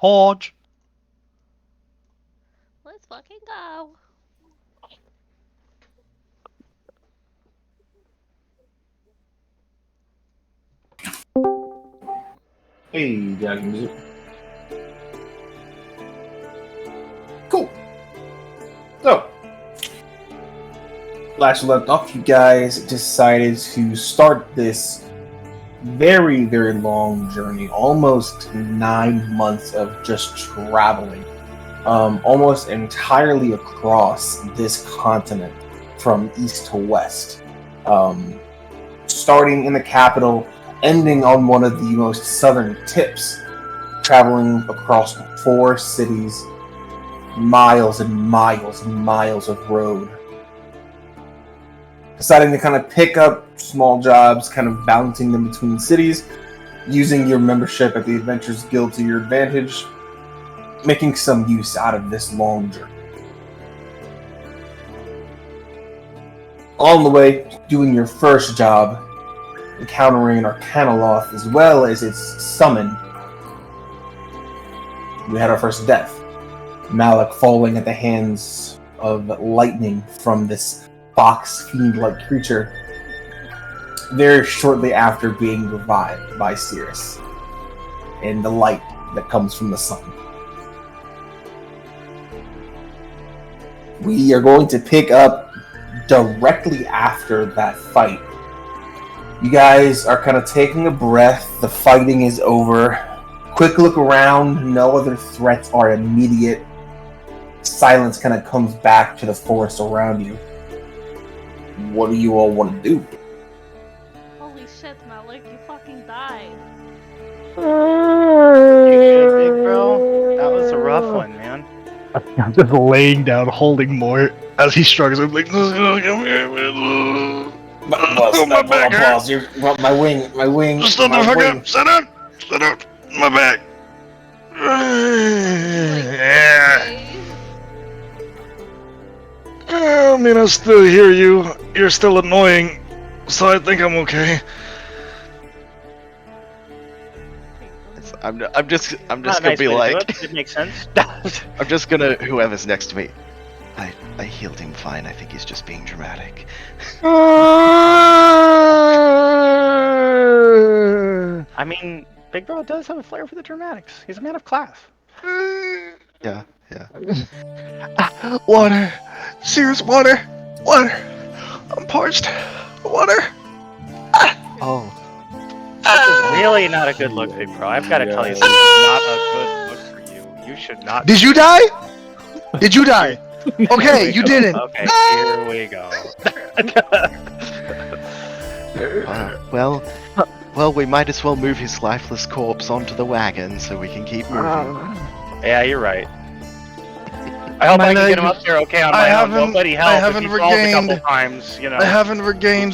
Hodge. Let's fucking go. Hey, got music. Cool. So, last we left off, you guys decided to start this very, very long journey, almost 9 months of just traveling, almost entirely across this continent from east to west. Starting in the capital, ending on one of the most southern tips, traveling across 4 cities, miles and miles and miles of road. Deciding to kind of pick up small jobs, kind of bouncing them between cities, using your membership at the Adventurers Guild to your advantage, making some use out of this long journey. Along the way, doing your first job, encountering an Arcanoloth as well as its summon. We had our first death. Malik falling at the hands of lightning from this fox fiend-like creature, very shortly after being revived by Cirrus and the light that comes from the sun. We are going to pick up directly after that fight. You guys are kind of taking a breath. The fighting is over. Quick look around. No other threats are immediate. Silence kind of comes back to the forest around you. What do you all want to do? Holy shit, Malik, you fucking died. You good, big bro? That was a rough one, man. I'm just laying down, holding Mort as he struggles. I'm like, my back hurts. My wing. Stand My down, fuck wing. up. Stand down. Stand down. My back. Yeah. I mean, I still hear you. You're still annoying, so I think I'm okay. I'm just Not a gonna nice be way to do like, it. It makes sense. I'm just gonna whoever's next to me. I healed him fine. I think he's just being dramatic. I mean, big bro does have a flair for the dramatics. He's a man of class. Yeah. Water. Serious water. Water. I'm parched. Water. Oh, This is really not a good look, big bro. I've got to tell you, this is not a good look for you. You should not. Did you die? Did you die? Okay, you didn't. Okay, here we go. well, we might as well move his lifeless corpse onto the wagon so we can keep moving. Yeah, you're right. I hope My I can get him legs- up there okay on I my own. haven't- Nobody help. I If haven't he falls a couple regained- times, you know. I haven't regained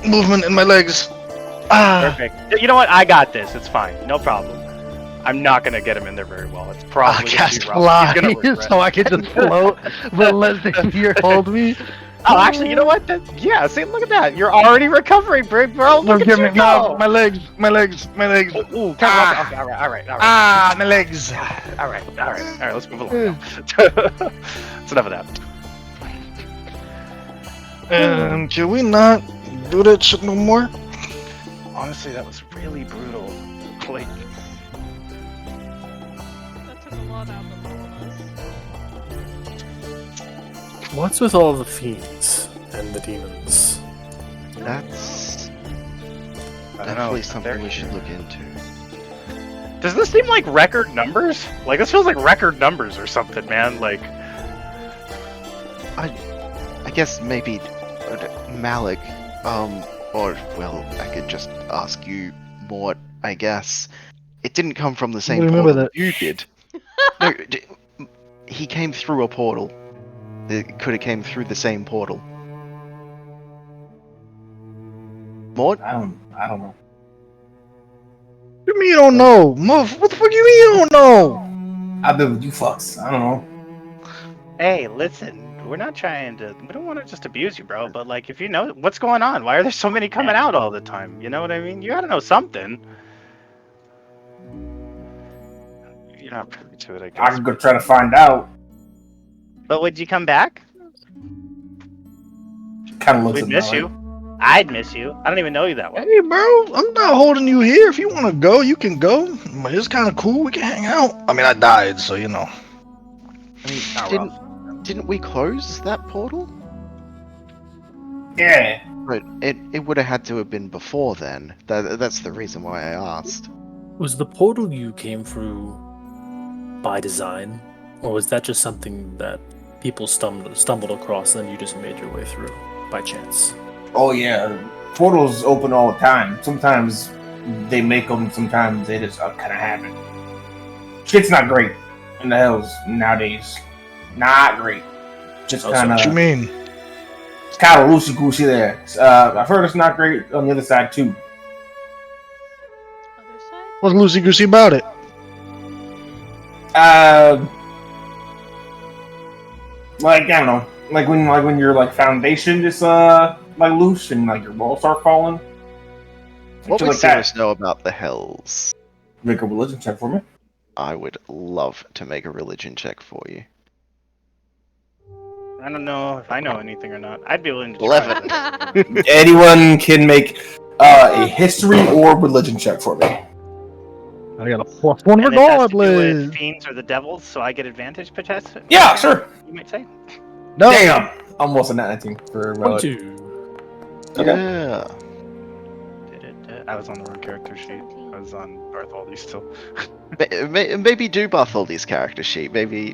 movement in my legs. Perfect. You know what? I got this. It's fine. No problem. I'm not gonna get him in there very well. It's I'll probably gonna cast be rough. fly He's gonna regret so it. I can just float, but let Xavier hold me. Oh, actually, you know what? Yeah, see, look at that. You're already recovering, big bro. No, Look give at me you no, go. my legs. Ooh, okay, Ah. all right. Ah, my legs. All right. Let's move along. That's enough of that. Can we not do that shit no more? Honestly, that was really brutal. Like, That took a lot out of all of us. What's with all the fiends and the demons? That's I don't know. definitely something we should look into. Does this seem like record numbers? Like, this feels like record numbers or something, man. Like, I guess maybe Malik, or well, I could just ask you, Mort. I guess it didn't come from the same Remember portal that. you did. No, he came through a portal. It could have came through the same portal. Mort? I don't know. What do you mean you don't know? What the fuck you mean you don't know? I've been with you fucks. I don't know. hey, listen, we're not trying to. We don't want to just abuse you, bro. But like, if you know what's going on, why are there so many coming out all the time? You know what I mean? You gotta know something. You're not privy to it, I I guess. can go try to find out. But would you come back? Kind of looks We'd at miss Malik. you. I'd miss you. I don't even know you that well. Hey, bro, I'm not holding you here. If you want to go, you can go. It's kind of cool. We can hang out. I mean, I died, so you know. I mean, Not didn't we close that portal? Yeah. But it would have had to have been before then. That's the reason why I asked. Was the portal you came through by design, or was that just something that people stumbled across and you just made your way through by chance? Oh yeah. Portals open all the time. Sometimes they make them. Sometimes they just kind of happen. Shit's not great in the hills nowadays. Not great. Just Oh, so kind What you of. mean? It's kind of loosey goosey there. I've heard it's not great on the other side too. Other side? What's loosey goosey about it? Like I don't know, like when your like foundation is like loose and like your walls start falling. What Shit would like that. Cirrus know about the hells? Make a religion check for me. I would love to make a religion check for you. I don't know if I know anything or not. I'd be willing to try. 11. Anyone can make a history or religion check for me. I got a +1 And it has to do with regardless. fiends or the devils, so I get advantage potentially. Yeah, sure. You might say. No. Damn, almost a 19 for Relic. 22. Okay. Yeah. I was on the wrong character sheet. I was on Bartholdi still. Maybe do Bartholdi's character sheet. Maybe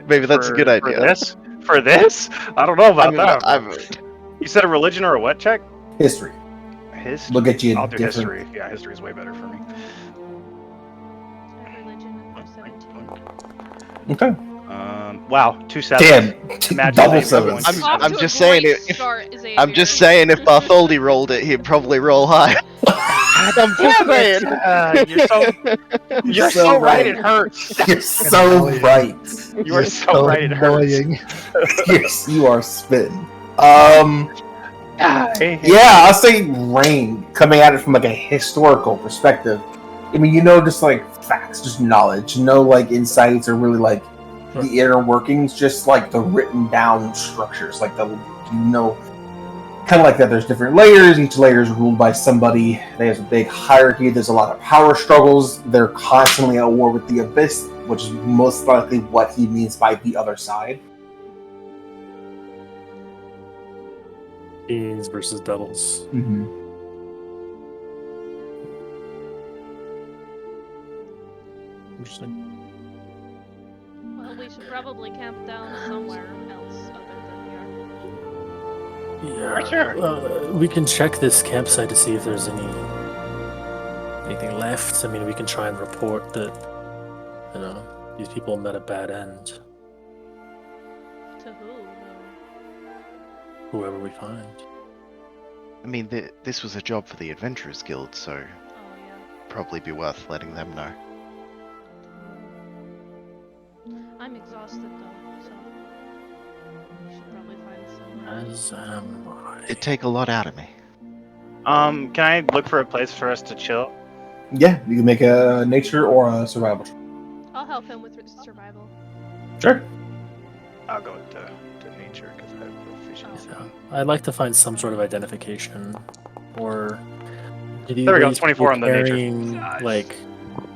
that's a good idea. For this? I don't know about I mean, that. You said a religion or a what check? History. History. Look at you. I'll do different. history. Yeah, history is way better for me. Religion for 17. Okay. Wow, 2 sevens. Damn. Imagine Double that sevens. everyone's- I'm Off to a just saying great it- start, I'm just saying if Bartholdi rolled it, he'd probably roll high. I'm just saying. You're so right. It hurts. You're so right. You are so right. It hurts. Yes, you are spitting. Hey, Yeah, I'll say Rain coming at it from like a historical perspective. I mean, just like facts, just knowledge, no like insights or really like the inner workings, just like the written down structures, like kind of like that. There's different layers. Each layer is ruled by somebody. There's a big hierarchy. There's a lot of power struggles. They're constantly at war with the Abyss, which is most likely what he means by the other side. Fiends versus devils. Mm-hmm. Interesting. Well, we should probably camp down somewhere else other than here. Yeah. Sure. We can check this campsite to see if there's anything left. I mean, we can try and report that, these people met a bad end. To who? Whoever we find. I mean, this was a job for the Adventurers Guild, so Oh, yeah. probably be worth letting them know. I'm exhausted though, so we should probably find somewhere. As am I. It'd take a lot out of me. Can I look for a place for us to chill? Yeah, you can make a nature or a survival. I'll help him with survival. Sure. I'll go to nature because I have proficiency. Yeah. I'd like to find some sort of identification, or did There we go, these 24 on the nature. carrying, Nice. like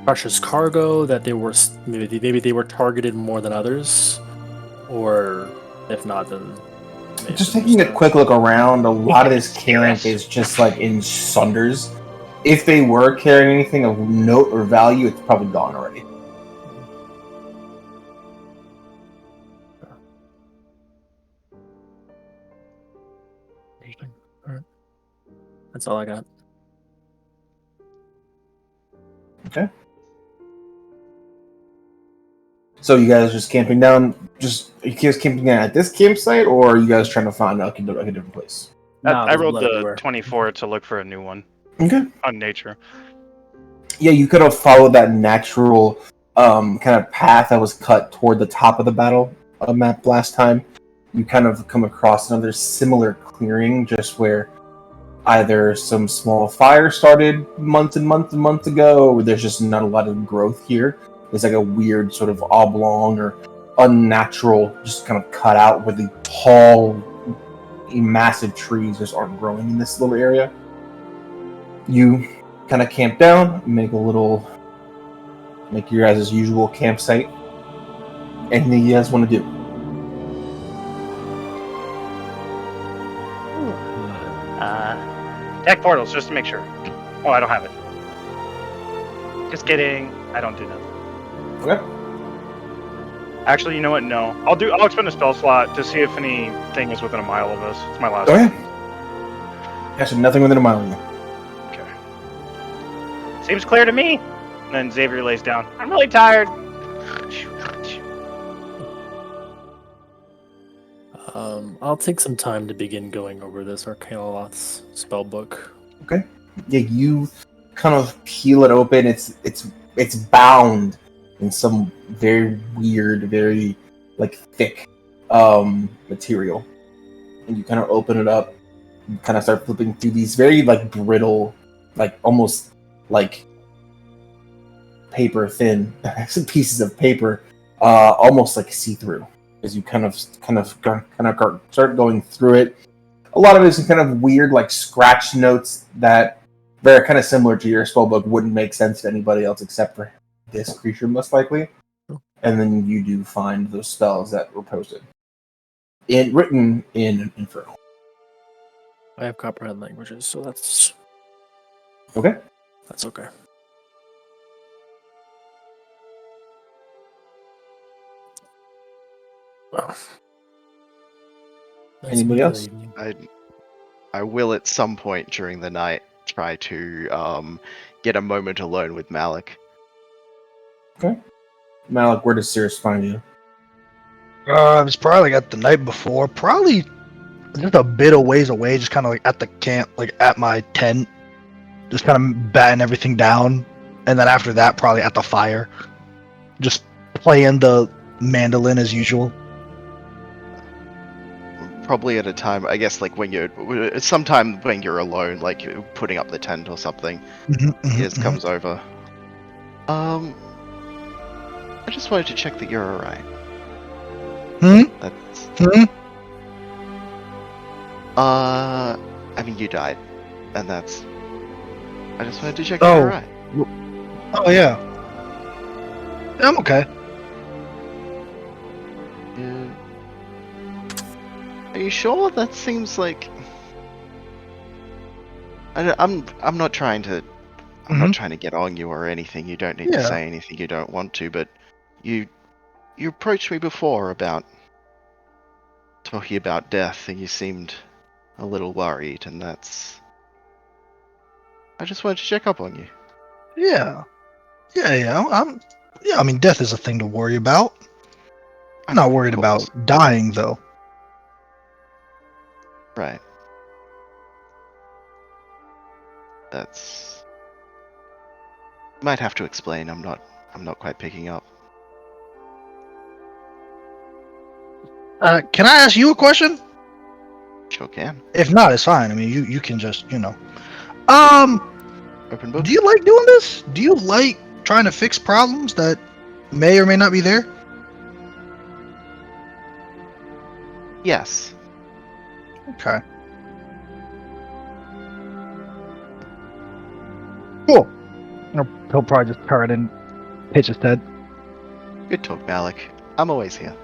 precious cargo that they were maybe they were targeted more than others, or if not, then maybe Just it taking was, a quick look around, a lot of this carrying is just like in sunders. If they were carrying anything of note or value, it's probably gone already. Interesting. All right, that's all I got. So you guys just camping down? Are you guys camping down at this campsite, or are you guys trying to find like a different place? Nah, I there's rolled blood the everywhere. 24 to look for a new one Okay. on nature. Yeah, you could have followed that natural kind of path that was cut toward the top of the battle map last time. You kind of come across another similar clearing, just where either some small fire started months and months and months ago, or there's just not a lot of growth here. There's like a weird sort of oblong or unnatural, just kind of cut out where the tall, massive trees just aren't growing in this little area. You kind of camp down, make your guys' usual campsite. Anything you guys want to do? Deck portals, just to make sure. Oh, I don't have it. Just kidding. I don't do nothing. Okay. Actually, you know what? No. I'll expend a spell slot to see if anything is within a mile of us. It's my last Go one. ahead. Actually, nothing within a mile of you. Okay. Seems clear to me. And then Xavier lays down. I'm really tired. I'll take some time to begin going over this Arcanoloth's spellbook. Okay. Yeah, you kind of peel it open. It's bound in some very weird, very like thick material. And you kind of open it up and kind of start flipping through these very like brittle, like almost like paper thin pieces of paper, almost like see-through. As you kind of start going through it, a lot of it is kind of weird, like scratch notes that they're kind of similar to your spellbook. Wouldn't make sense to anybody else except for this creature, most likely. And then you do find those spells that were posted, written in Infernal. I have comprehend languages, so that's Okay. That's okay. Well, Anybody else? I will at some point during the night try to get a moment alone with Malik. Okay. Malik, where does Cirrus find you? It was probably like at the night before, probably just a bit of ways away, just kind of like at the camp, like at my tent, just kind of batting everything down, and then after that, probably at the fire, just playing the mandolin as usual. Probably at a time, I guess, like sometime when you're alone, like you're putting up the tent or something. He just comes over. I just wanted to check that you're alright. That's. I mean, you died, and that's. I just wanted to check that you're alright. Oh yeah. I'm okay. Yeah. Are you sure? That seems like. I'm not trying to. I'm not trying to get on you or anything. You don't need to say anything you don't want to, but you approached me before about talking about death, and you seemed a little worried, and that's. I just wanted to check up on you. Yeah. I mean, death is a thing to worry about. I'm not worried about dying, though. Right. That's. Might have to explain. I'm not quite picking up. Can I ask you a question? Sure can. If not, it's fine. I mean, you can just, Open book. do you like doing this? Do you like trying to fix problems that may or may not be there? Yes. Okay. Cool. He'll probably just turn and pitch his head. Good talk, Malik. I'm always here.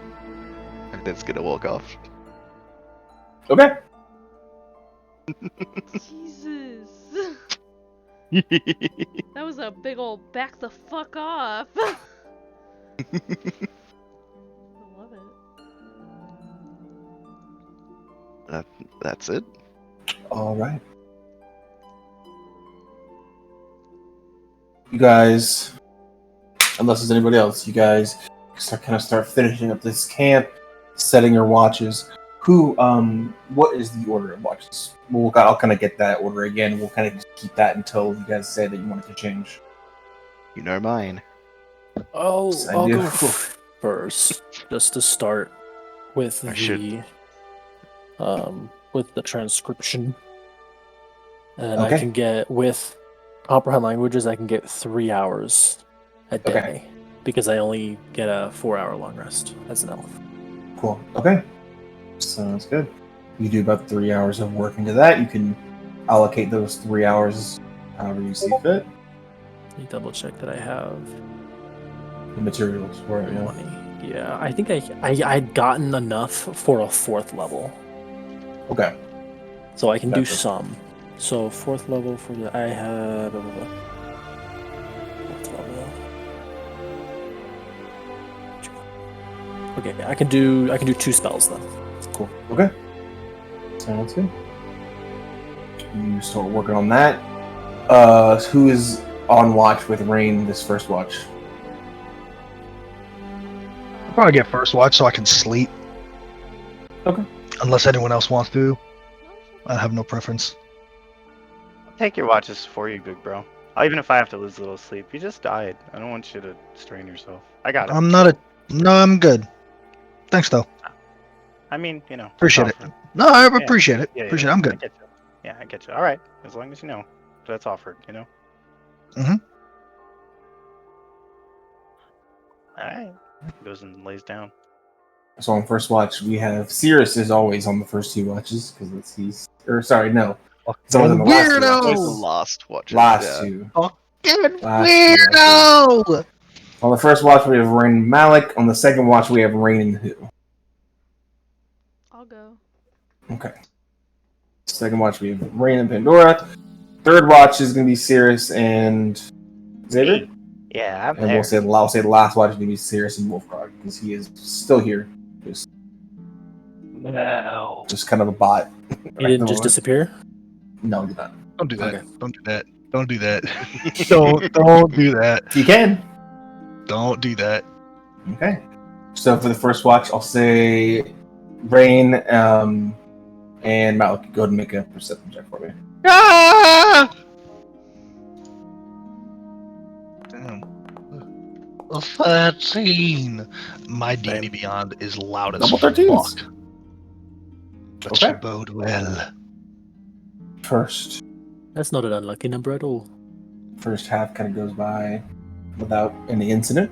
And then it's gonna walk off. Okay. Jesus. That was a big old back the fuck off. I love it. That's it. All right. You guys, unless there's anybody else, you guys start finishing up this camp, setting your watches. What is the order of watches? I'll kind of get that order again. We'll kind of just keep that until you guys say that you want it to change. You know mine. I'll I do. go first, just to start with the transcription, and Okay. I can get with comprehend languages. I can get 3 hours a day because I only get a 4-hour long rest as an elf. Cool. Okay. Sounds good. You do about 3 hours of work into that. You can allocate those 3 hours however you see fit. Let me double check that I have The materials for it. Yeah. money. Yeah, I think I'd gotten enough for a 4th level, Okay. so I can do Gotcha. some. So 4th level for the I had 4th level. Okay, I can do 2 spells then. Cool. Okay. Sounds good. You start working on that. Who is on watch with Rain this first watch? I'll probably get first watch so I can sleep. Okay. Unless anyone else wants to. I have no preference. I'll take your watches for you, big bro. Even if I have to lose a little sleep. You just died. I don't want you to strain yourself. I got it. I'm not a. No, I'm good. Thanks, though. I mean, you know. Appreciate it. offered. No, I appreciate it. Yeah, Appreciate it. I'm I good. get you. Yeah, I get you. All right. As long as you know that's offered, you know? Mhm. All right. Goes and lays down. So on first watch, we have Cirrus is always on the first 2 watches because he's. Or sorry, no. It's always on the last 2 Weirdo! Always the watches. last watches. Last yeah. 2. Fucking Last 2 weirdo! On the first watch, we have Rain and Malik. On the second watch, we have Rain and who? I'll go. Okay. Second watch, we have Rain and Pandora. Third watch is going to be Cirrus and Xavier. Hey. Yeah, I'm And there. I'll say the last watch is going to be Cirrus and Wolfgrog because he is still here. No. Just kind of a bot. He didn't just disappear? No, he did not. Don't do that. Okay. Don't do that. Don't do that. don't do that. You can. Don't do that. Okay. So for the first watch, I'll say Rain and Malik. Go ahead and make a perception check for me. Ah! Damn. A 13. My D&D Beyond is loud as Double 13s. fuck. That Okay. should bode well. First That's not an unlucky number at all. half kind of goes by without any incident.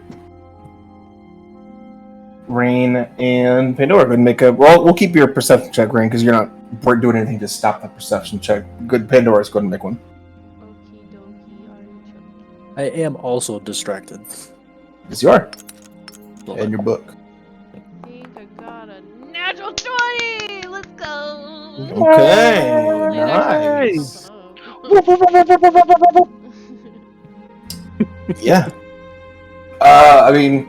Rain and Pandora, go ahead and make a. Well, we'll keep your perception check, Rain, because you're not doing anything to stop the perception check. Good, Pandora's go ahead and make one. Okie dokie, artichoke. I am also distracted. Yes, you are. Well, In your book. I think I got a natural 20! Let's go! Okay, Nice. Oh. Yeah. I mean,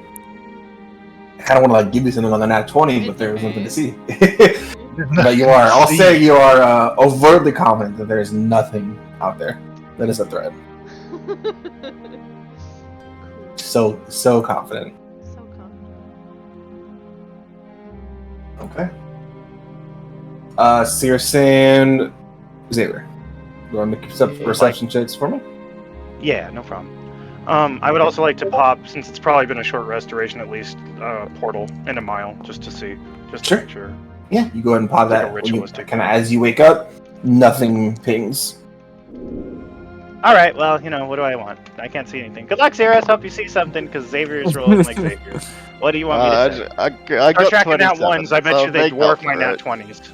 I kind of want to give you something on the nat 20, but there's nothing to see. But you are. I'll say you are overtly confident that there is nothing out there that is a threat. Cool. So confident. So confident. Okay. Cirrus and Xavier. You want to make some perception checks for me? Yeah, no problem. I would also like to pop, since it's probably been a short restoration, at least portal in a mile, just to see, just to Sure. make sure. Yeah, you go ahead and pop Like a that. ritualistic Kind of as you wake up, nothing pings. All right, well, you know, what do I want? I can't see anything. Good luck, Xeris. Hope you see something, because Xavier's rolling like Xavier. What do you want me to say? I Start got tracking nat 27, ones. I bet so you they make up dwarf my for nat it. 20s.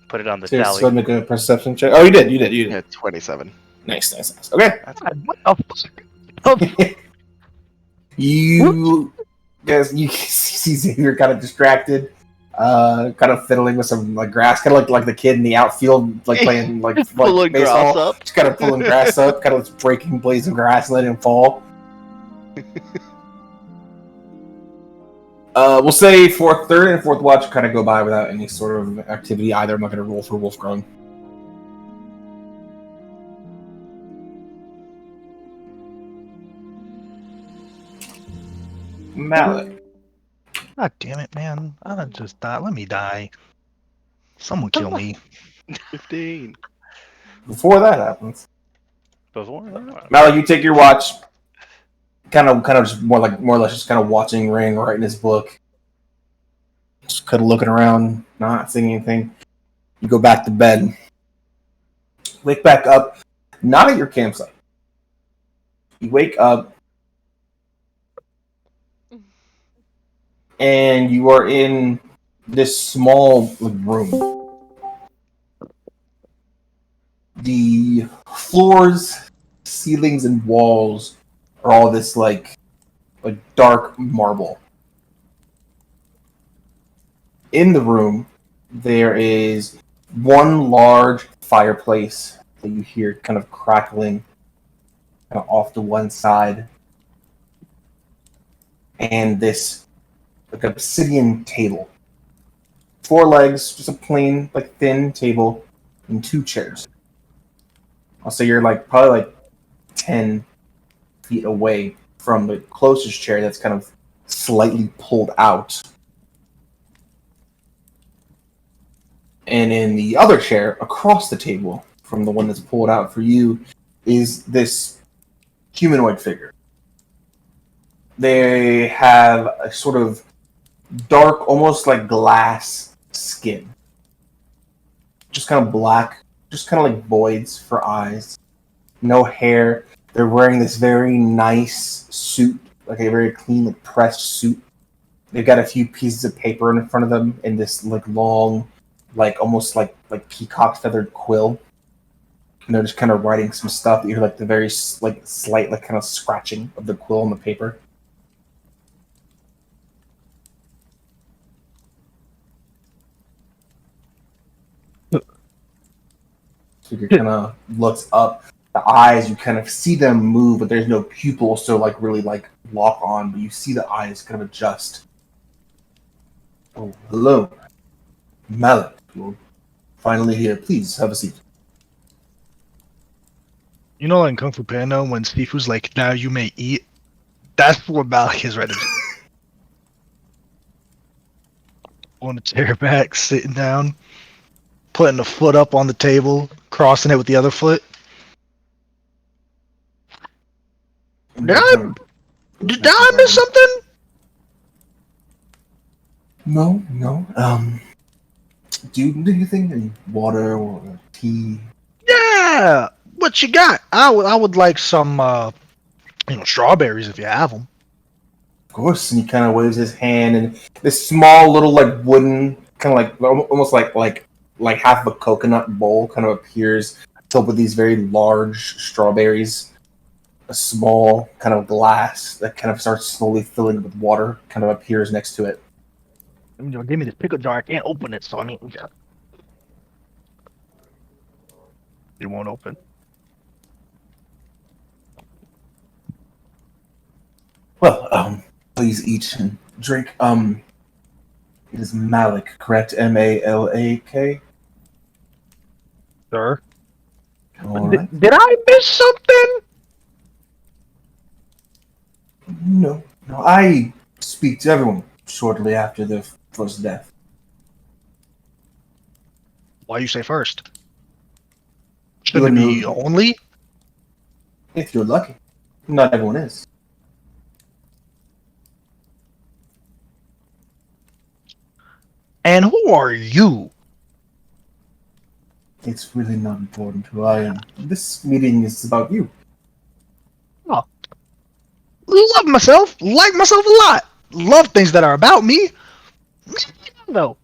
Put it on the Cirrus, tally. go ahead and make a perception check. Oh, you did. Yeah, 27. Nice. Okay. That's What the fuck? You guys, you see Xavier kind of distracted, kind of fiddling with some like grass, kind of like the kid in the outfield, like playing like Pulling baseball. grass up. Just kind of pulling grass up, kind of breaking blades of grass, letting him fall. We'll say third and fourth watch kind of go by without any sort of activity either. I'm not going to roll for Wolfgrung. Malik. God damn it, man. I just died. Let me die. Someone kill me. 15. Before that happens, before. Malik, you take your watch. Kind of just more or less just kind of watching Rain write in his book. Just kind of looking around, not seeing anything. You go back to bed. Wake back up, not at your campsite. You wake up, and you are in this small room. The floors, ceilings, and walls are all this like dark marble. In the room, there is one large fireplace that you hear kind of crackling kind of off to one side, and this like obsidian table. 4 legs, just a plain, like thin table, and 2 chairs. I'll say you're like probably like 10 feet away from the closest chair that's kind of slightly pulled out. And in the other chair, across the table from the one that's pulled out for you, is this humanoid figure. They have a sort of dark, almost like glass skin. Just kind of black, just kind of like voids for eyes. No hair. They're wearing this very nice suit, like a very clean, like pressed suit. They've got a few pieces of paper in front of them in this like long, like almost like peacock feathered quill. And they're just kind of writing some stuff. You hear like the very like slight like kind of scratching of the quill on the paper. So you kind of looks up. The eyes, you kind of see them move, but there's no pupil, so like really like lock on. But you see the eyes kind of adjust. Oh, hello, Malik. You're finally here. Please have a seat. You know, in Kung Fu Panda, when Sifu's like, "Now you may eat," that's what Malik is right now. On the chair back, sitting down, putting the foot up on the table, crossing it with the other foot. Did I miss something? No. Do you need anything? Any water or tea? Yeah. What you got? I would like some, strawberries if you have them. Of course. And he kind of waves his hand, and this small little like wooden, kind of like almost like half of a coconut bowl kind of appears filled with these very large strawberries. A small kind of glass that kind of starts slowly filling with water kind of appears next to it. Give me this pickle jar. I can't open it, so I mean, it won't open. Well, please eat and drink. It is Malik, correct? Malak. Sir? Alright. Did I miss something? No. I speak to everyone shortly after the first death. Why you say first? Shouldn't it be only? If you're lucky. Not everyone is. And who are you? It's really not important who I am. This meeting is about you. Oh. Love myself. Like myself a lot. Love things that are about me. No.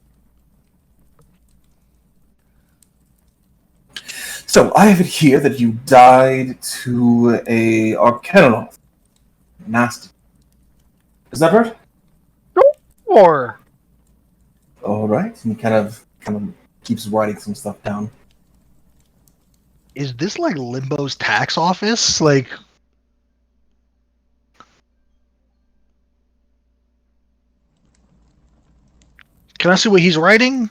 So, I have it here that you died to a Arcanoth. Nasty. Is that right? Or Alright. And he kind of keeps writing some stuff down. is this like Limbo's tax office? Like, can I see what he's writing?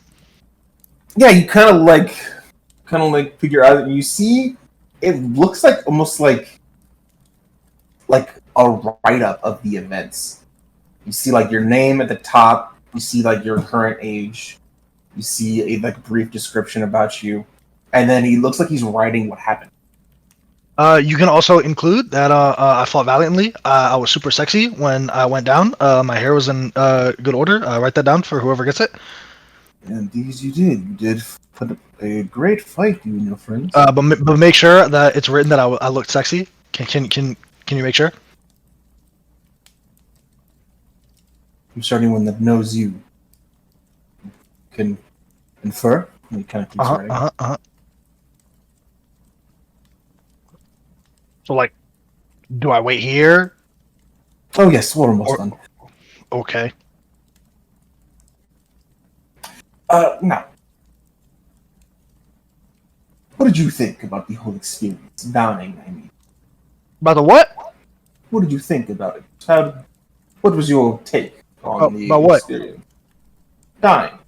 Yeah, you kind of like figure out, and you see it looks like almost like a write-up of the events. You see like your name at the top, you see like your current age, you see a like brief description about you, and then he looks like he's writing what happened. You can also include that I fought valiantly. I was super sexy when I went down. My hair was in good order. Write that down for whoever gets it. And these you did. You did put up a great fight, you and your friends. But make sure that it's written that I looked sexy. Can Can you make sure? I'm sure anyone that knows you can infer. He kind of keeps writing. So, like, do I wait here? Oh yes, we're almost done. Okay. Now, what did you think about the whole experience? Dying, I mean. About the what? What did you think about it? What was your take on the about what? experience? Dying.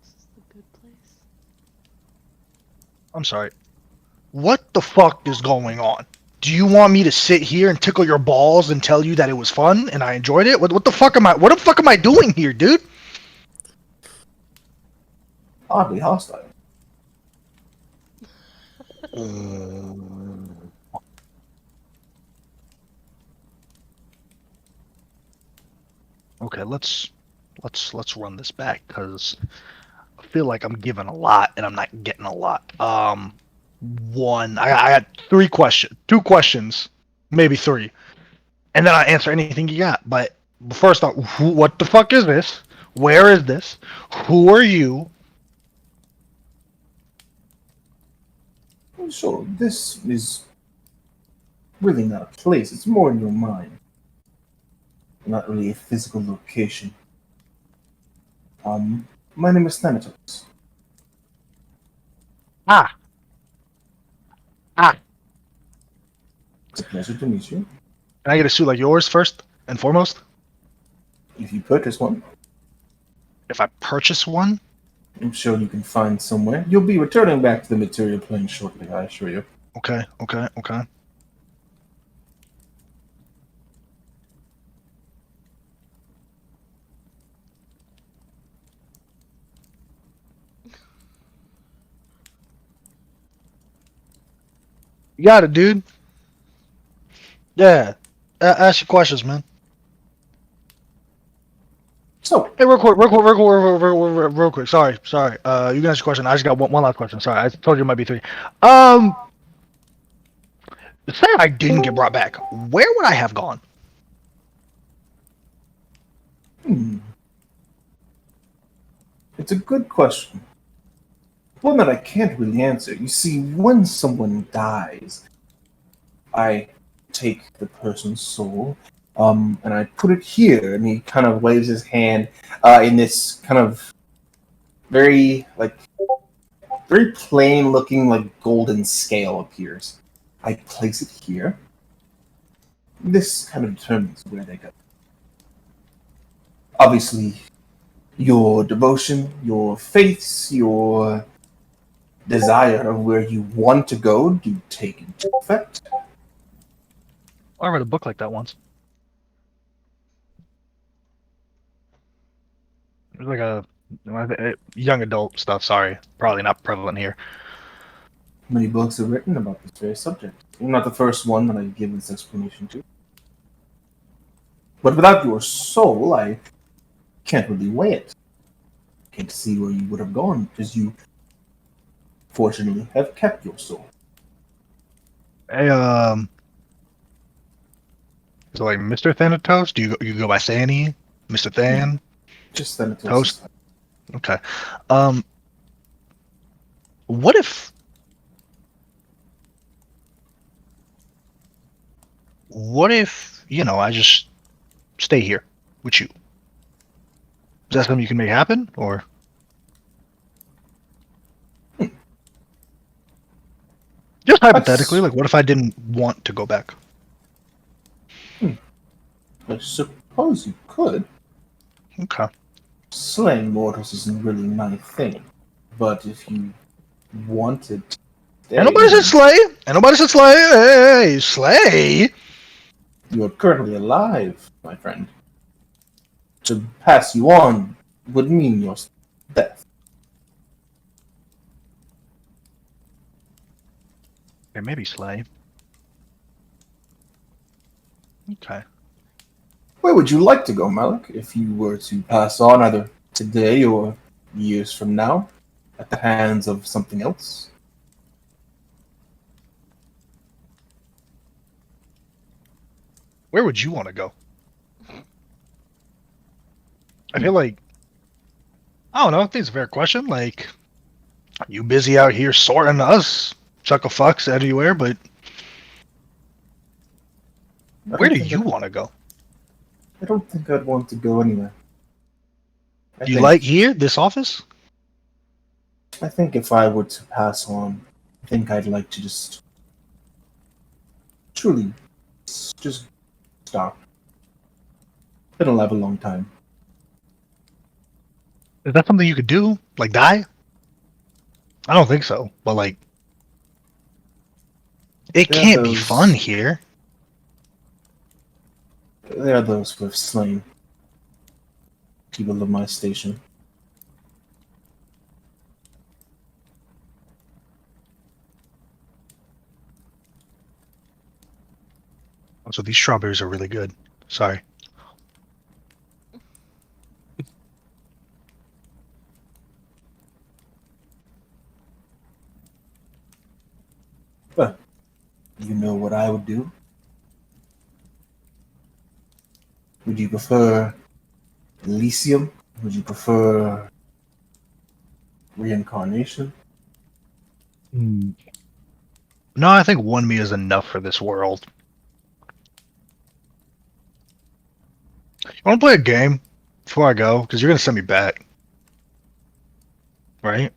This is the good place. I'm sorry. What the fuck is going on? Do you want me to sit here and tickle your balls and tell you that it was fun and I enjoyed it? What the fuck am I doing here, dude? Oddly hostile. Okay, let's run this back because I feel like I'm giving a lot and I'm not getting a lot. One, I got two questions, maybe three, and then I answer anything you got. But first off, what the fuck is this? Where is this? Who are you? Sure, this is really not a place. It's more in your mind. Not really a physical location. My name is Thanatos. Ah. It's a pleasure to meet you. Can I get a suit like yours first and foremost? If you purchase one, If I purchase one? I'm sure you can find somewhere. You'll be returning back to the material plane shortly, I assure you. Okay. You got it, dude. Yeah. Ask your questions, man. So, Hey, real quick. Sorry. You can ask your question. I just got one last question. Sorry, I told you it might be three. Say I didn't get brought back. Where would I have gone? It's a good question. One that I can't really answer. You see, when someone dies, I take the person's soul, and I put it here, and he kind of waves his hand in this kind of very plain looking golden scale appears. I place it here. This kind of determines where they go. Obviously, your devotion, your faiths, your desire of where you want to go do take into effect. I read a book like that once. It was like a young adult stuff. Sorry, probably not prevalent here. Many books are written about this very subject. You're not the first one that I give this explanation to. But without your soul, I can't really weigh it. Can't see where you would have gone, because you, fortunately, have kept your soul. Hey, so like Mr. Thanatos? Do you go by Sandy? Mr. Than? Just Thanatos. Toast? Okay. What if I just stay here with you? Is that something you can make happen, or? Just hypothetically, like, what if I didn't want to go back? I suppose you could. Okay. Slaying mortals isn't really my thing. But if you wanted to stay, Ain't nobody said slay. Hey, slay. You are currently alive, my friend. To pass you on would mean your death. Okay, maybe slay. Okay. Where would you like to go, Malik, if you were to pass on either today or years from now at the hands of something else? Where would you want to go? I feel like I don't know. I think it's a fair question. Like, you busy out here sorting us, chuck a fucks everywhere, but where do you want to go? I don't think I'd want to go anywhere. Do you like here, this office? I think if I were to pass on, I think I'd like to just truly just stop. Been alive a long time. Is that something you could do? Like die? I don't think so. But like, it can't be fun here. There are those who have slain people of my station. So these strawberries are really good. Sorry. But you know what I would do? Would you prefer Elysium? Would you prefer reincarnation? No, I think one me is enough for this world. You want to play a game before I go? Because you're going to send me back. Right?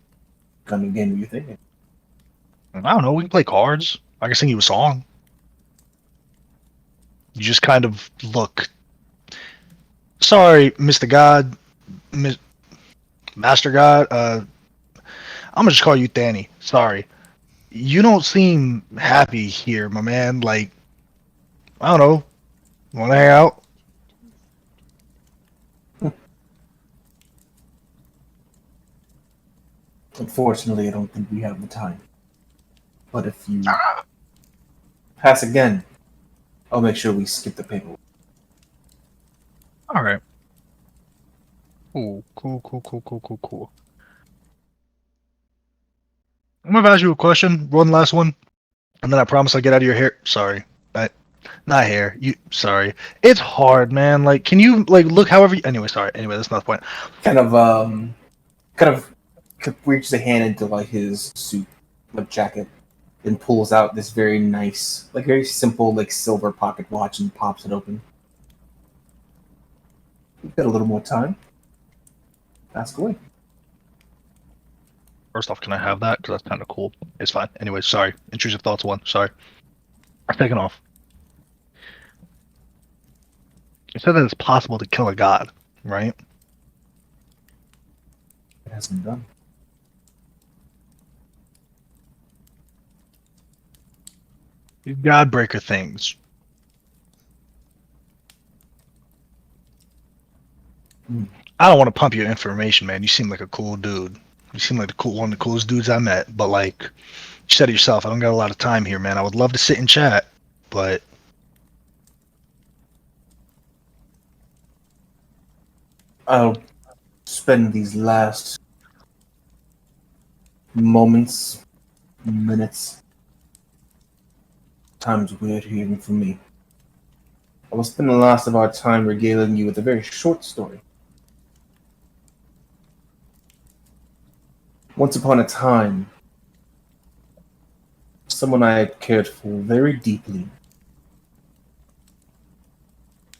What kind of game are you thinking? I don't know. We can play cards. I can sing you a song. You just kind of look. Sorry, Mr. God. Master God. I'm going to just call you Danny. Sorry. You don't seem happy here, my man. Like, I don't know. Want to hang out? Unfortunately, I don't think we have the time. But if you pass again, I'll make sure we skip the paperwork. All right. Cool. I'm gonna ask you a question. One last one, and then I promise I'll get out of your hair. Sorry, not hair. You sorry. It's hard, man. Like, can you like look however? Anyway, sorry. Anyway, that's not the point. Kind of reaches a hand into like his suit, like jacket, and pulls out this very nice, like very simple, like silver pocket watch and pops it open. We've got a little more time. Ask away. First off, can I have that? Because that's kind of cool. It's fine. Anyway, sorry. Intrusive thoughts one. Sorry. I'm taking off. You said that it's possible to kill a god, right? It has been done. These godbreaker things. I don't want to pump your information, man. You seem like a cool dude. You seem like one of the coolest dudes I met. But like you said it yourself, I don't got a lot of time here, man. I would love to sit and chat, but I'll spend these last moments, minutes, time's weird hearing from me. I will spend the last of our time regaling you with a very short story. Once upon a time, someone I had cared for very deeply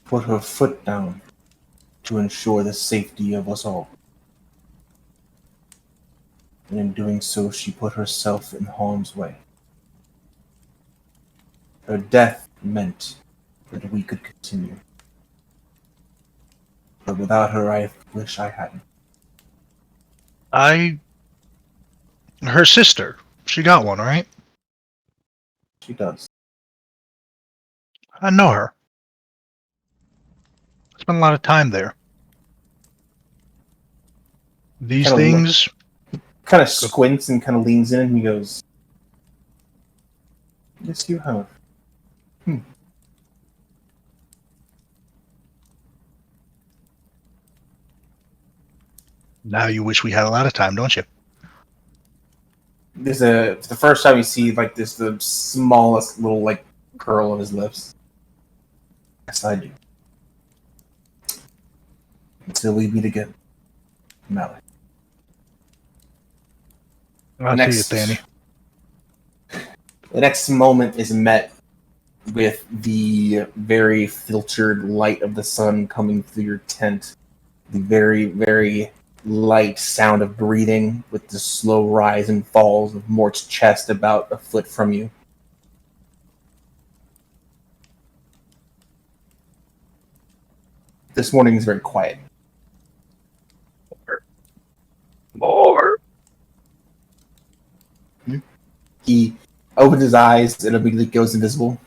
put her foot down to ensure the safety of us all. And in doing so, she put herself in harm's way. Her death meant that we could continue. But without her, I wish I hadn't. her sister, she got one, right? She does. I know her. I spent a lot of time there. These Kinda things. Kind of squints and kind of leans in and he goes, "Yes, you have. Now you wish we had a lot of time, don't you? It's the first time you see like this, the smallest little like curl of his lips. Yes, I do. Until we meet again. Malik. I see you, Danny. The next moment is met with the very filtered light of the sun coming through your tent. The very, very light sound of breathing with the slow rise and falls of Mort's chest about a foot from you. This morning is very quiet. More. He opens his eyes and immediately goes invisible.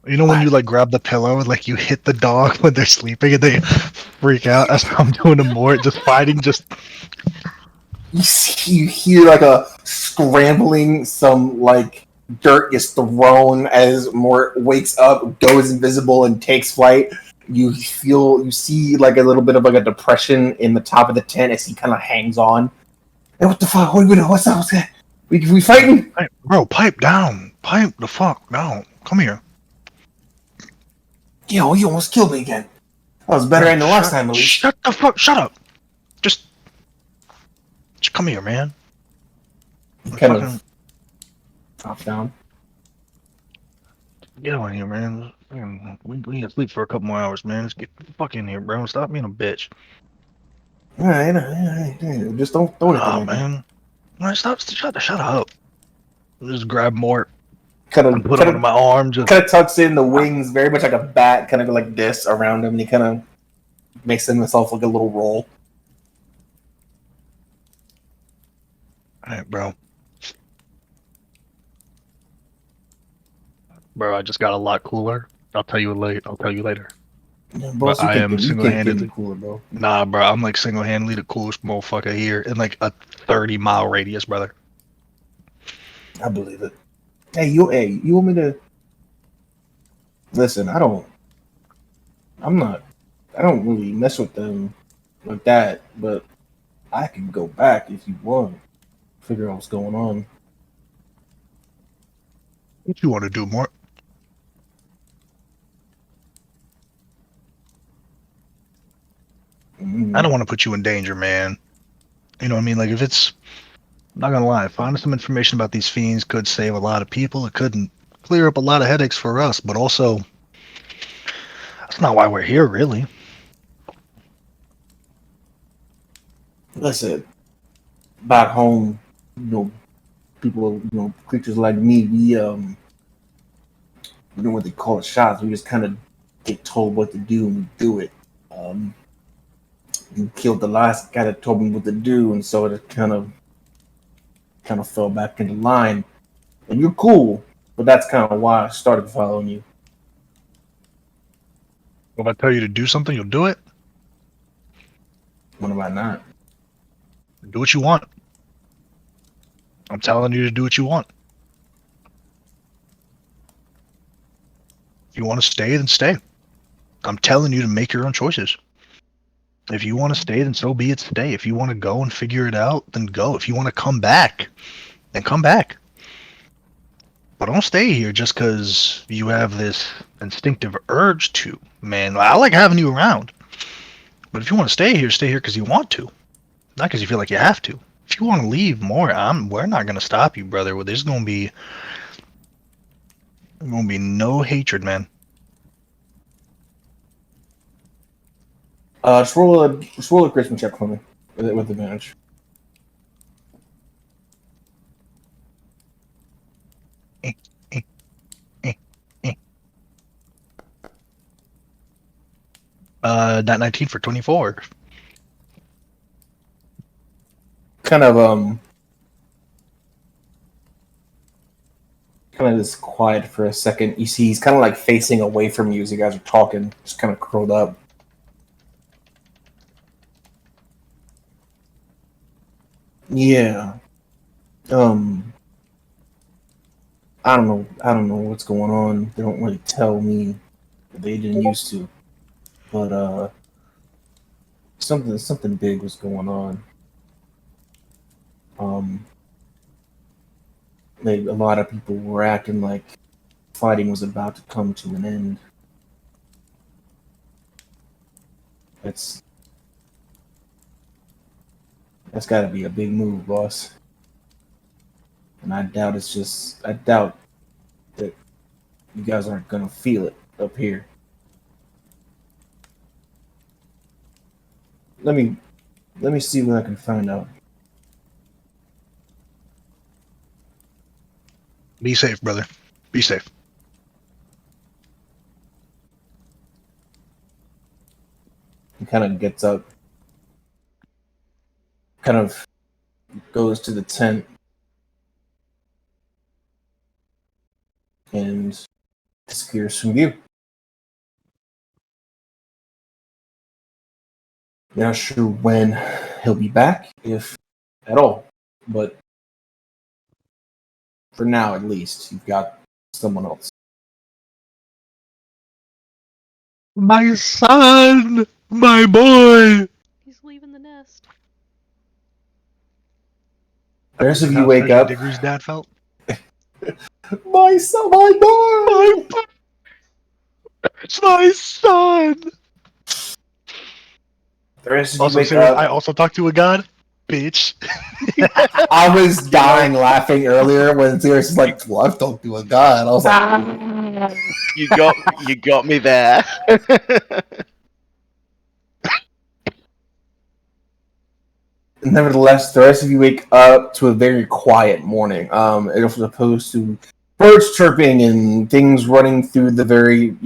You know when you like grab the pillow and like you hit the dog when they're sleeping and they freak out? That's what I'm doing to Mort, just fighting, just You hear like a scrambling, some like dirt gets thrown as Mort wakes up, goes invisible, and takes flight. You see like a little bit of like a depression in the top of the tent as he kind of hangs on. Hey, what the fuck? What are we doing? What's up? We fighting? Hey, bro, pipe down. Pipe the fuck down. Come here. Yo, you almost killed me again. That was better than the last time, at least. Shut the fuck. Shut up. Just come here, man. He kind of drops down. Get on here, man. We need to sleep for a couple more hours, man. Let's get the fuck in here, bro. Stop being a bitch. All right. Just don't do anything. Oh, man. All right, shut up. Just grab Mort. Kind of put him under my arm. Just kind of tucks in the wings, very much like a bat, kind of like this around him, and he kind of makes himself like a little roll. All right, bro. Bro, I just got a lot cooler. I'll tell you later. Yeah, but I am single-handedly cooler, bro. Nah, bro, I'm like single-handedly the coolest motherfucker here in like a 30-mile radius, brother. I believe it. Hey, you want me to listen? I don't really mess with them like that, but I can go back if you want. Figure out what's going on. What you want to do, Mort? I don't want to put you in danger, man. You know what I mean? Like, if it's... I'm not gonna lie, finding some information about these fiends could save a lot of people. It could clear up a lot of headaches for us, but also... That's not why we're here, really. Listen, back home, people, creatures like me, we know what they call it, shots. We just kind of get told what to do and we do it. You killed the last guy that told me what to do, and so it kind of fell back into line. And you're cool, but that's kind of why I started following you. If I tell you to do something, you'll do it? What am I not? Do what you want. I'm telling you to do what you want. If you want to stay, then stay. I'm telling you to make your own choices. If you want to stay, then so be it, stay. If you want to go and figure it out, then go. If you want to come back, then come back. But don't stay here just because you have this instinctive urge to. Man, I like having you around. But if you want to stay here because you want to. Not because you feel like you have to. If you want to leave more, we're not going to stop you, brother. There's going to be no hatred, man. Just roll a charisma check for me with advantage. That 19 for 24. Kind of just quiet for a second. You see he's kind of like facing away from you as you guys are talking, just kind of curled up. Yeah. I don't know what's going on. They don't really tell me. They didn't used to. But something big was going on. A lot of people were acting like fighting was about to come to an end. That's got to be a big move, boss. And I doubt that you guys aren't gonna feel it up here. Let me see what I can find out. Be safe, brother. Be safe. He kind of gets up, kind of goes to the tent, and disappears from view. You're not sure when he'll be back, if at all, but for now, at least, you've got someone else. My son! My boy! He's leaving the nest. The rest of you How wake up. Diggory's dad felt? My son, my boy! It's my son! The rest of Also, you wake serious, up. I also talked to a god. Bitch. I was dying laughing earlier when Sirius is like, well, I've talked to a god. I was like, You got me there. nevertheless, the rest of you wake up to a very quiet morning. As opposed to birds chirping and things running through the very,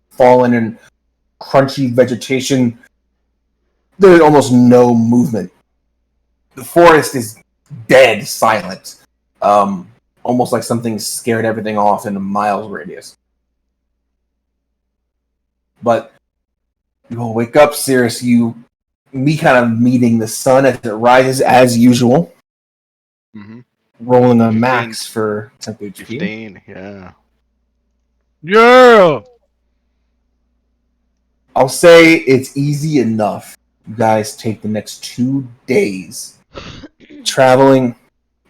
fallen and crunchy vegetation. There's almost no movement. The forest is dead silent. Almost like something scared everything off in a miles radius. But you will wake up, Sirius. Me kind of meeting the sun as it rises as usual. Mm-hmm. Rolling a max for temperature. 15, yeah. Yeah! I'll say it's easy enough. You guys take the next 2 days traveling.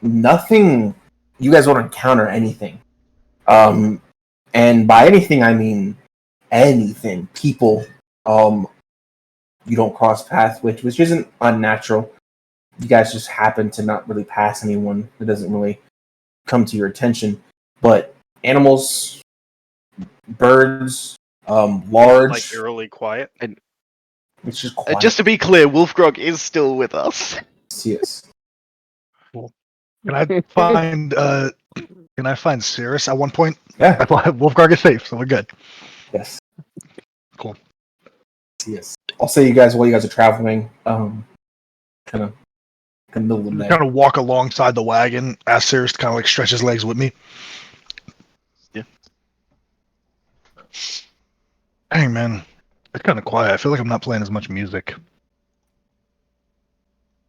Nothing. You guys won't encounter anything. And by anything, I mean anything. People. You don't cross paths with, which isn't unnatural. You guys just happen to not really pass anyone that doesn't really come to your attention. But animals, birds, large. Like eerily quiet. And it's just quiet. just to be clear, Wolfgrog is still with us. Yes. Can I find Cirrus at one point? Yeah. I thought Wolfgarg is safe, so we're good. Yes. Cool. Yes. I'll say you guys while you guys are traveling, kind of middle of the day. Kind of walk alongside the wagon as Cirrus kind of like stretch his legs with me. Yeah. Hey man, it's kind of quiet. I feel like I'm not playing as much music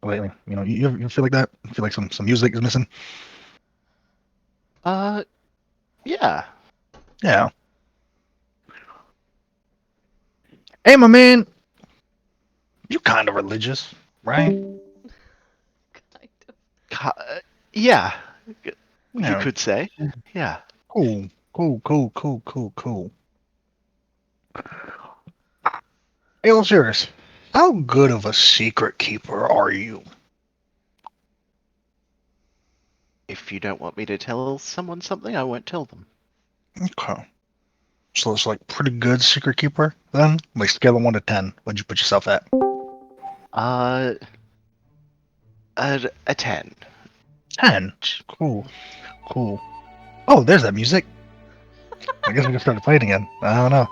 lately. You feel like that? You feel like some music is missing? Yeah. Yeah. Hey, my man. You kind of religious, right? Kind of. Yeah. You Yeah. could say. Yeah. Cool. Hey, well, serious. How good of a secret keeper are you? If you don't want me to tell someone something, I won't tell them. Okay. So it's like pretty good secret keeper then? Like scale of 1 to 10. What'd you put yourself at? A 10. 10. Cool. Oh, there's that music. I guess we can start playing again. I don't know.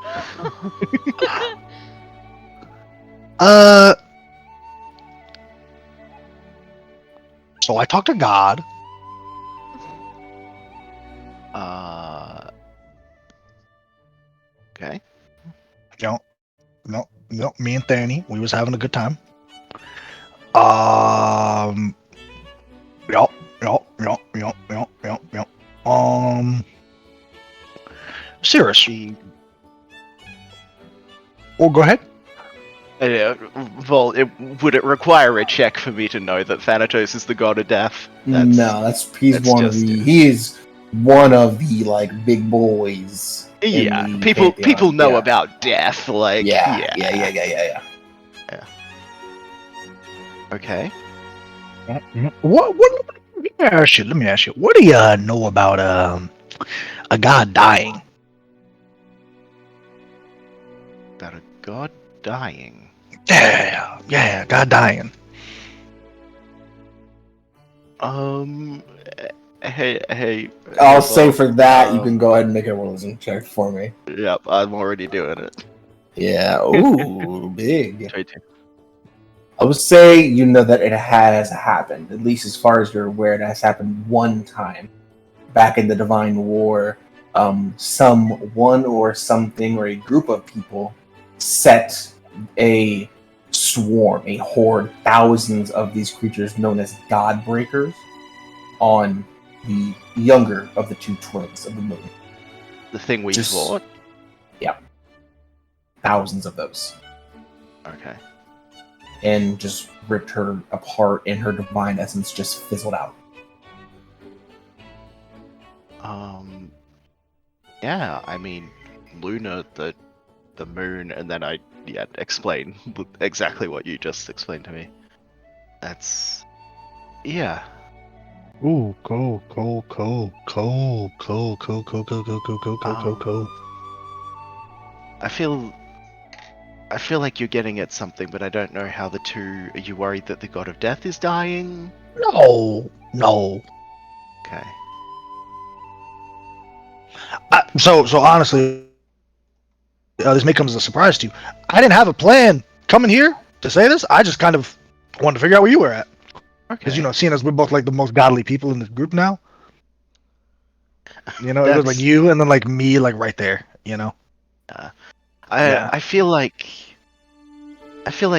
So I talked to God. Okay. No, me and Thani, we was having a good time. Yup. Cirrus. Oh, go ahead. Well, would it require a check for me to know that Thanatos is the god of death? He's one of the like big boys. Yeah, the people Pantheon. know Yeah. about death. Like, Yeah. Okay. What? Let me ask you. What do you know about a god dying? About a god dying. Yeah, god dying. Hey. I'll say Bob, for that, you can go ahead and make a rolling check for me. Yep, I'm already doing it. Yeah. Ooh, big. 22. I would say you know that it has happened, at least as far as you're aware. It has happened one time, back in the Divine War. Someone or something or a group of people set a swarm, a horde, thousands of these creatures known as God Breakers, on the younger of the two twins of the moon. The thing we Just- fought? Yeah. Thousands of those. Okay. And just ripped her apart, and her divine essence just fizzled out. Yeah, I mean, Luna, the moon, and then explain exactly what you just explained to me. That's... Yeah. Ooh, cool. I feel like you're getting at something, but I don't know how the two... Are you worried that the god of death is dying? No. Okay. So honestly, this may come as a surprise to you. I didn't have a plan coming here to say this. I just kind of wanted to figure out where you were at. Because, seeing as we're both like the most godly people in this group now, it was like you and then like me, like right there, I feel like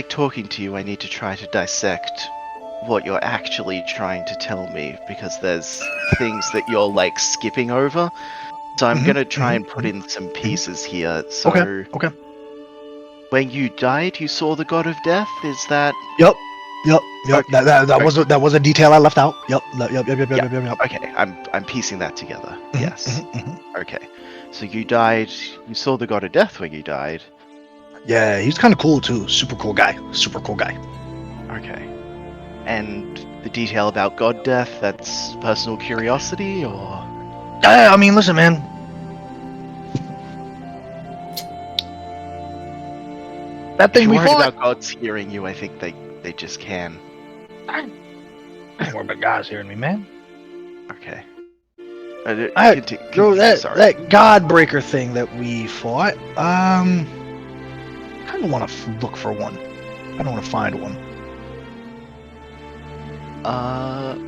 talking to you, I need to try to dissect what you're actually trying to tell me, because there's things that you're like skipping over. So I'm gonna try and put in some pieces here. So Okay. When you died, you saw the god of death. Is that? Yep. Okay. That was a detail I left out. Yep. Okay, I'm piecing that together. Yes. Okay. So you died. You saw the god of death when you died. Yeah, he's kind of cool too. Super cool guy. Okay. And the detail about god death, that's personal curiosity, or? I mean, listen, man. That thing we worried fought. about gods hearing you, I think they just can. I ain't worried about guys hearing me, man. Okay. Sorry. That God Breaker thing that we fought. I kind of want to look for one. I don't want to find one.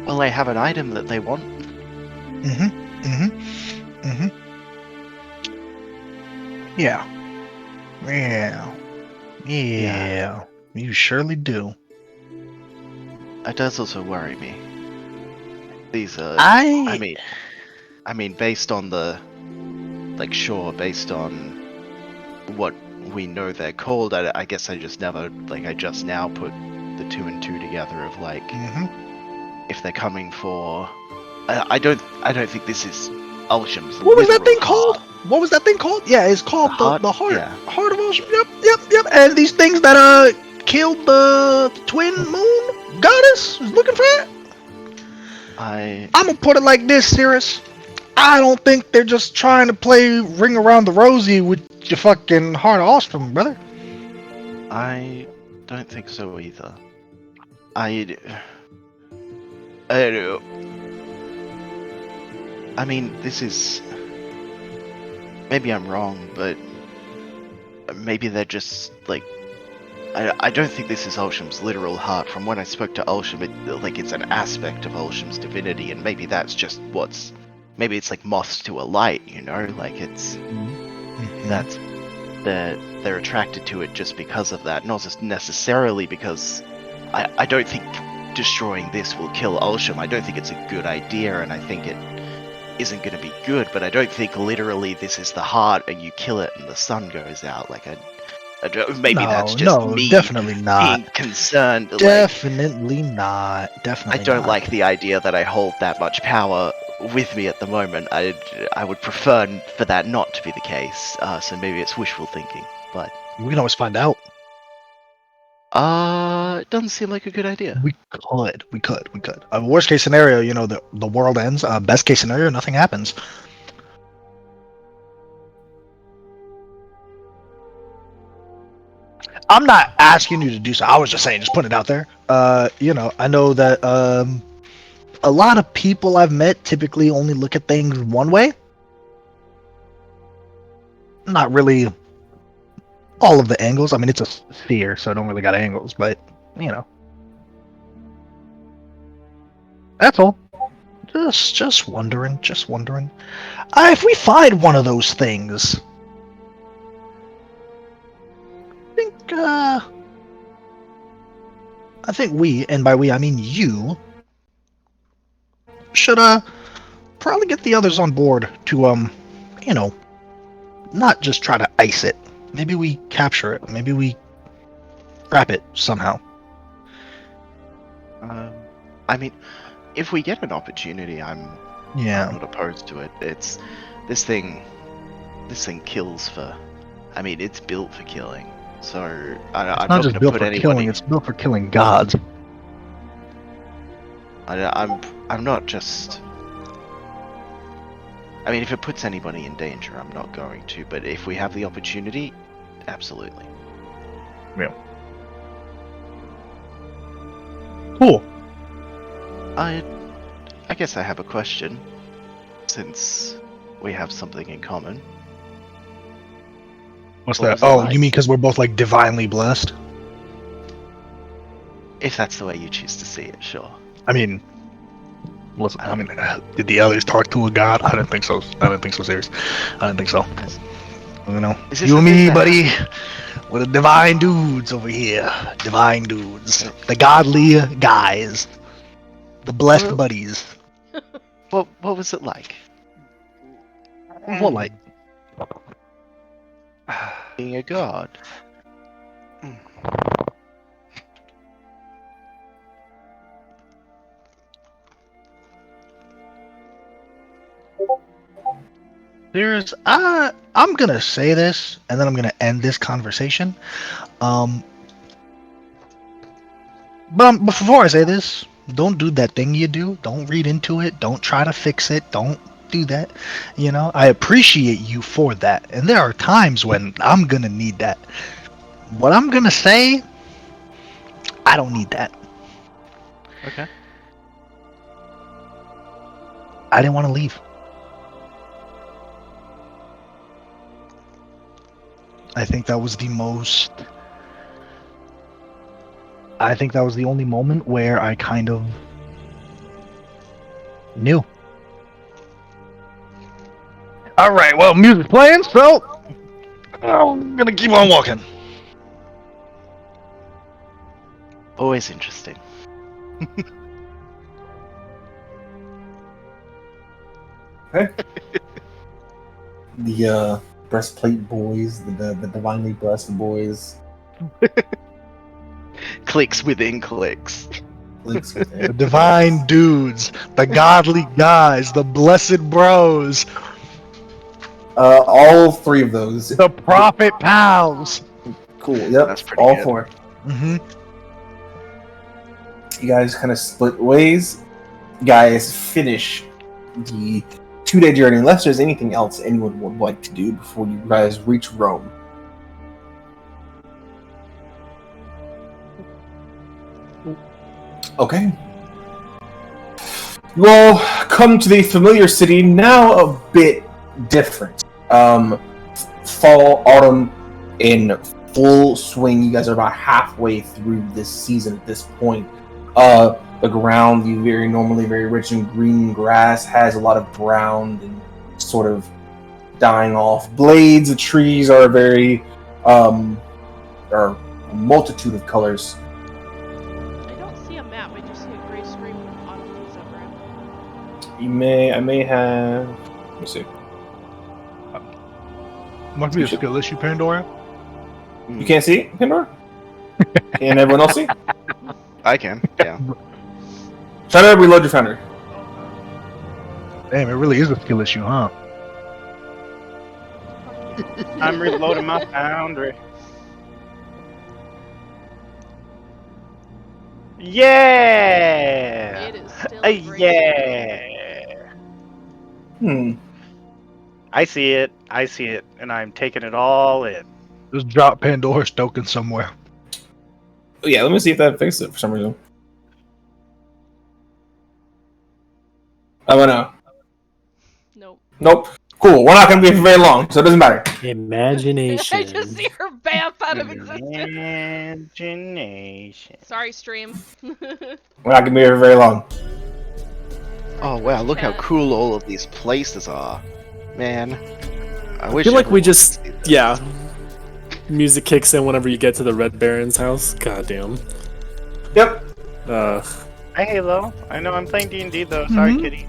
Well, I have an item that they want. Yeah. You surely do. It does also worry me. These are... I mean, based on the... based on what we know they're called, I guess I just never... I just now put the 2 and 2 together of, if they're coming for... I don't think this is Ulsham's. What was that thing called? What was that thing called? Yeah, it's called the heart. Yeah. Heart of Ulsham. Yep. And these things that killed the twin moon goddess is looking for it. I'm gonna put it like this, Cirrus. I don't think they're just trying to play ring around the rosy with your fucking heart of Ulsham, brother. I don't think so either. I don't know. I mean, this is... Maybe I'm wrong, but... Maybe they're just, I don't think this is Ulsham's literal heart. From when I spoke to Ulsham, it's an aspect of Ulsham's divinity, and maybe that's just what's... Maybe it's like moths to a light, it's... That's... They're attracted to it just because of that, not just necessarily because... I don't think destroying this will kill Ulsham. I don't think it's a good idea, and I think it isn't going to be good, but I don't think literally this is the heart and you kill it and the sun goes out. That's just me definitely not being concerned. Definitely not. I don't like the idea that I hold that much power with me at the moment. I would prefer for that not to be the case. So maybe it's wishful thinking, but We can always find out. it doesn't seem like a good idea. We could. Worst case scenario, the world ends. Best case scenario, nothing happens. I'm not asking you to do so. I was just saying, just putting it out there. I know that a lot of people I've met typically only look at things one way. Not really all of the angles. I mean, it's a sphere, so I don't really got angles, but that's all. Just wondering. If we find one of those things, I think we, and by we I mean you, should probably get the others on board to not just try to ice it. Maybe we capture it. Maybe we trap it somehow. I mean, if we get an opportunity, I'm not opposed to it. It's this thing kills for. I mean, it's built for killing. So I'm not just going to built put for anybody. killing. It's built for killing gods. I'm not just. I mean, if it puts anybody in danger, I'm not going to. But if we have the opportunity, absolutely. Yeah. Cool. I guess I have a question. Since we have something in common. What's What that? was it Oh, like? you mean because we're both like divinely blessed? If that's the way you choose to see it, sure. I mean, listen. I mean, did the others talk to a god? I didn't think so. Serious. I didn't think so. Is this You the and me, thing that buddy. We're the divine dudes over here. Divine dudes. The godly guys. The blessed Well- buddies. What was it like? What like? Being a god. I'm gonna say this, and then I'm gonna end this conversation. But before I say this, don't do that thing you do. Don't read into it. Don't try to fix it. Don't do that. I appreciate you for that, and there are times when I'm gonna need that. What I'm gonna say, I don't need that. Okay. I didn't want to leave. I think that was the only moment where I kind of knew. All right, well, music's playing, so I'm gonna keep on walking. Always interesting. Okay. The breastplate boys, the divinely blessed boys. Clicks within clicks. The divine dudes, the godly guys, the blessed bros, All three of those. the prophet pals. Cool. Yep. That's pretty all good. 4. Mm-hmm. You guys kind of split ways. You guys finish the 2-day journey. Unless there's anything else anyone would like to do before you guys reach Rome. Okay. You all come to the familiar city, now a bit different. Fall, autumn, in full swing. You guys are about halfway through this season at this point. The ground, the normally very rich and green grass, has a lot of brown and sort of dying off. Blades of trees are very, are a multitude of colors. I don't see a map. I just see a gray screen with autumn leaves over it. I may have. Let me see. Must be a skill issue, Pandora. You can't see it, Pandora? Can everyone else see? I can, yeah. Try to reload your foundry. Damn, it really is a skill issue, huh? I'm reloading my foundry. Yeah! It is still a great Yeah! I see it, and I'm taking it all in. Just drop Pandora's token somewhere. Oh, yeah, let me see if that fixes it for some reason. Oh, no. Nope. Cool. We're not going to be here for very long, so it doesn't matter. Imagination. I just see her vamp out of existence. Imagination. Sorry, stream. We're not going to be here for very long. Oh wow, look how cool all of these places are. Man. I wish feel like we everyone just, could see this. yeah. Music kicks in whenever you get to the Red Baron's house. Goddamn. Yep. Hi, Halo. I know I'm playing D&D, though. Sorry, kitty.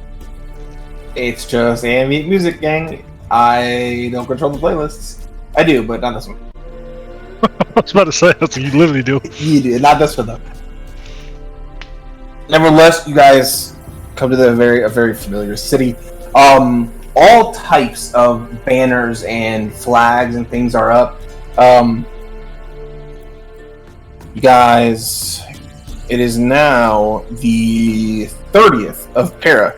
It's just ambient music, gang. I don't control the playlists. I do, but not this one. I was about to say, that's what you literally do. You do, not this one, though. Nevertheless, you guys come to a very familiar city. All types of banners and flags and things are up. You guys, it is now the 30th of Para.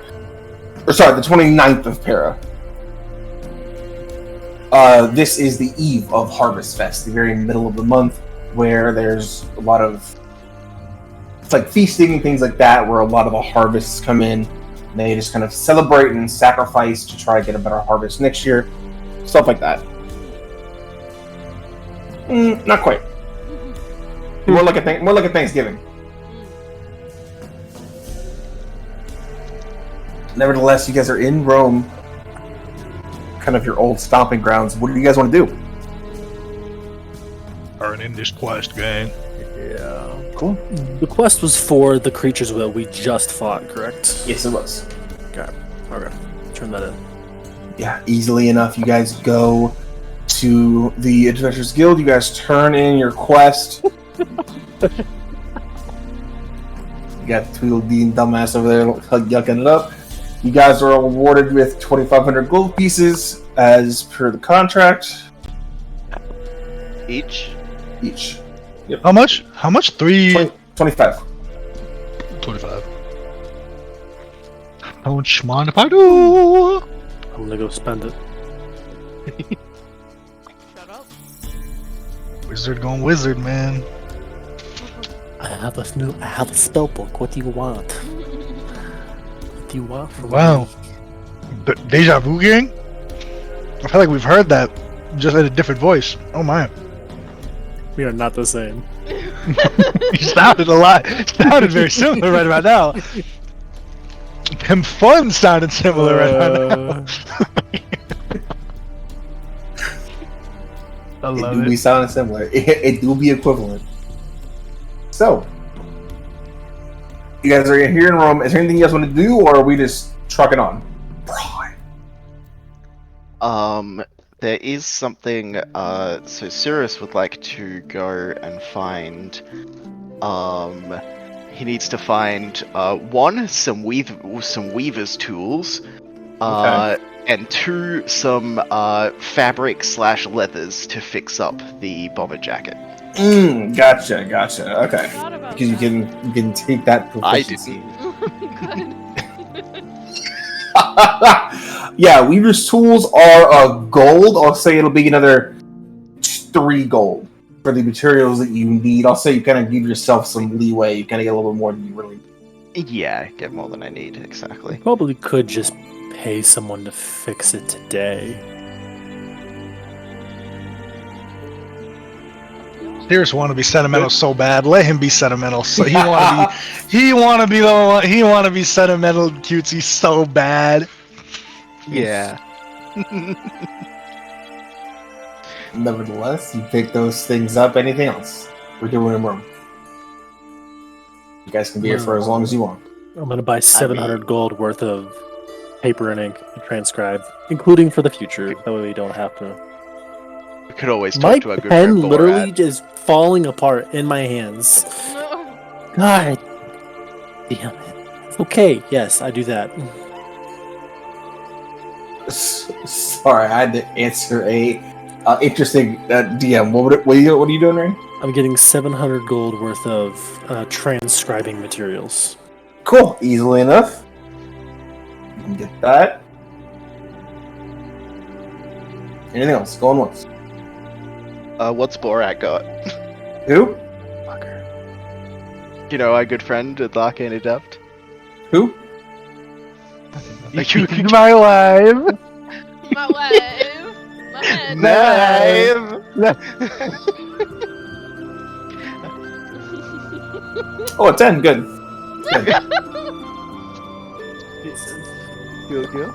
Or sorry, the 29th of Para. This is the eve of Harvest Fest, the very middle of the month, where there's a lot of, it's like feasting and things like that, where a lot of the harvests come in. And they just kind of celebrate and sacrifice to try to get a better harvest next year. Stuff like that. Not quite. More like a Thanksgiving. Nevertheless, you guys are in Rome, kind of your old stomping grounds. What do you guys want to do? Earning this quest, gang. Yeah. Cool. The quest was for the creatures that we just fought, correct? Yes, it was. Okay. Turn that in. Yeah, easily enough. You guys go to the Adventurers Guild. You guys turn in your quest. You got Tweedledee dumbass over there yucking it up. You guys are awarded with 2,500 gold pieces as per the contract. Each? Each. Yep. How much? 25. 25. Don't mind if I do. I'm gonna go spend it. Shut up. Wizard going wizard, man. I have a spell book. What do you want? What do you want from Wow. me? Deja vu, gang? I feel like we've heard that just in a different voice. Oh my. We are not the same. You sounded very similar right about now. Them fun sounded similar right about now. I love It do be sounding similar. It do be equivalent. So, you guys are here in Rome. Is there anything you guys want to do, or are we just trucking on? There is something, so Cirrus would like to go and find, he needs to find, one, some weaver's tools, and two, some, fabric/leathers to fix up the bomber jacket. Gotcha. Okay. Because you can take that proficiency. I didn't. Yeah, Weaver's tools are gold. I'll say it'll be another 3 gold for the materials that you need. I'll say you kind of give yourself some leeway. You kind of get a little bit more than you really need. Yeah, get more than I need, exactly. Probably could just pay someone to fix it today. Cirrus want to be sentimental so bad. Let him be sentimental. So he want to be the one. He want to be sentimental, cutesy so bad. Yeah. Nevertheless, you pick those things up. Anything else? We're doing in Rome. You guys can be here for as long as you want. I'm gonna buy 700 gold worth of paper and ink to transcribe, including for the future. That way we don't have to. We could always talk My to our good pen friend literally Borat. just falling apart in my hands. No. God. Damn it. Okay, yes, I do that. Good. I mean, Shut up. you pick those things up. Anything else? We're doing in Rome. You guys can be here for as long as you want. I'm gonna buy 700 gold worth of paper and ink to transcribe, including for the future. That way we don't have to. Sorry, I had to answer a interesting DM. What are you doing, Ray? I'm getting 700 gold worth of transcribing materials. Cool, easily enough. You can get that. Anything else? Going once. What's Borat got? Who? You know, our good friend with Arcane Adept. Who? My wife. My wife. My head. Oh, 10, good. Good.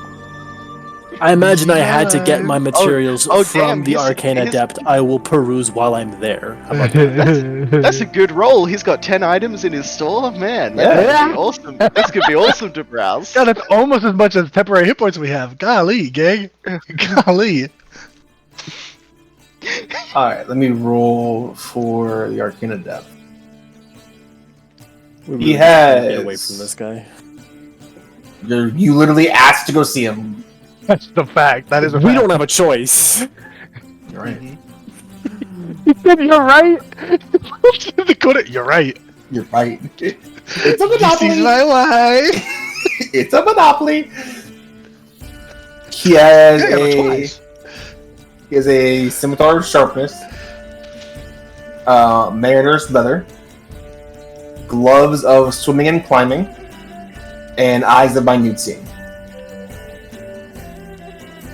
I imagine I had to get my materials oh, from damn, the he's- Arcane he's- Adept. I will peruse while I'm there. How about that? That's a good roll. He's got 10 items in his store. Man, Yeah. that's gonna be awesome. That's gonna be awesome to browse. Yeah, that's almost as much as temporary hit points we have. Golly, gang. Golly. Alright, let me roll for the Arcane Adept. We He really has- can't get away from this guy. You literally asked to go see him. That's the fact. That is a We fact. don't have a choice. You're right. He said you're right. Dakota, you're right. You're right. It's a This is monopoly. my wife. It's a monopoly. He has Yeah, a twice. he has a scimitar of sharpness, mariner's leather, gloves of swimming and climbing, and eyes of minute seeing.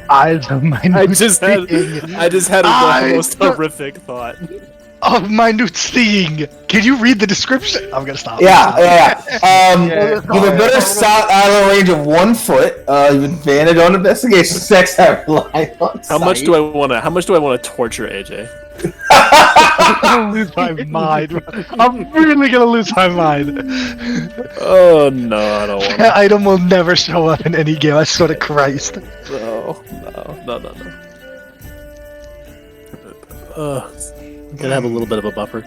Eyes of minute I just had the I- most horrific thought. of minute seeing. Can you read the description? I'm gonna stop. Yeah. Yeah. With a better shot out of a range of 1 foot, you have advantage on investigation checks that rely on How much sight. do I want to torture AJ? I'm gonna lose my mind. I'm really gonna lose my mind. Oh no, I don't want That item will never show up in any game. I swear to Christ. No. I'm gonna have a little bit of a buffer.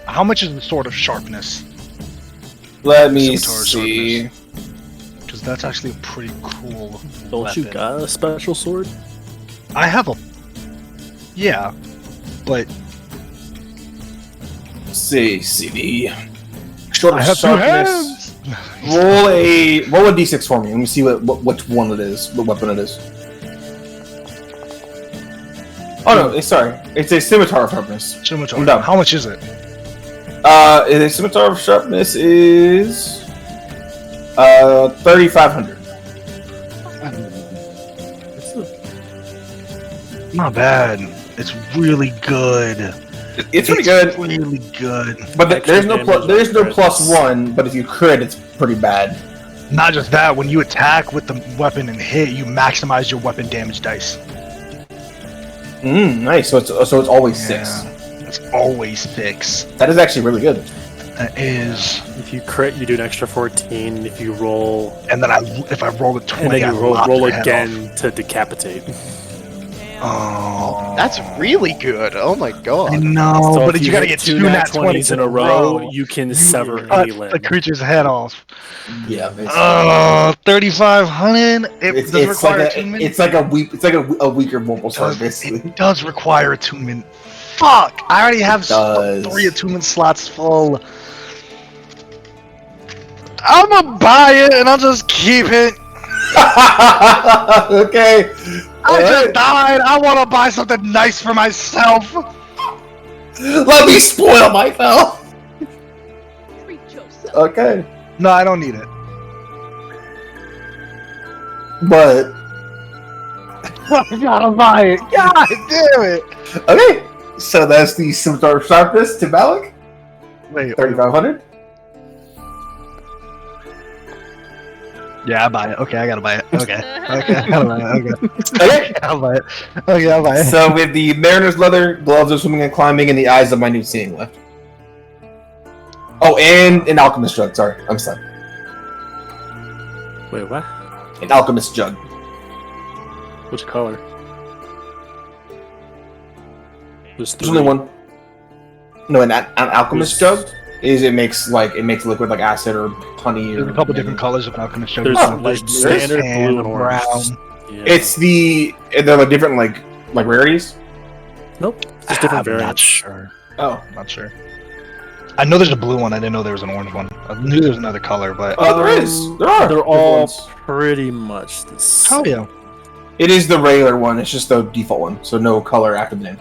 How much is the sword of sharpness? Let me Scimitar see. Because that's actually a pretty cool. Don't you weapon. got a special sword? I have a. Yeah, but Let's see, CD. Short I of have two sharpness. hands. Roll a d6 for me. Let me see which one it is. What weapon it is. Oh no, sorry. It's a scimitar of sharpness. Scimitar. I'm done. How much is it? A scimitar of sharpness is 3,500. Not bad. It's really good. It's pretty good, Really good. but there's no Extra there's no damage plus on crits. 1. But if you crit, it's pretty bad. Not just that, when you attack with the weapon and hit, you maximize your weapon damage dice. Nice. So it's always 6. It's always 6. That is actually really good. That is. If you crit, you do an extra 14. If you roll, And then if I roll a 20, and then I you roll lop your head again to decapitate. off. Oh. That's really good. Oh my I god. know, So but if you gotta hit get 2 nat 20s in a row, you can sever cut any limb. the creature's head off. Yeah. 3,500. It does require attunement. It's like a weaker mobile sword, It basically. does require attunement. Fuck! I already have does. 3 attunement slots full. I'm gonna buy it and I'll just keep it. Okay. I just died. I want to buy something nice for myself. Let me spoil myself. Treat yourself. Okay. No, I don't need it. But I gotta buy it. God damn it. okay. So that's the scimitar of sharpness to Malik. Wait. 3,500. Yeah, I buy it. Okay, I gotta buy it. Okay. Okay, I gotta buy it. Okay. Okay. I'll buy it. Okay, I'll buy it. So with the mariner's leather, gloves of swimming and climbing, and the eyes of minute seeing left. Oh, and an alchemist jug. Sorry, I'm sorry. Wait, what? An alchemist jug. Which color? There's There's only one. No, an alchemist jug is it makes liquid like acid or honey. There's a couple different colors of alchemist show. There's standard tan, blue and orange. brown. Yeah. It's they're like different like rarities. Nope. Just different I'm not variants. sure. Oh, Not sure. I know there's a blue one. I didn't know there was an orange one. I knew there was another color, but there is. There are. They're different all ones. pretty much the same. oh yeah. It is the regular one. It's just the default one, so no color after the name.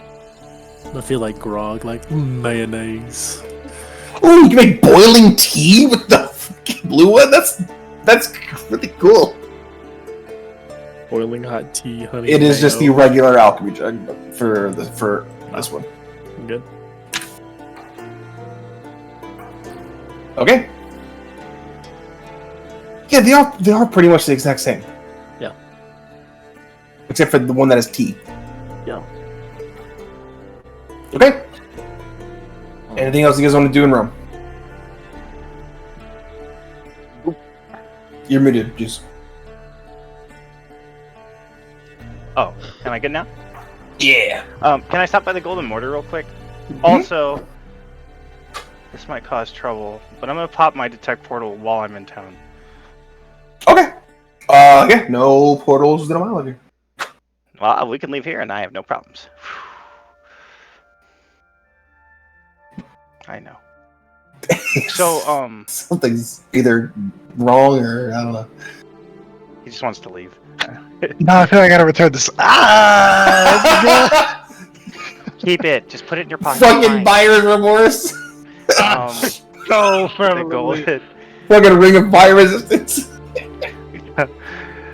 I feel like grog, like mayonnaise. Ooh, you make boiling tea with the fucking blue one? That's really cool. Boiling hot tea, honey. It is just the mayo. regular alchemy jug for this one. Good. Okay. Yeah, they are pretty much the exact same. Yeah. Except for the one that has tea. Yeah. Okay. Anything else you guys want to do in Rome? You're muted, just. Oh, am I good now? Yeah. Can I stop by the Golden Mortar real quick? Also, this might cause trouble, but I'm gonna pop my detect portal while I'm in town. Okay. Yeah, no portals within a mile of you. Well, we can leave here, and I have no problems. I know. So, Something's either wrong or I don't know. he just wants to leave. No, I feel like I gotta return this. Ah! Keep it. Just put it in your pocket. Fucking Fine. buyer's remorse. So The golden. Fucking ring of fire resistance.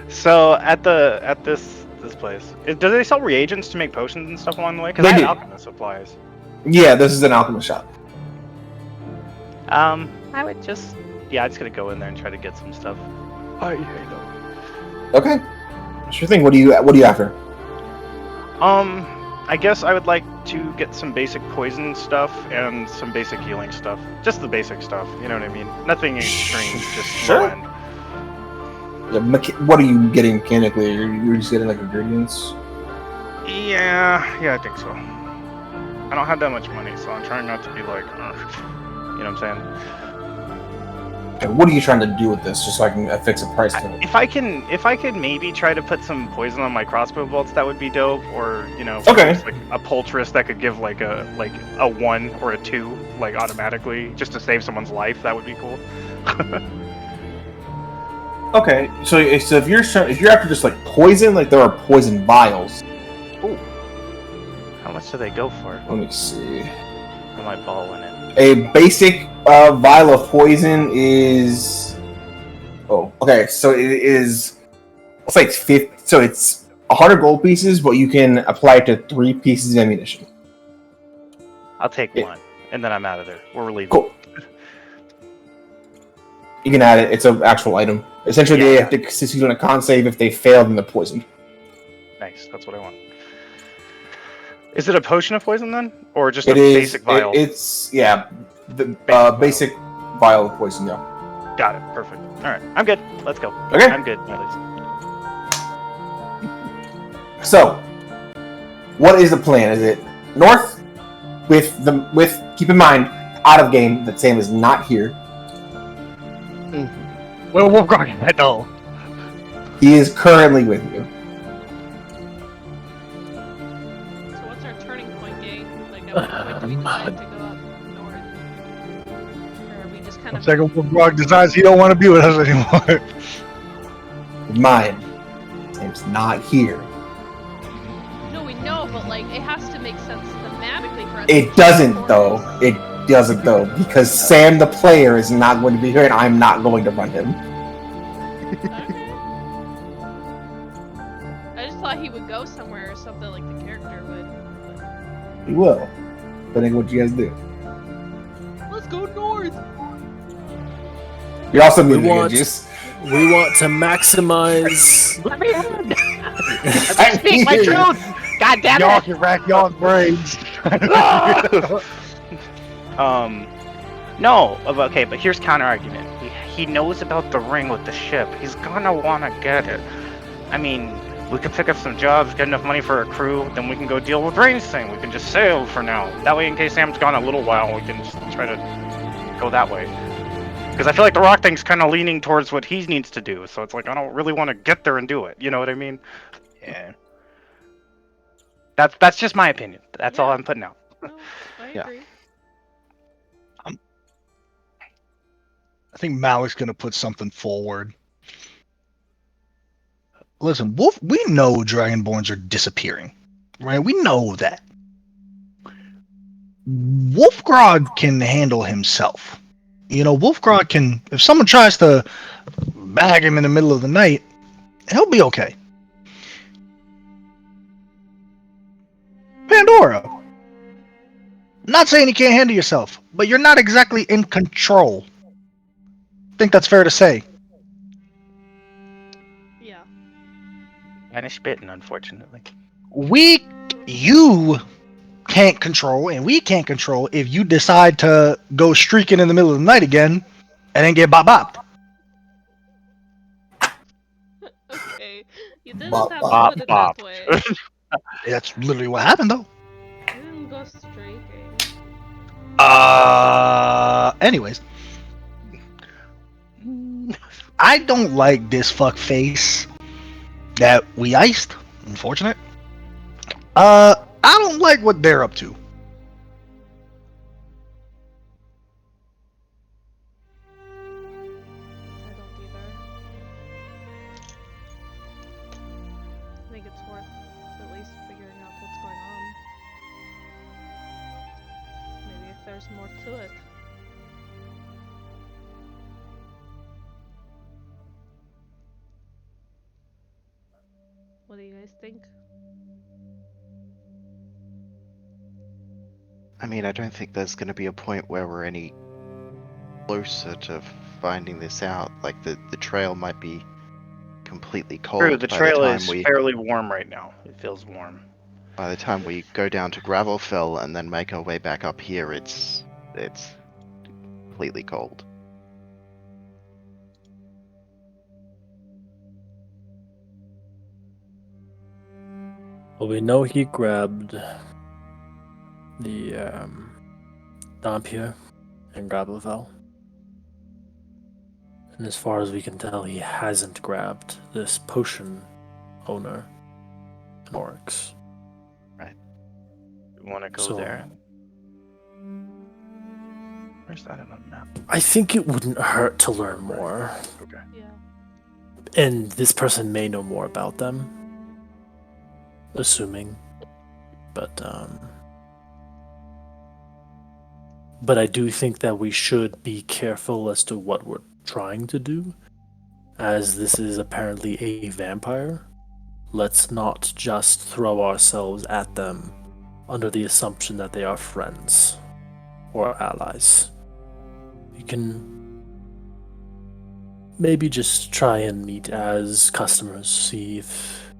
So at this place, do they sell reagents to make potions and stuff along the way? Because They I have do. alchemist supplies. Yeah, this is an alchemist shop. I would just gonna go in there and try to get some stuff. Okay. Sure thing. What do you after? I guess I would like to get some basic poison stuff and some basic healing stuff. Just the basic stuff, you know what I mean? Nothing extreme, just Sure. low end. Yeah, what are you getting mechanically? You're just getting like ingredients? Yeah, I think so. I don't have that much money, so I'm trying not to be like, you know what I'm saying? Okay, what are you trying to do with this, just so I can fix a price to it? If I could maybe try to put some poison on my crossbow bolts, that would be dope. Or Okay. just, like a poultice that could give like a 1 or a 2 like automatically, just to save someone's life. That would be cool. Okay, so if you're after just like poison, like there are poison vials. Ooh. How much do they go for? Let me see. Am I balling it? A basic vial of poison is. Oh, okay. So it is. It's like 50. So it's 100 gold pieces, but you can apply it to 3 pieces of ammunition. I'll take Yeah. 1, and then I'm out of there. We're leaving. Cool. You can add it. It's an actual item. Essentially, they have to succeed on a con save. If they fail, then they're poisoned. Nice. That's what I want. Is it a potion of poison then, or just It a is. basic vial? It's the basic Basic vial of poison. Yeah. Got it. Perfect. All right. I'm good. Let's go. Okay. I'm good, at least. So, what is the plan? Is it north? With keep in mind, out of game that Sam is not here. Well, Wolfgang, I know. He is currently with you. So what's our turning point, gang? Like, at what point do we decide to go up north? Or are we just kind of... Second Wolfgang decides he don't want to be with us anymore. Mine. Sam's not here. No, we know, but like, it has to make sense thematically for us. It doesn't though. It doesn't though, because Sam the player is not going to be here, and I'm not going to run him. I just thought he would go somewhere or something like the character would. He will. Depending on what you guys do. Let's go north! You're also We moving want- Juice. We want to maximize. Let me in. I speak my truth. God damn Y'all it. can rack y'all's brains. No. Okay, but here's counter argument. He knows about the ring with the ship. He's gonna wanna get it. I mean, we could pick up some jobs, get enough money for a crew, then we can go deal with Rain's thing. We can just sail for now. That way, in case Sam's gone a little while, we can just try to go that way. Because I feel like the rock thing's kind of leaning towards what he needs to do. So it's like I don't really want to get there and do it. You know what I mean? Yeah. That's just my opinion. That's all Yeah. I'm putting out. No, I Yeah. agree. I think Malik's gonna put something forward. Listen, Wolf, we know Dragonborns are disappearing, right? We know that. Wolfgrog can handle himself. You know, Wolfgrog can. If someone tries to bag him in the middle of the night, he'll be okay. Pandora. Not saying you can't handle yourself, but you're not exactly in control. I think that's fair to say. Yeah. Kind of spitting, unfortunately. You can't control, and we can't control if you decide to go streaking in the middle of the night again and then get bopped. Okay. You didn't Bop, have bop. to put it Bop. that way. That's literally what happened, though. You didn't go streaking. Anyways. I don't like this fuck face that we iced. Unfortunate. I don't like what they're up to. I don't either. I think it's worth at least figuring out what's going on. Maybe if there's more to it. What do you guys think? I mean, I don't think there's going to be a point where we're any closer to finding this out. Like the trail might be completely cold True, the by trail the time is we fairly warm right now. It feels warm. go down to Gravelfell and then make our way back up here. It's completely cold. Well, we know he grabbed the Dampier and Grabovel. And as far as we can tell, he hasn't grabbed this potion owner in Oryx. You want to go So- there? Where's that on the map? I think it wouldn't hurt to learn more. Okay. Yeah. And this person may know more about them. Assuming. But I do think that we should be careful as to what we're trying to do. As this is apparently a vampire. Let's not just throw ourselves at them under the assumption that they are friends or allies. We can maybe just try and meet as customers, see if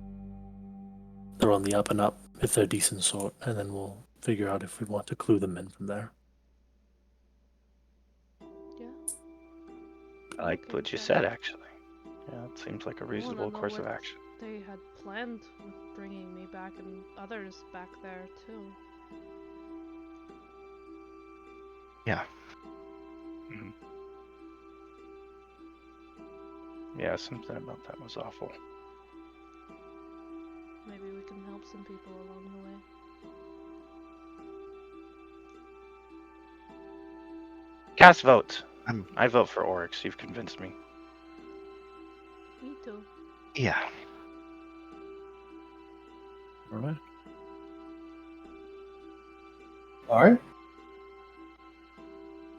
they're on the up and up, if they're decent sort, and then we'll figure out if we want to clue them in from there. Yeah. I like Okay, what you so- said, actually. Yeah, it seems like a wanna reasonable know course of what action. They had planned with bringing me back and others back there too. Yeah, something about that was awful. Maybe we can help some people along the way. Cast vote. I'm- I vote for Oryx. You've convinced me. Me too. Yeah. Alright. Alright.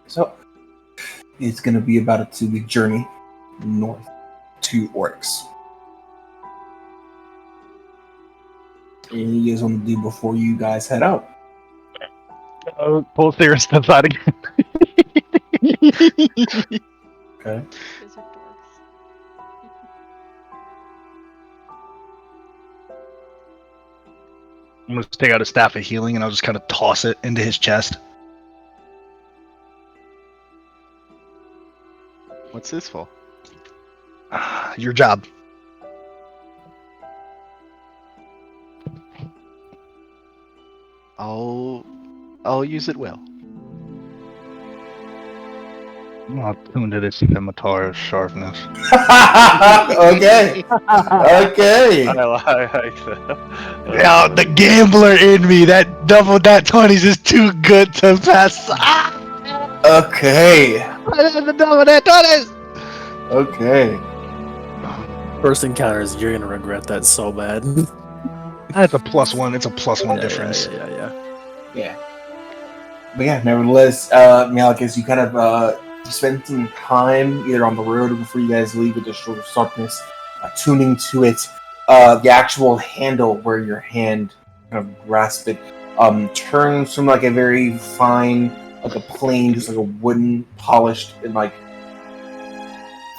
So, it's going to be about a 2-week journey north to Oryx. Anything you guys want to do before you guys head out? Pull Theorist aside again. Okay. Wizard dorks. I'm gonna take out a staff of healing and I'll just kind of toss it into his chest. What's this for? Your job. I'll use it well. I'm not tuned to this scimitar's sharpness. Okay. Okay. I like that. Yeah, the gambler in me, that double that 20s is too good to pass. Okay. The double that 20s. Okay. First encounters, you're gonna regret that so bad. That's a +1. It's a +1 Yeah, difference. Yeah. Yeah. But yeah, nevertheless, Malachus, you kind of you spend some time either on the road or before you guys leave with the short sharpness, tuning to it. The actual handle where your hand kind of grasps it turns from like a very fine, like a plain, just like a wooden, polished, and like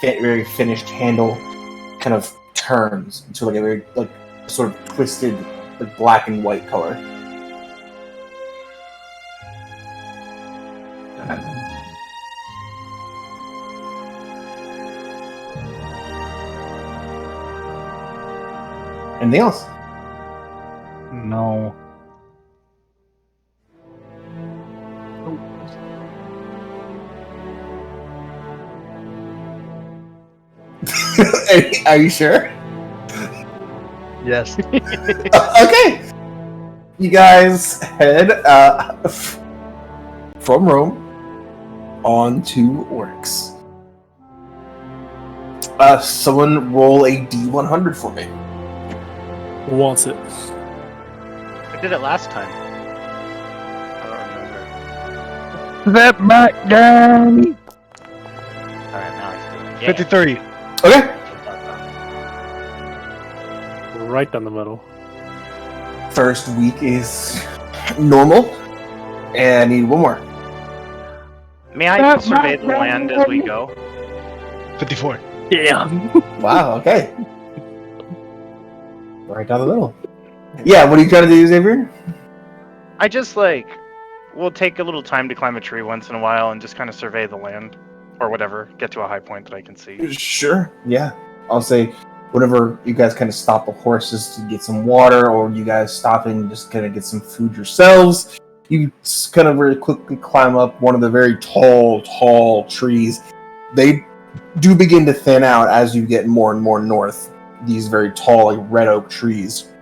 very finished handle, kind of turns into like a very like sort of twisted, like black and white color. Anything else? No. Are you sure? Yes. Okay. You guys head from Rome on to Oryx. Someone roll a D100 for me. Who wants it? I did it last time. I don't remember. Step back down. Alright, now I do it. 53. Okay. Right down the middle. First week is normal, and I need one more. May I survey the land as we go? 54. Damn. Wow. Okay. Right down the middle. Yeah. What are you trying to do, Xavier? I just we'll take a little time to climb a tree once in a while and just kind of survey the land, or whatever. Get to a high point that I can see. Sure. Yeah. I'll say whenever you guys kind of stop the horses to get some water, or you guys stopping just kind of get some food yourselves, you just kind of very quickly climb up one of the very tall trees. They do begin to thin out as you get more and more north. These very tall, like red oak trees.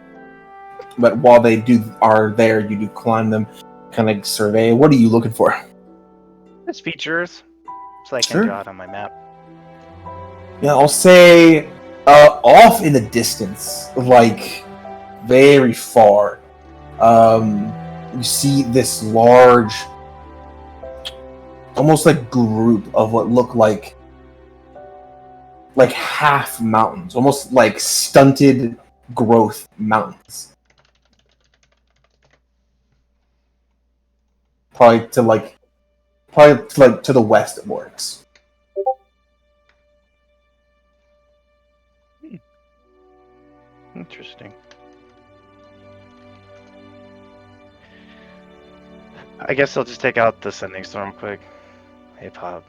But while they are there, you do climb them, kind of survey. What are you looking for? Just features, so I can Sure. draw it on my map. Yeah, I'll say off in the distance, like very far. You see this large, almost like group of what look like half mountains, almost like stunted growth mountains. Probably to the west of Oryx. Interesting. I guess I'll just take out the sending storm quick. Hey, Pop.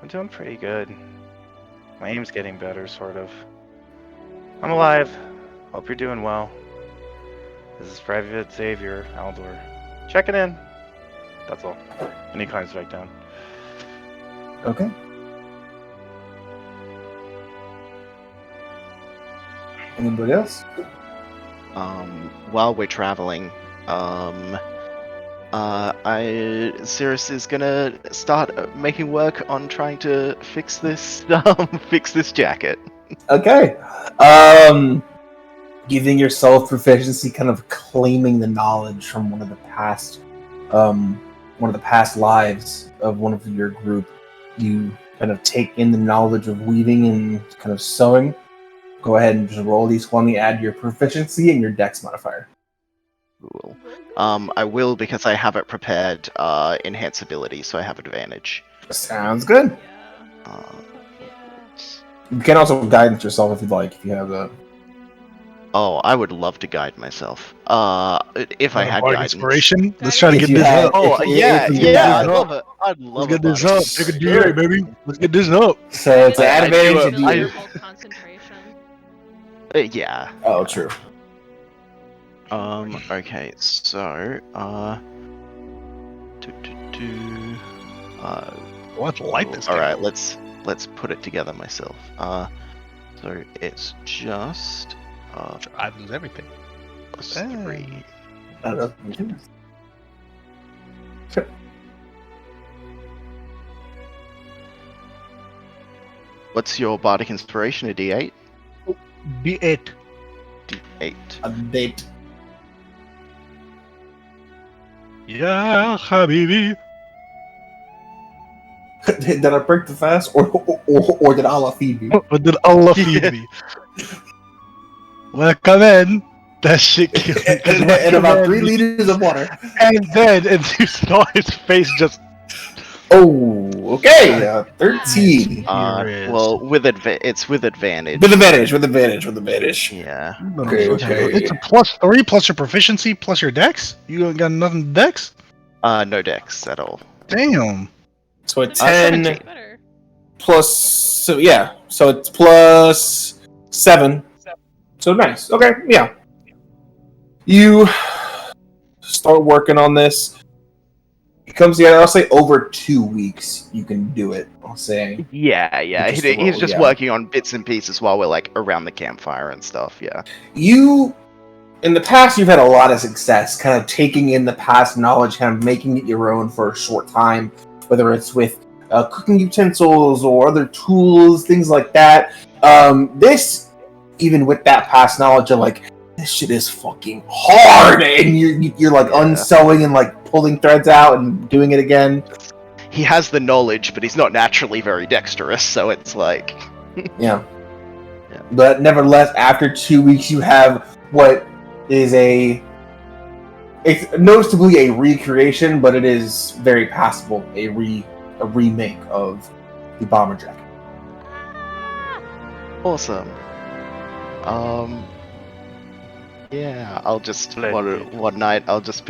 I'm doing pretty good. My aim's getting better, sort of. I'm alive. Hope you're doing well. This is Private Xavier Aldor. Checking in. That's all. And he climbs back down. Okay. Anybody else? While we're traveling, Cirrus is gonna start making work on trying to fix this, fix this jacket. Okay. Giving yourself proficiency, kind of claiming the knowledge from one of the past lives of one of your group. You kind of take in the knowledge of weaving and kind of sewing. Go ahead and just roll these 20, add your proficiency and your dex modifier. Cool. I will because I have it prepared, enhance ability, so I have advantage. Sounds good. Uh, You can also guidance yourself if you'd like, if you have a... oh, I would love to guide myself. If I had guidance. Inspiration. Let's try to If get you this had- up. Oh, if you- yeah, if you- yeah, I'd love it. I'd love Let's get this about up. it. Take a D8, baby. Let's get this up. So it's an I do advantage it. if you... Concentration. Yeah. Oh, true. Okay, so, Let's light this. All right, candle. let's put it together myself. So it's just I lose everything. plus Ah. 3. I don't know. What's your bardic inspiration? A D8. D8. D8. A date. Yeah, habibi. Did I break the fast, or did Allah feed me? Or did Allah feed me? Welcome in. That shit killed me. 'cause And about welcome 3 in, liters of water. And then, and you saw his face just. Oh, okay. 13. Well, it's with advantage. With advantage. With advantage. With advantage. Yeah. Okay, okay. It's a +3 plus your proficiency plus your dex. You got nothing dex? No dex at all. Damn. So a That's 10 17. better. plus. So yeah. So it's plus 7. So nice. Okay. Yeah. You start working on this. It comes together. I'll say over 2 weeks you can do it. I'll say. Yeah. Just a He's roll, just yeah. working on bits and pieces while we're like around the campfire and stuff. Yeah. You, in the past, you've had a lot of success, kind of taking in the past knowledge, kind of making it your own for a short time, whether it's with cooking utensils or other tools, things like that. This, even with that past knowledge, you're like, this shit is fucking hard, and you're like unsewing and like pulling threads out and doing it again. He has the knowledge, but he's not naturally very dexterous, so it's like. Yeah. But nevertheless, after 2 weeks, you have what is it's noticeably a recreation, but it is very passable. A remake of the bomber jacket. Awesome. Yeah, I'll just Splendid. one night I'll just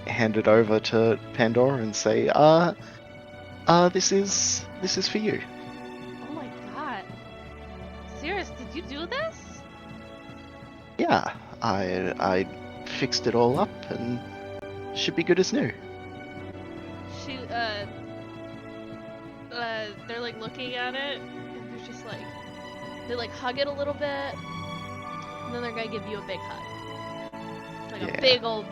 hand it over to Pandora and say, this is for you. Oh my god. Serious, did you do this? Yeah, I fixed it all up and should be good as new. She, they're like looking at it, and they're just like, they like hug it a little bit, and then they're gonna give you a big hug. Like a big old,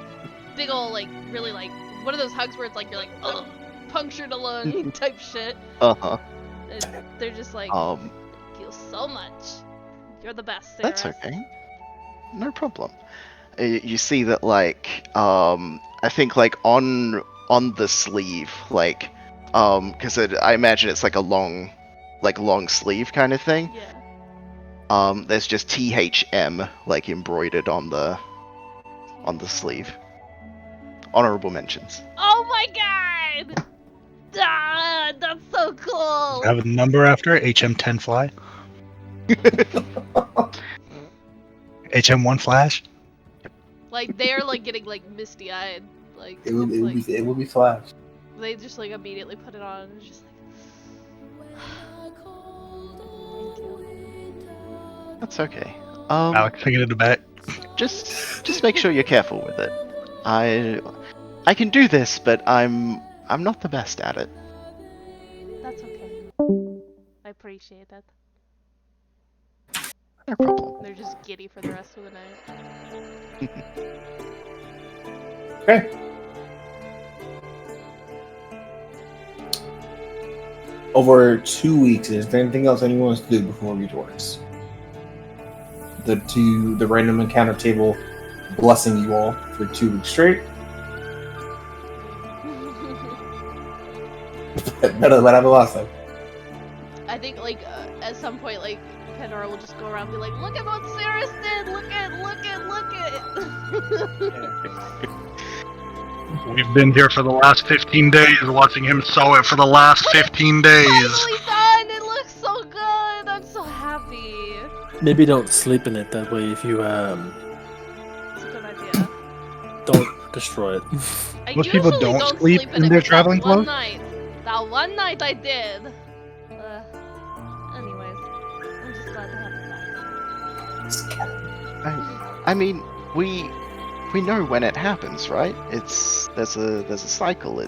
like, really like, one of those hugs where it's like, you're like, ugh, punctured a lung type shit. Uh-huh. And they're just like, thank you so much. You're the best, Sarah. That's okay. No problem. You see that, like, I think, like, on the sleeve, like, because I imagine it's like a long sleeve kind of thing. Yeah. There's just THM, like, embroidered on the sleeve. Honorable mentions. Oh my god! Ah, that's so cool! I have a number after it, HM10 Fly. HM1 Flash. Like, they're like getting like misty eyed. Like, It will it's, like, be Flash. they just like immediately put it on and it's just like, thank you. That's okay. Alex taking it back. Just make sure you're careful with it. I can do this, but I'm not the best at it. That's okay. I appreciate that. No problem. They're just giddy for the rest of the night. Okay. Over 2 weeks, is there anything else anyone wants to do before we get to Oryx? The random encounter table blessing you all for 2 weeks straight. Better than what happened last time. I think like at some point like Pandora will just go around and be like, look at what Sarah's did! Look at! We've been here for the last 15 days, watching him sew it for the last 15 days. Nicely done! It looks so good! I'm so happy! Maybe don't sleep in it that way if you It's a good idea. don't destroy it. I Most people usually don't sleep in in it, their but traveling that one clothes? night. That one night I did. Anyways, I'm just glad to have it back. I mean, we know when it happens, right? There's a cycle.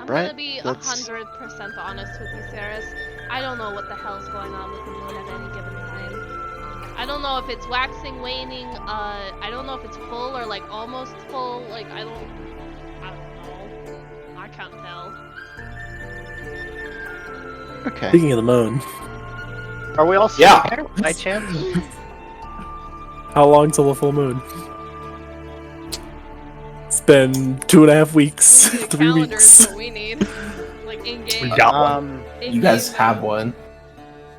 I'm Right? gonna be That's- 100% honest with you, Saris. I don't know what the hell's going on with the moon at any given time. I don't know if it's waxing, waning. I don't know if it's full or like almost full. Like I don't know. I can't tell. Okay. Speaking of the moon, Are we all seeing Yeah. it by chance? how long till the full moon? It's been 2.5 weeks, We need a 3 calendar is weeks. what we need. Like in game. We got one. In You guys game, have no. one.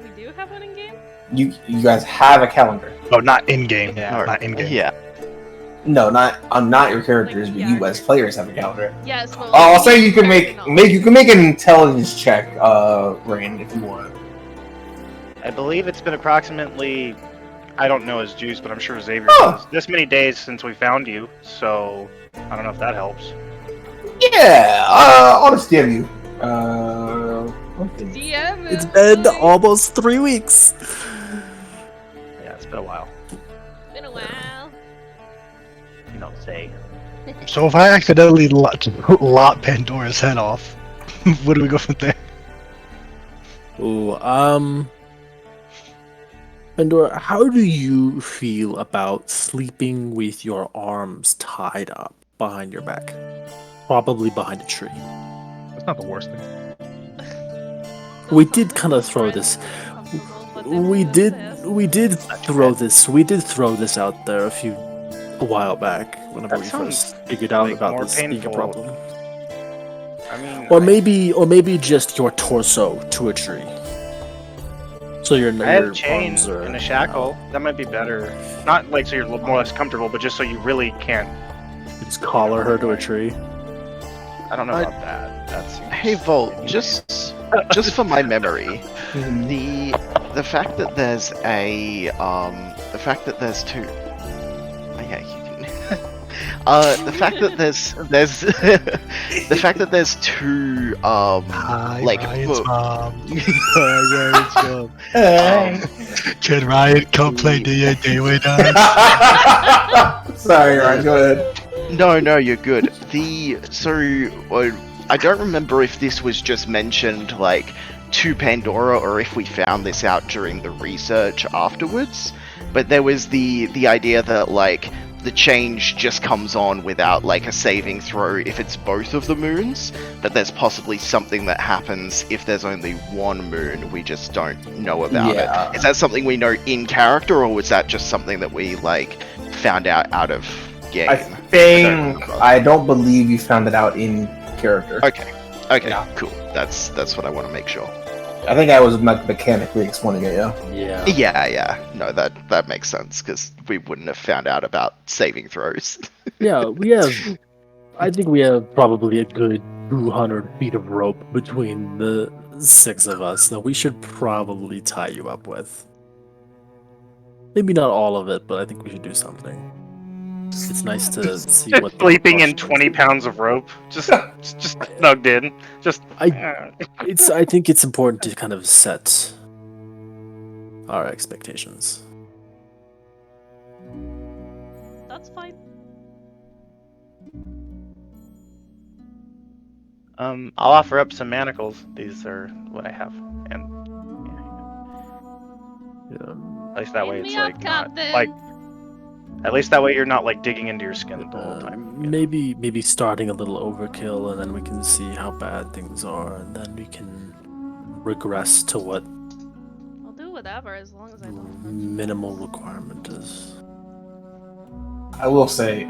We do have one in game. You guys have a calendar. Oh, not in game. No, Not in game. Yeah. No, not your characters, Like, but yeah, you our as players have a calendar. Yes, but I'll say you can character make knowledge. you can make an intelligence check, Rain, if you want. I believe it's been approximately, I don't know his juice, but I'm sure Xavier Huh. does. This many days since we found you, so I don't know if that helps. Yeah, I'll just give you. Okay. DM. It's is been like- almost 3 weeks. Yeah, it's been a while. Been a while. You don't say. So if I accidentally lot Pandora's head off, where do we go from there? Ooh, Pandora, how do you feel about sleeping with your arms tied up behind your back? Probably behind a tree. That's not the worst thing. We did kind of throw this. We did throw this out there a while back whenever That we sounds first figured out like about more this being a painful. problem. I mean, Or maybe just your torso to a tree. So your I have a your chain arms are and a shackle. That might be better. Not like so you're more or less comfortable, but just so you really can't. Just collar her to a tree. I don't know I- about that. That seems. Hey Volt, just for my memory, the fact that there's the fact that there's two. Oh, yeah, you can. The fact that there's the fact that there's two Hi, like Ryan's foot- mom. Hey. Can Ryan come play D&D with us? Sorry, Ryan. Go ahead. No, you're good. I don't remember if this was just mentioned like to Pandora or if we found this out during the research afterwards. But there was the idea that like the change just comes on without like a saving throw if it's both of the moons, but there's possibly something that happens if there's only one moon. We just don't know about Yeah. it. Is that something we know in character, or was that just something that we like found out of game? I don't believe you found it out in character. Okay, Yeah. cool. That's what I want to make sure. I think I was mechanically explaining it. Yeah. Yeah. No, that makes sense because we wouldn't have found out about saving throws. Yeah, we have. I think we have probably a good 200 feet of rope between the 6 of us that we should probably tie you up with. Maybe not all of it, but I think we should do something. It's nice to see Just what the sleeping in proportion 20 is. pounds of rope, just snugged in. Just. I think it's important to kind of set our expectations. That's fine. I'll offer up some manacles. These are what I have, and Yeah. at least that way Sign it's me up, like not Captain. like. At least that way you're not like digging into your skin the whole time. you know? Maybe starting a little overkill, and then we can see how bad things are, and then we can regress to what I'll do whatever as long as I don't. minimal requirement is. I will say,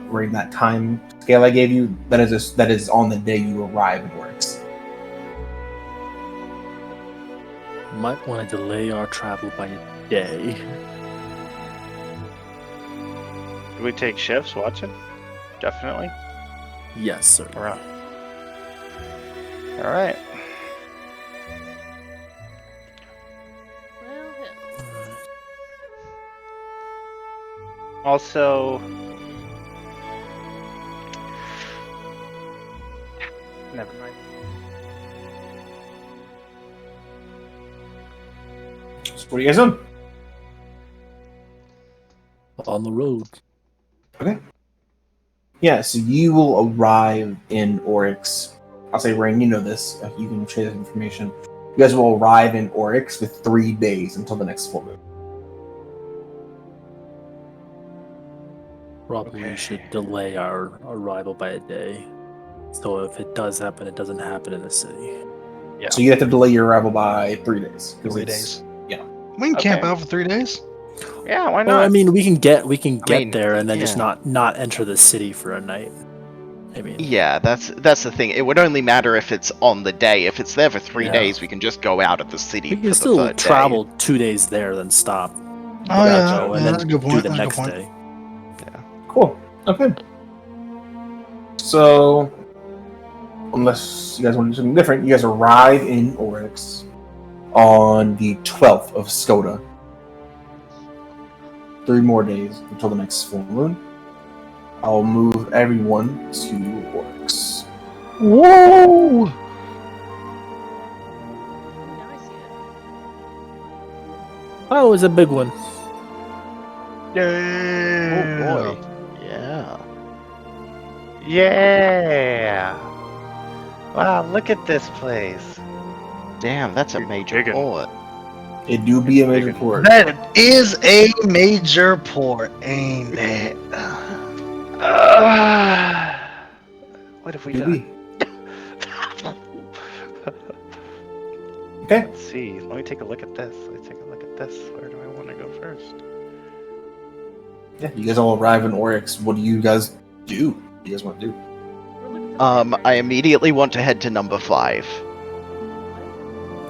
Rain, that time scale I gave you, that is on the day you arrive in Oryx. Might want to delay our travel by a day. Do we take shifts watching? Definitely. Yes, sir. We're on. All right. Well, hell. Also, never mind. So what are you guys doing? On the road. Yeah, so you will arrive in Oryx I'll say, Rain, you know this. You can share this information. You guys will arrive in Oryx with 3 days until the next full moon. Probably Okay. should delay our arrival by a day. So if it does happen, it doesn't happen in the city. Yeah. So you have to delay your arrival by 3 days. 'cause 3 it's- days. Yeah. We can camp Okay. out for 3 days. Yeah, why Well, not? I mean, we can get mean, there and then just yeah. not enter the city for a night. I mean, Yeah, that's the thing. It would only matter if it's on the day. If it's there for 3 Yeah. days, we can just go out of the city we for can the still third travel 2 days there, then stop. Oh yeah, go, and yeah, then that's a good do point. the That's a next good point. day. Cool. Okay. So, unless you guys want to do something different, you guys arrive in Oryx on the 12th of Skoda. 3 more days until the next full moon. I'll move everyone to Oryx. Whoa! Now I see it. Oh, it's a big one. Oh boy. Yeah. Yeah. Wow, look at this place. Damn, that's a major Digging. port. It do be a major Big. port. That is a major port, ain't it? What have we Do done? be. Okay. Let's see. Let me take a look at this. Where do I want to go first? Yeah, you guys all arrive in Oryx. What do you guys do? What do you guys want to do? We're looking for the I immediately want to head to number 5.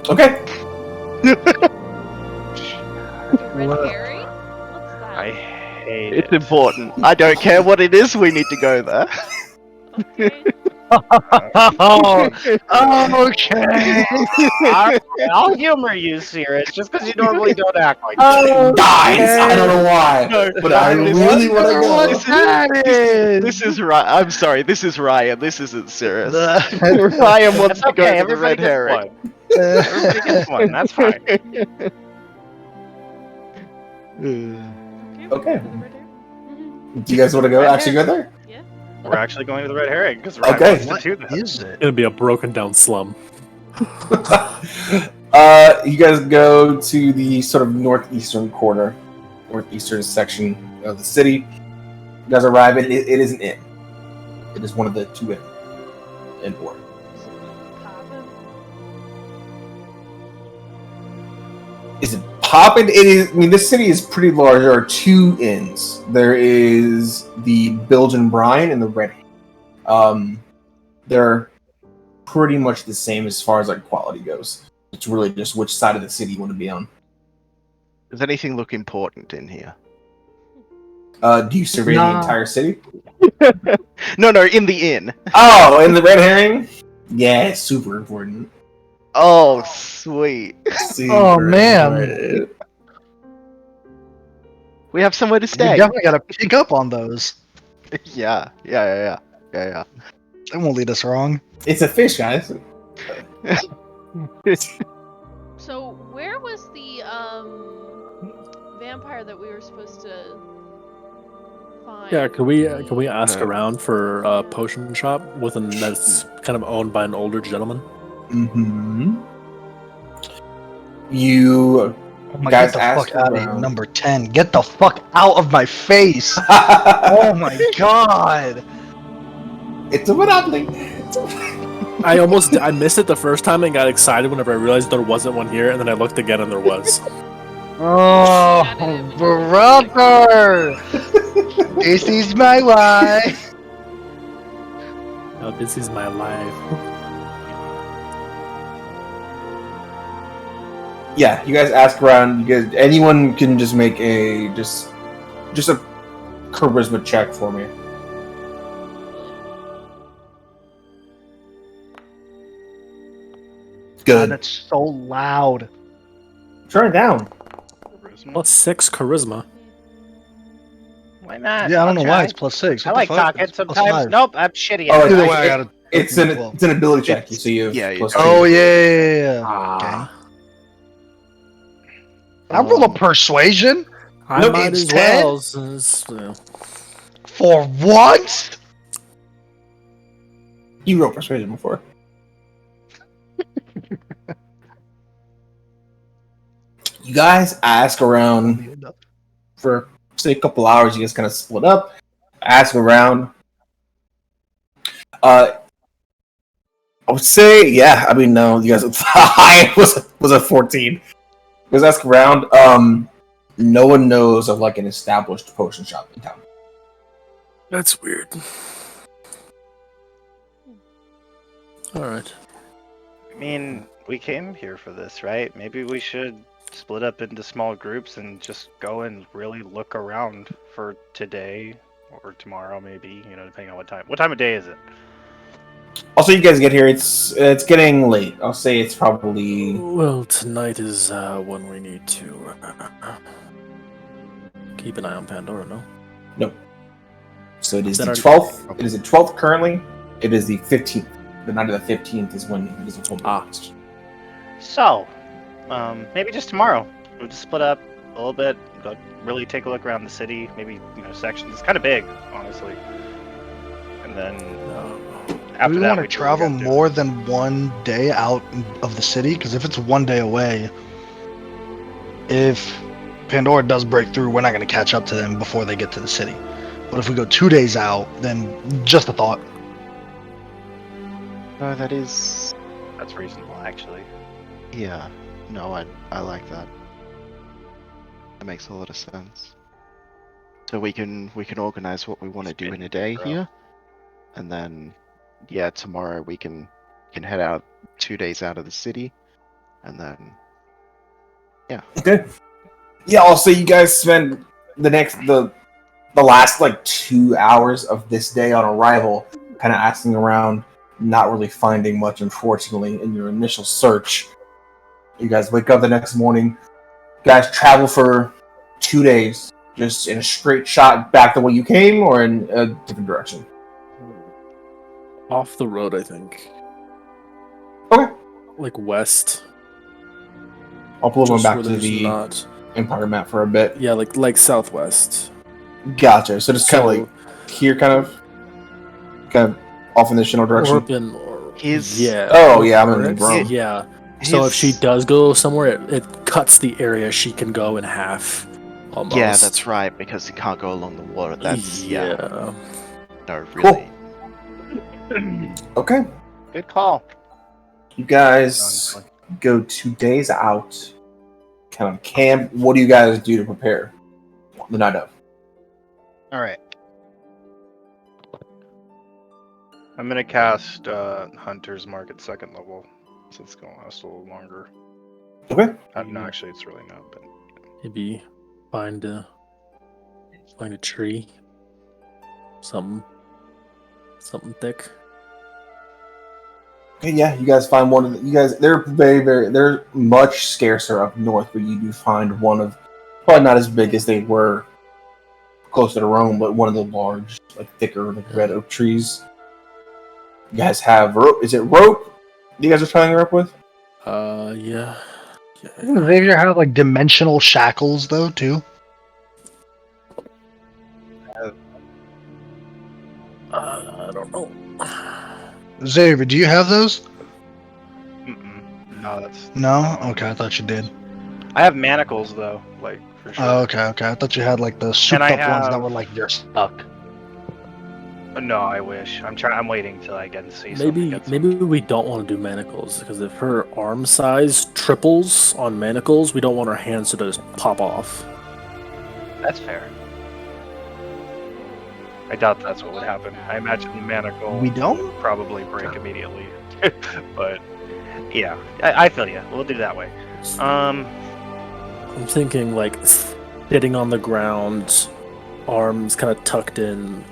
Okay. Red What? Harry? What's that? I hate It's it. important. I don't care what it is, we need to go there. Okay. Oh, okay. I'll humor you, Sirius, just because you normally don't act like Oh, Guys, I don't know why, No, but I this really is- want to go. this is- that is. This is Ryan. I'm sorry, this is Ryan. This isn't serious. Ryan wants It's to go okay, to the everybody red gets herring. one. Everybody gets one, that's fine. Okay. Red Harry? Do you guys want to go? Red Actually, go there? Yeah. We're actually going to the red herring, because Ryan Okay. wants to do that. Is it? It'll be a broken down slum. You guys go to the sort of northeastern section of the city. You guys arrive, and it is an inn. It is one of the 2 inns in Oryx. Poppin'. Is it poppin'? It is. I mean, this city is pretty large. There are 2 inns. There is the Belgian Brine and the Red. They're pretty much the same as far as like quality goes. It's really just which side of the city you want to be on. Does anything look important in here? Do you survey the No. entire city? No, in the inn. Oh, and the red herring? Yeah, it's super important. Oh, sweet. Super man. important. We have somewhere to You stay. definitely gotta pick up on those. Yeah. They won't lead us wrong. It's a fish, guys. So where was the vampire that we were supposed to find? Yeah, can we ask around for a potion shop that's kind of owned by an older gentleman? Mm-hmm. You Oh my, Guys, get the ask fuck out of here. around. Number 10. Get the fuck out of my face. Oh my god. It's a monopoly. I missed it the first time and got excited whenever I realized there wasn't one here, and then I looked again and there was. Oh, brother. This is my life. Oh, this is my life. Yeah, you guys ask around. You guys, anyone can just make a just a charisma check for me. God, Good. that's so loud. Turn it down. Plus 6 charisma. Why not? Yeah, I don't know I'll why try. it's +6. I What like the fuck? talking It's +5. sometimes. Nope, I'm shitty Oh, at it. Either way, I gotta. It's an ability check. So you have Yeah, you plus do. Oh two. yeah. Ah. I roll a persuasion I Nope, might it's as 10? well. Since, for once. You rolled persuasion before. You guys ask around for say a couple hours. You guys kind of split up, ask around. I would say, yeah. I mean, no, you guys. The high was a 14. You guys ask around. No one knows of like an established potion shop in town. That's weird. Alright. I mean, we came here for this, right? Maybe we should split up into small groups and just go and really look around for today or tomorrow, maybe. You know, depending on what time. What time of day is it? Also, you guys get here. It's getting late. I'll say it's probably. Well, tonight is when we need to keep an eye on Pandora, no? Nope. So it is That the already- 12th. It is the 12th currently. It is the 15th. The night of the 15th is when it is a full moon. So, maybe just tomorrow. We'll just split up a little bit, go really take a look around the city, maybe, sections. It's kind of big, honestly. And then after we that, want to we do what we travel gotta do. more than 1 day out of the city, because if it's 1 day away, if Pandora does break through, we're not going to catch up to them before they get to the city. But if we go 2 days out, then just a thought. No, that is. That's reasonable, actually. Yeah. No, I like that. That makes a lot of sense. So we can organize what we want to do in a day here, and then tomorrow we can head out 2 days out of the city, and then Okay. Yeah, I'll say you guys spend the last like 2 hours of this day on arrival, kind of asking around, not really finding much, unfortunately, in your initial search. You guys wake up the next morning. You guys travel for 2 days, just in a straight shot back the way you came, or in a different direction. Off the road, I think. Okay. Like west. I'll pull them Just back where to there's the not. Empire map for a bit. Yeah, like southwest. Gotcha. So just kind of like here, kind of off in the general direction. Yeah. Oh yeah, I'm in Oryx? Rome. Yeah. So if she does go somewhere, it cuts the area she can go in half. Almost. Yeah, that's right, because you can't go along the water. That's yeah. No, really. Okay. Good call. You guys go 2 days out. Kind of camp. What do you guys do to prepare the night of? All right. I'm gonna cast Hunter's Mark at 2nd level, so it's gonna last a little longer. Okay. No, actually, it's really not. But Maybe find a tree. Something thick. Okay, yeah, you guys find one of the, you guys. They're they're much scarcer up north, but you do find one of, probably not as big as they were closer to Rome, but one of the large, like thicker, like red oak trees. You guys have rope. Is it rope you guys are tying her up with? Yeah. Xavier have like dimensional shackles though too. I don't know. Xavier, do you have those? no, that's No. Okay, I thought you did. I have manacles though, like for sure. Oh, okay. I thought you had like the souped I up ones that have- were like you're stuck. No, I wish. I'm waiting till I can see Maybe something. Maybe we don't want to do manacles because if her arm size triples on manacles, we don't want her hands to just pop off. that's fair. I doubt that's what would happen. I imagine the manacle We don't? would probably break immediately. But yeah, I feel you. We'll do it that way. I'm thinking like sitting on the ground, arms kind of tucked in,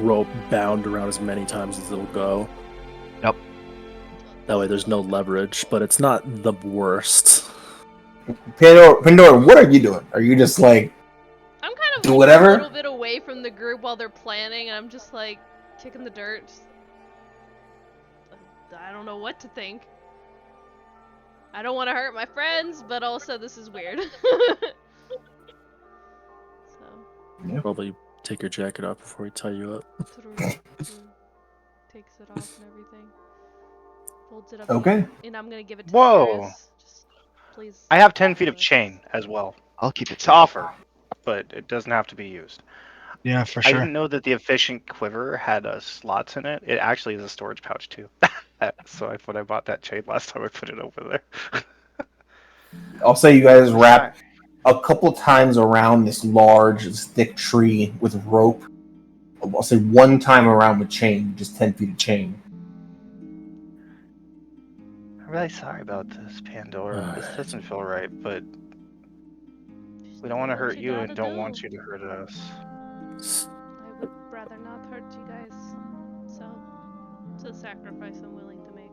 rope bound around as many times as it'll go. Yep. That way there's no leverage, but it's not the worst. Pandora, what are you doing? Are you just like I'm kind of do like, whatever? a little bit away from the group while they're planning, and I'm just like kicking the dirt. I don't know what to think. I don't want to hurt my friends, but also this is weird. So. Probably take your jacket off before we tie you up. Takes it off and everything. Folds it up. Okay. And I'm gonna give it to Whoa. Cirrus. Just please. I have 10 feet of do this. chain as well I'll keep it to simple. offer, but it doesn't have to be used. Yeah, for I sure. didn't know that the efficient quiver had slots in it. It actually is a storage pouch too. So when I bought that chain last time, I put it over there. I'll say you guys Let's wrap try. a couple times around this large, this thick tree with rope. I'll say one time around with chain, just 10 feet of chain. I'm really sorry about this, Pandora. This doesn't feel right, but Just we don't do want to what hurt you gotta and don't do. want you to hurt us. I would rather not hurt you guys. So, it's a sacrifice I'm willing to make.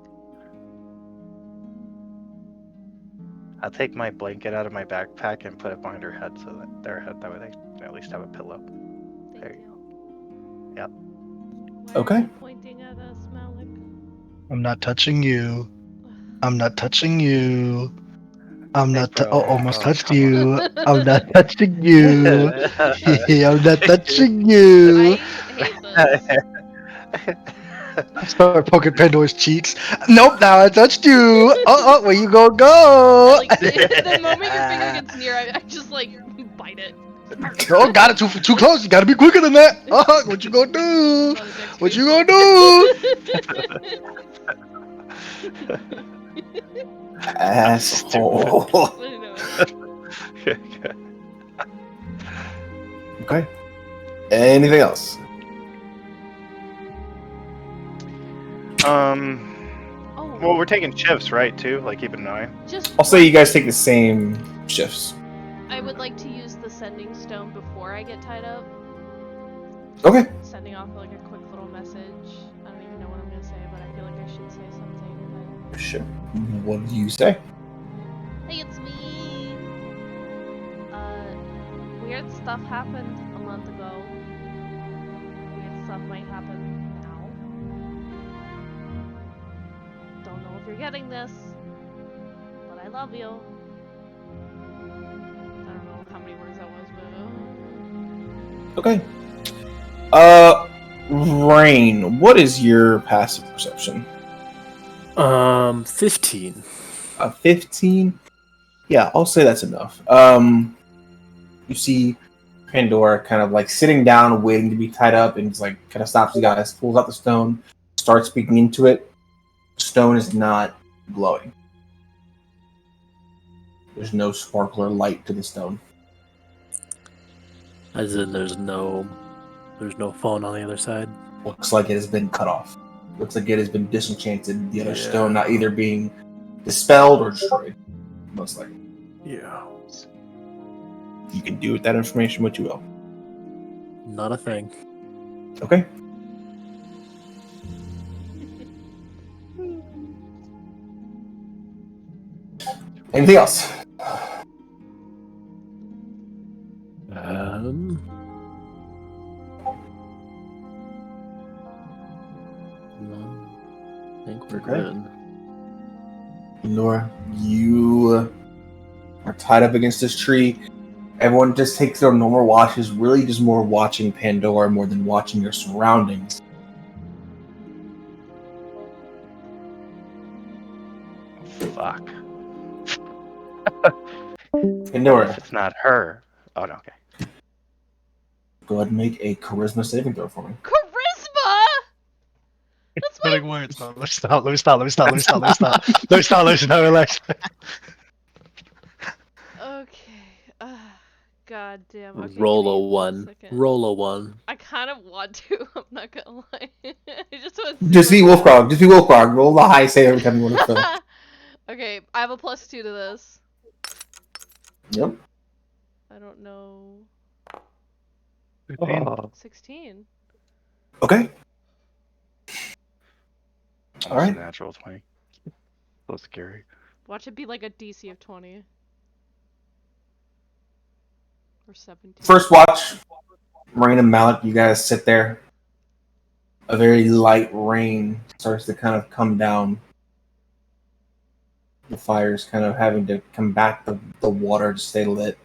I'll take my blanket out of my backpack and put it behind her head so that that way they can at least have a pillow. Thank There you you. Yep. Why Okay. are you pointing at us, Malik? I'm not touching you. I'm not touching you. I'm Hey, not. bro. Almost Oh, touched come on. you. I'm not touching you. I'm not touching you. I hate this. I start poking Pandora's cheeks. Nope, now I touched you. Where you gonna go? Like the moment your finger gets near, I just like bite it. Oh, got it too close. You gotta be quicker than that. What you gonna do? Not a next What you Facebook. gonna do? Asshole. I know. Okay. Anything else? Oh, Well, we're taking shifts, right? Too, like keep an eye. just I'll say one you guys thing. take the same shifts. I would like to use the sending stone before I get tied up. Okay. Sending off like a quick little message. I don't even know what I'm gonna say, but I feel like I should say something. Sure. What do you say? Hey, it's me. Weird stuff happened a month ago. Weird stuff might happen now. Don't know if you're getting this, but I love you. I don't know how many words that was, but. Okay. Rain, what is your passive perception? 15. 15? Yeah, I'll say that's enough. You see Pandora kind of like sitting down, waiting to be tied up, and just like kind of stops you guys, pulls out the stone, starts speaking into it. Stone is not glowing. There's no sparkle or light to the stone. As in, there's no phone on the other side. Looks like it has been cut off. Looks like it has been disenchanted. The other Yeah. stone not either being dispelled or destroyed. Most likely. Yeah. You can do with that information what you will. Not a thing. Okay. Anything else? No, I think we're Okay. good. Nora, you are tied up against this tree. Everyone just takes their normal watches, really just more watching Pandora more than watching your surroundings. Fuck. Pandora, If it's not her. Oh no. Okay. go ahead and make a charisma saving throw for me. Charisma! That's my. Putting words. No, let me stop. Relax. Okay. God damn. Okay, Roll give a me 1. second. Roll a 1. I kind of want to. I'm not gonna lie. I just want to. Just be Wolfgrog. Just be Wolfgrog. Roll the high save every time you want to fill. Okay, I have a +2 to this. Yep. I don't know. 16. Okay. Almost Alright. a natural 20. So scary. Watch it be like a DC of 20. Or 17. First watch, Rain and Malik, you guys sit there. A very light rain starts to kind of come down. The fire's kind of having to combat the water to stay lit.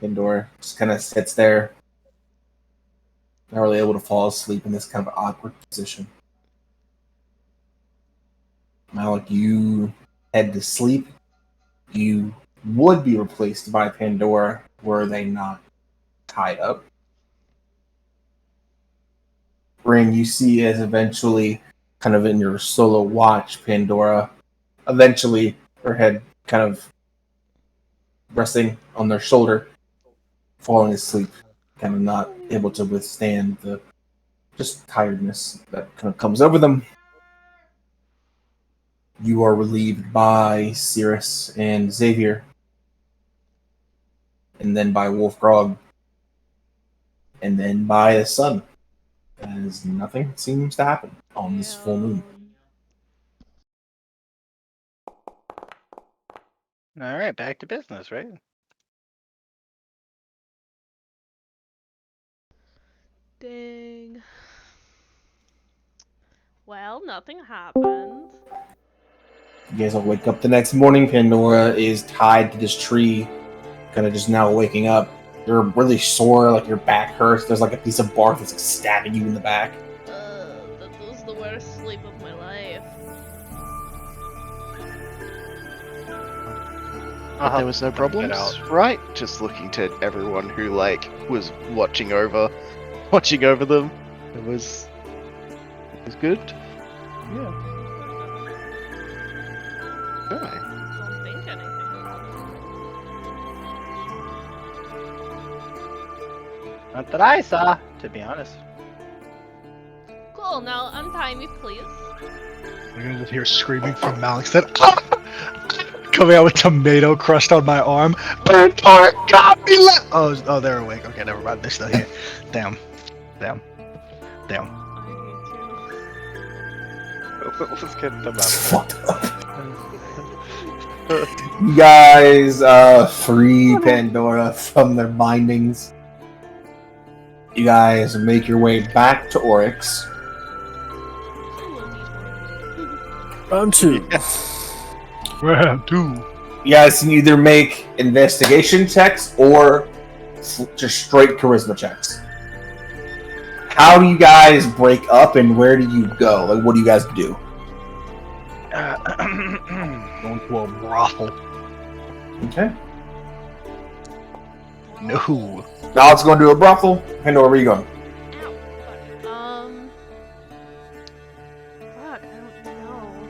Pandora just kind of sits there, not really able to fall asleep in this kind of awkward position. Malik, you head to sleep. you would be replaced by Pandora were they not tied up. Rin, you see as eventually, kind of in your solo watch, Pandora, eventually her head kind of resting on their shoulder, falling asleep, kind of not able to withstand the just tiredness that kind of comes over them. You are relieved by Cirrus and Xavier, and then by Wolfgrog, and then by the sun, as nothing seems to happen on this full moon. All right, back to business, right? Dang. Well, nothing happened. You guys will wake up the next morning. Pandora is tied to this tree, kind of just now waking up. You're really sore, like your back hurts. There's like a piece of bark that's like stabbing you in the back. That was the worst sleep of my life. But there was no problems, right? Just looking to everyone who was watching over them. It was good. Yeah. Right. Don't think anything about it. Not that I saw, to be honest. Cool, now untie me, please. You're gonna just hear screaming from Malik said, coming out with tomato crust on my arm. Burnt heart got me Oh, they're awake. Okay, never mind. They're still here. Damn. Let's get them out. Fucked up. You guys free Pandora from their bindings. You guys make your way back to Oryx. Round 2. Round 2. You guys can either make investigation checks or just straight charisma checks. How do you guys break up and where do you go? Like, what do you guys do? Going to a brothel. Okay. No. Now let's go into a brothel. Pandora, where are you going? Ow. Fuck, I don't know.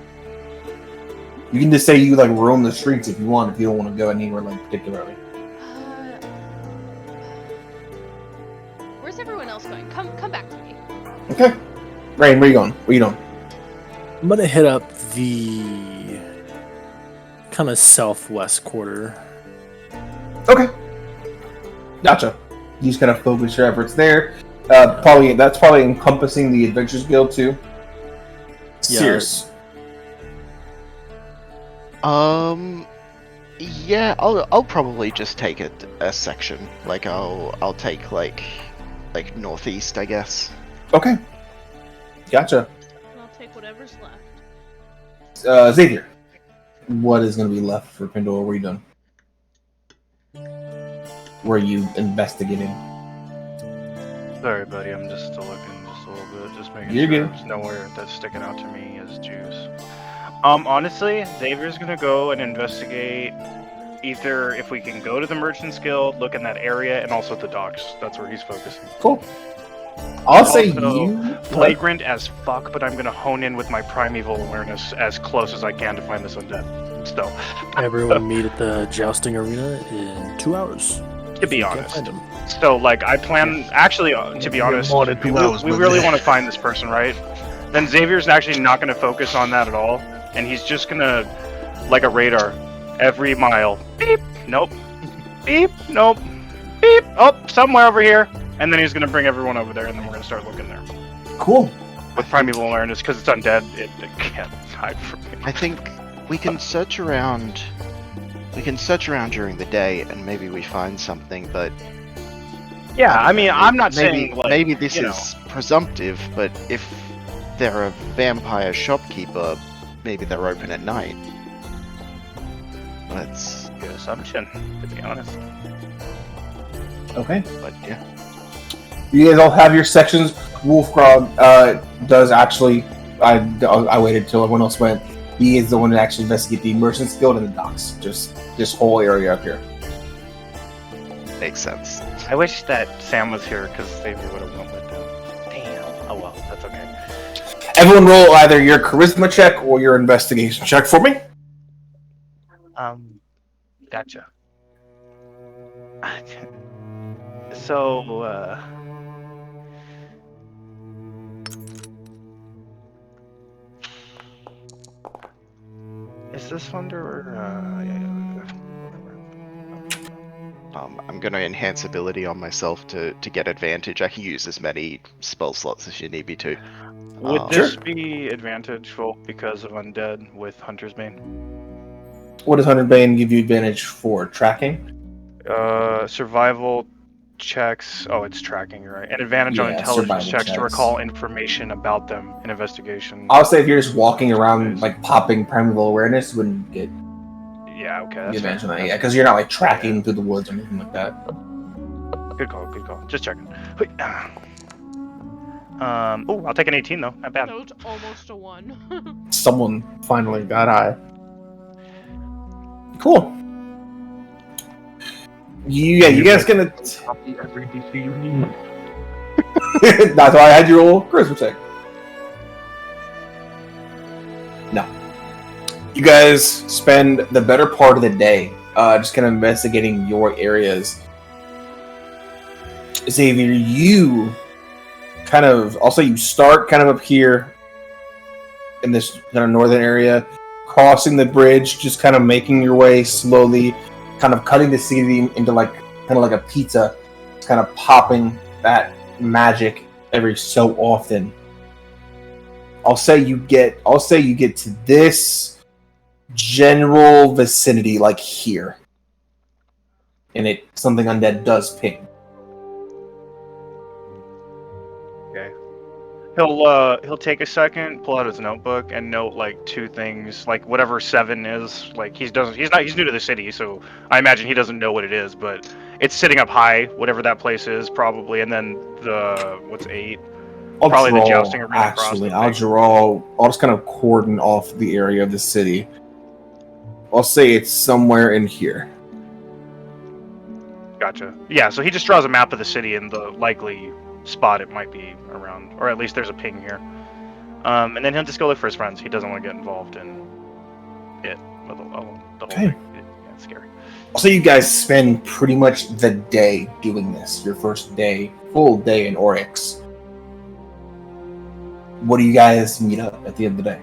You can just say you like roam the streets if you want. If you don't want to go anywhere like particularly. Where's everyone else going? Come back to me. Okay. Rain, where are you going? What are you doing? I'm gonna hit up the kind of southwest quarter. Okay. Gotcha. You just kind of focus your efforts there. That's probably encompassing the Adventures Guild too. Yeah. Sears. Yeah, I'll probably just take a section. Like I'll take like northeast, I guess. Okay. Gotcha. I'll take whatever's left. Xavier. What is going to be left for Pandora? What are you doing? Where are you investigating? Sorry, buddy. I'm just still looking just a little bit, just making You're sure good. there's nowhere that's sticking out to me as juice. Honestly, Xavier's gonna go and investigate either if we can go to the Merchant's Guild, look in that area, and also the docks. That's where he's focusing. Cool. I'll say Also, you. Flagrant as fuck, but I'm gonna hone in with my primeval awareness as close as I can to find this undead. So, Everyone meet at the jousting arena in 2 hours. to be You can't honest. find 'em. So, like, I plan... Actually, to be honest, more than 2 hours, we but- really want to find this person, right? Then Xavier's actually not going to focus on that at all. And he's just going to, like a radar, every mile. Beep, nope. Beep, nope. Beep, oh, somewhere over here. And then he's going to bring everyone over there, and then we're going to start looking there. Cool. With primeval awareness, because it's undead, it can't hide from me. I think we can search around. We can search around during the day, and maybe we find something. But Yeah, I mean, I'm not maybe saying, like, maybe this you know. is presumptive. But if they're a vampire shopkeeper, maybe they're open at night. That's Good assumption, to be honest. Okay. but yeah. You guys all have your sections. Wolfgrog does actually. I waited till everyone else went. He is the one to actually investigate the Merchants Guild and the docks. Just this whole area up here. Makes sense. I wish that Sam was here because they would have went with them. Damn. Oh well, that's okay. Everyone roll either your charisma check or your investigation check for me. Gotcha. So, is this under, I'm going to enhance ability on myself to get advantage. I can use as many spell slots as you need me to. Would this be advantageful because of undead with Hunter's Bane? What does Hunter Bane give you advantage for? Tracking? Survival checks. Oh, it's tracking, right? And advantage on Yeah, intelligence survival checks to checks. recall information about them in investigation. I'll say if you're just walking around, like popping primeval awareness, you wouldn't get Yeah, okay. the That's advantage on that. fair. Yeah, because you're not like tracking through the woods or anything like that. Good call, good call. Just checking. Oh, I'll take an 18 though. Not bad. That was almost a 1. Someone finally got high. Cool. You guys gonna. Copy every DC you need. That's why I had your old charisma check. No. You guys spend the better part of the day just kind of investigating your areas. Xavier, you kind of. I'll say you start kind of up here in this kind of northern area, crossing the bridge, just kind of making your way slowly, kind of cutting the city into like kind of like a pizza, kind of popping that magic every so often. I'll say you get to this general vicinity like here, and something undead does ping. He'll take a second, pull out his notebook, and note like 2 things, like whatever 7 is. Like he's new to the city, so I imagine he doesn't know what it is, but it's sitting up high, whatever that place is, probably. And then what's 8? Probably the jousting arena. Actually, I'll just kind of cordon off the area of the city. I'll say it's somewhere in here. Gotcha. Yeah, so he just draws a map of the city and the likely spot it might be around, or at least there's a ping here. And then he'll just go look for his friends. He doesn't want to get involved in it. The whole thing. Yeah, it's scary. So you guys spend pretty much the day doing this. Your first day, full day in Oryx. What do you guys meet up at the end of the day?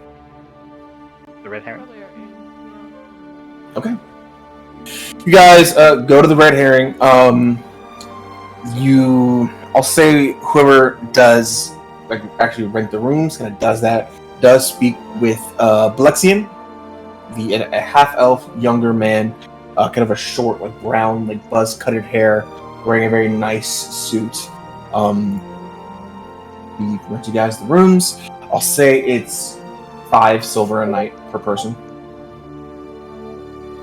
The red herring. Okay. You guys go to the red herring. I'll say whoever does like actually rent the rooms kind of does speak with Blexian, a half elf younger man, kind of a short like brown like buzz cutted hair, wearing a very nice suit. He rent you guys the rooms. I'll say it's 5 silver a night per person.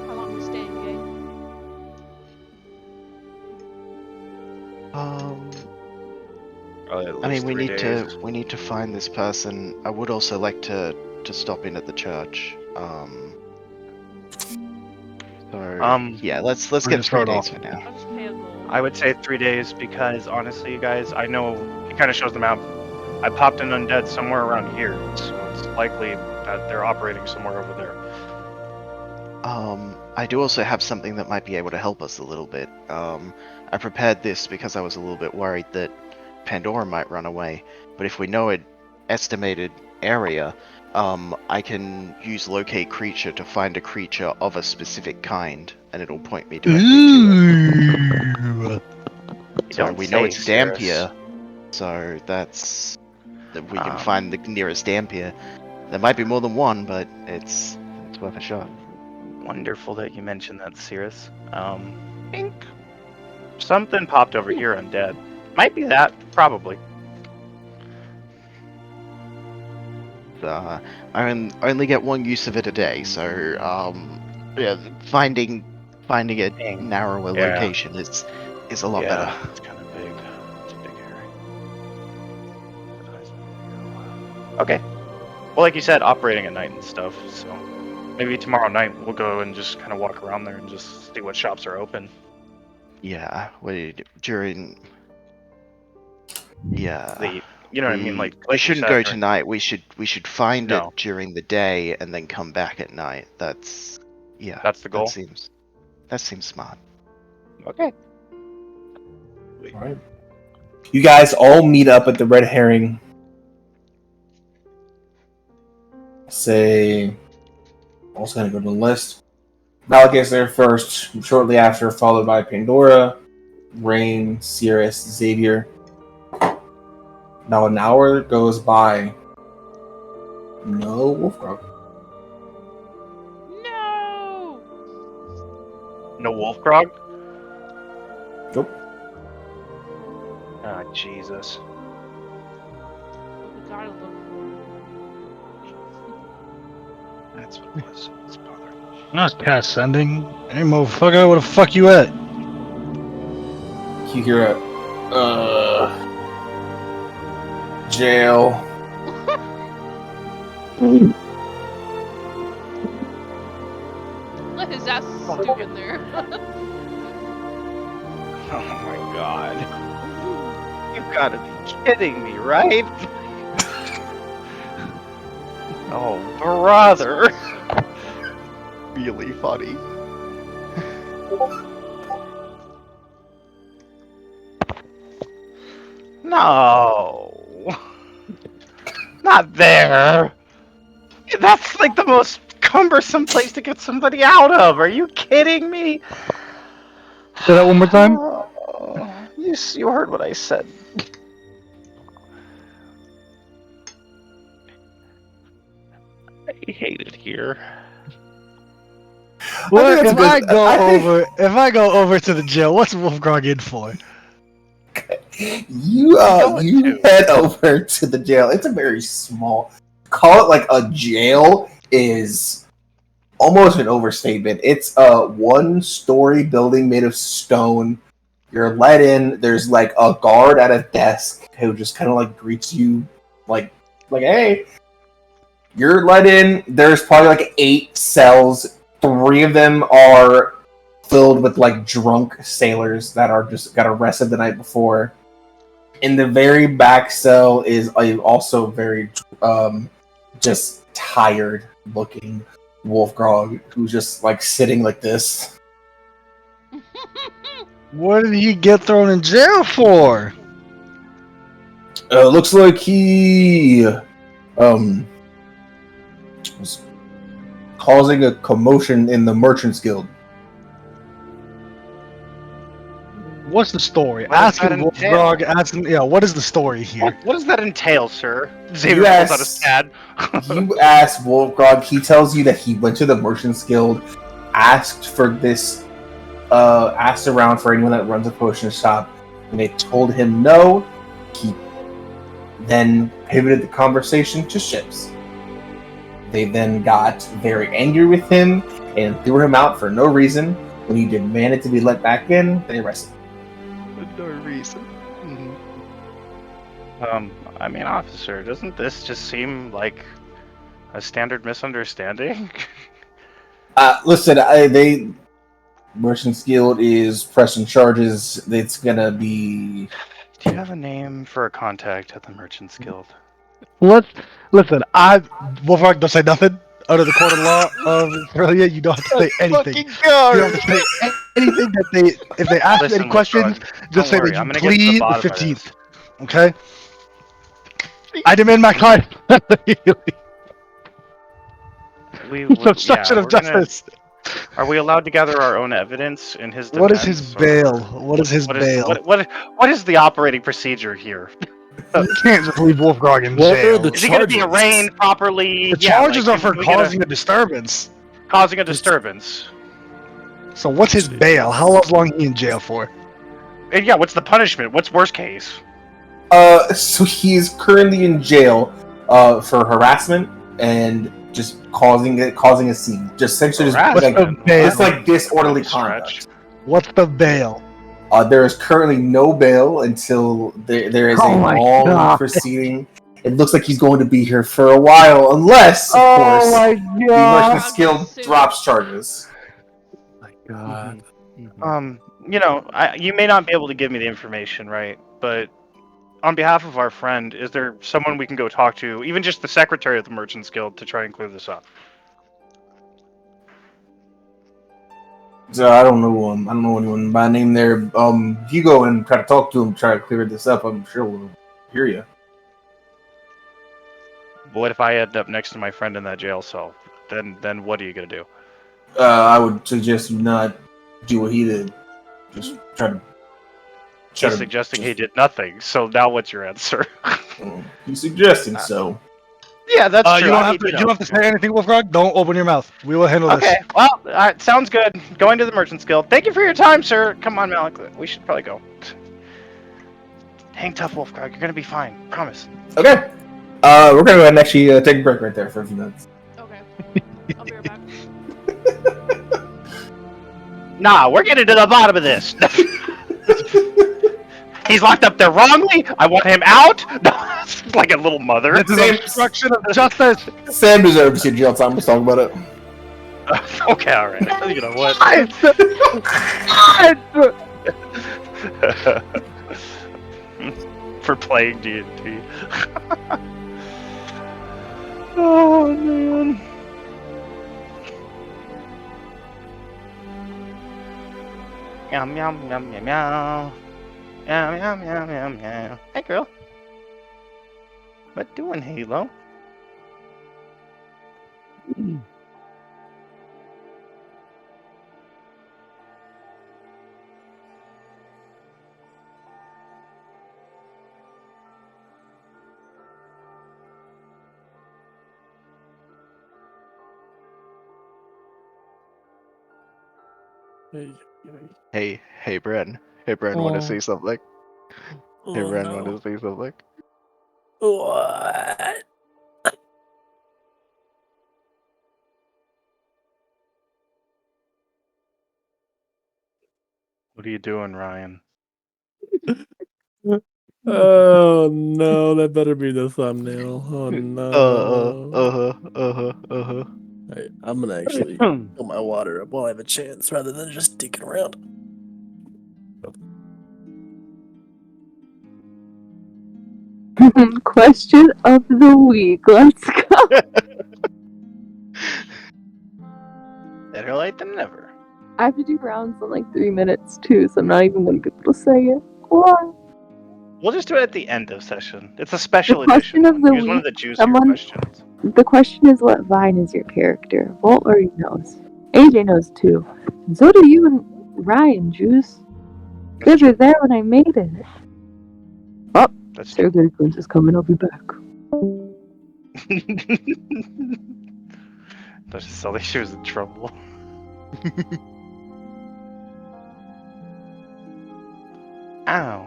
How long is staying, I mean, we need to find this person. I would also like to stop in at the church. Yeah, let's get 3 days for now. I'll just pay a gold. I would say 3 days because honestly, you guys, I know he kind of shows the map. I popped an undead somewhere around here, so it's likely that they're operating somewhere over there. I do also have something that might be able to help us a little bit. I prepared this because I was a little bit worried that Pandora might run away, but if we know an estimated area, I can use locate creature to find a creature of a specific kind, and it'll point me directly to it. So we know it's Dampier, so that's that we can find the nearest Dampier. There might be more than one, but it's worth a shot. Wonderful that you mentioned that, Cirrus. I think something popped over here undead. Might be that, probably. I only get 1 use of it a day, so yeah, finding a narrower location is a lot better. It's kind of big. It's a big area. Okay. Well, like you said, operating at night and stuff. So maybe tomorrow night we'll go and just kind of walk around there and just see what shops are open. Yeah, during. Yeah. You know what I mean? Like we you shouldn't said, go right? tonight. We should find No. it during the day and then come back at night. That's the goal. That seems smart. Okay. All right. You guys all meet up at the Red Herring. Say, also gonna go to the list. Malik gets there first, shortly after, followed by Pandora, Rain, Cirrus, Xavier. Now an hour goes by. No Wolfgrog. No. No wolf grog? Nope. Ah, Jesus. We gotta look That's what it was. It's bothering me. Not cast sending. Hey, motherfucker, where the fuck you at? You hear jail. Let his ass stick in there. Oh my god. You've got to be kidding me, right? Oh, brother. Really funny. No. Not there. That's like the most cumbersome place to get somebody out of. Are you kidding me? Say that one more time. Oh, you heard what I said. I hate it here. What that's if good. If I go over to the jail? What's Wolfgrog in for? You head over to the jail. It's a very small. Call it like a jail is almost an overstatement. It's a one-story building made of stone. You're let in. There's like a guard at a desk who just kind of like greets you, like hey. You're let in. There's probably like 8 cells. 3 of them are filled with like drunk sailors that are just got arrested the night before. In the very back cell is also very just tired looking Wolfgrog who's just like sitting like this. What did he get thrown in jail for? Looks like he was causing a commotion in the Merchants Guild. What's the story? What does Ask that him, entail? Wolfgrog. Ask him. Yeah, what is the story here? What does that entail, sir? Xavier You pulls out his asked- pad. You ask Wolfgrog, he tells you that he went to the Merchants Guild, asked for this, asked around for anyone that runs a potion shop, and they told him no. He then pivoted the conversation to ships. They then got very angry with him and threw him out for no reason. When he demanded to be let back in, they arrested him. For no reason. I mean, officer, doesn't this just seem like a standard misunderstanding? Listen, Merchants Guild is pressing charges. It's gonna be. Do you have a name for a contact at the Merchants Guild? Listen. Wolfgrog, don't say nothing. Under the court of law of Australia, you don't have to say anything. Fucking You go! don't have to say anything if they ask Listen, any questions, Wolfgrog, just say don't worry, that I'm you gonna get to the plead the bottom of 15th. this. Okay? I demand my client obstruction of justice. Are we allowed to gather our own evidence in his defense? What is his bail? What is his What bail? what is the operating procedure here? You can't just leave Wolfgrog in What are jail. the Is he going to be charges? arraigned properly? The charges are for can we get causing a disturbance. causing a disturbance. So what's his bail? How long he in jail for? And yeah, what's the punishment? What's worst case? So he is currently in jail, for harassment and just causing a scene. Just essentially Harassment? just like disorderly Stretch. conduct. What's the bail? There is currently no bail until there is Oh a my long God. proceeding, It looks like he's going to be here for a while, unless, of course, my the god! Merchant's Guild drops charges. My God. You know, you may not be able to give me the information, right? But on behalf of our friend, is there someone we can go talk to, even just the secretary of the Merchants Guild, to try and clear this up? So I don't know anyone by name there. If you go and try to talk to him, try to clear this up, I'm sure we'll hear you. What if I end up next to my friend in that jail cell? Then what are you gonna do? I would suggest you not do what he did. Just try He's suggesting he did nothing. So now what's your answer? He's suggesting so. Yeah, that's true. You don't have to. You don't have to say anything, Wolfrog. Don't open your mouth. We will handle this. Okay, well, sounds good. Going to the Merchants Guild. Thank you for your time, sir. Come on, Malik. We should probably go. Hang tough, Wolfrog. You're gonna be fine. Promise. Okay. We're gonna go ahead and actually take a break right there for a few minutes. Okay. I'll be right back. Nah, we're getting to the bottom of this. He's locked up there wrongly. I want him out. Like a little mother. This is obstruction of justice. Sam deserves your jail time. Let's talk about it. Okay, all right. You know what? For playing D&D. Oh man. Yum yum yum yum yum. Yum yum yum yum yum. Hey girl. What doing, Halo? Hey, Bren. Hey, Bren, want to Oh. say something? Oh, Hey, Bren, no. want to say something? What? What are you doing, Ryan? Oh no, that better be the thumbnail. Oh no. I'm gonna actually fill my water up while I have a chance rather than just dicking around. Question of the week. Let's go. Better late than never. I have to do rounds in like 3 minutes too, so I'm not even gonna be able to say it. What? We'll just do it at the end of session. It's a special The question edition. of the Here's one of the week, juicier someone- questions. The question is, what vine is your character? Volt already knows. AJ knows too. And so do you and Ryan, Juice. You guys were there when I made it. That's Sarah Goody is coming. I'll be back. That's just all she was in trouble. Ow.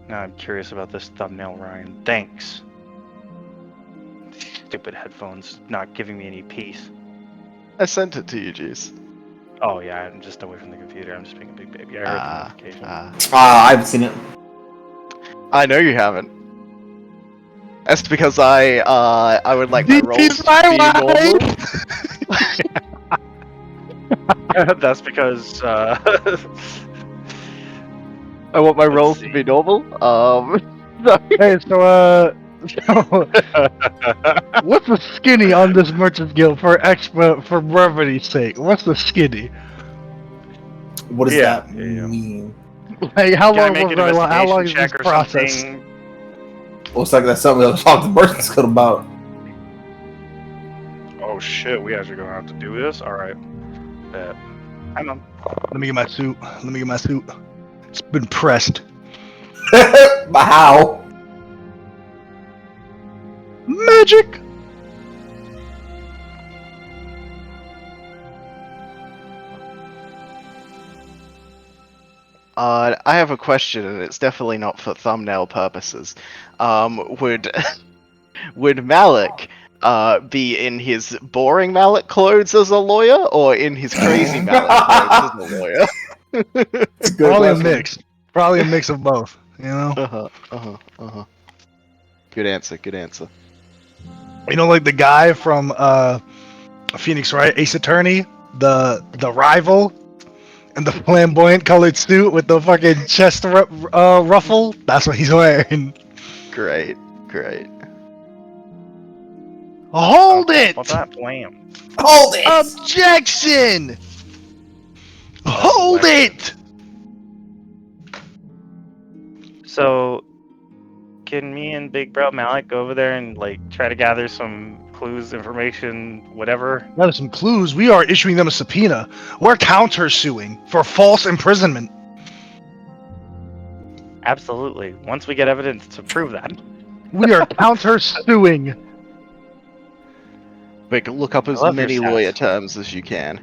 Now I'm curious about this thumbnail, Ryan. Thanks. Stupid headphones not giving me any peace. I sent it to you, Juice. Oh yeah, I'm just away from the computer. I'm just being a big baby. I heard the notification. I haven't seen it. I know you haven't. That's because I would like my rolls to be normal. That's because I want my Let's rolls see. to be normal. Hey, so what's the skinny on this Merchants Guild for brevity's sake? What's the skinny? What does Yeah, that yeah. mean? Like, how Can I long make was an how long is investigation this check or process? something? Looks like that's something I'll talk to Merchant's Guild about. Oh shit, we actually gonna have to do this? Alright. Bet. Hang on. Let me get my suit. It's been pressed. But how? Magic. I have a question, and it's definitely not for thumbnail purposes. Would would Malik be in his boring Malik clothes as a lawyer, or in his crazy Malik clothes as a lawyer? It's a good Probably a question. mix. Probably a mix of both. You know, Good answer. Good answer. like the guy from Phoenix, right? Ace Attorney, the rival, and the flamboyant colored suit with the fucking chest ruffle. That's what he's wearing. Great. Great. Hold it! What's that? Blam. Hold it! Objection! Hold Objection. it! So, can me and Big Bro Malik go over there and like try to gather some clues, information, whatever? That is some clues. We are issuing them a subpoena. We're counter-suing for false imprisonment. Absolutely. Once we get evidence to prove that. We are counter-suing. Vic, look up I as love your many stats. lawyer terms as you can.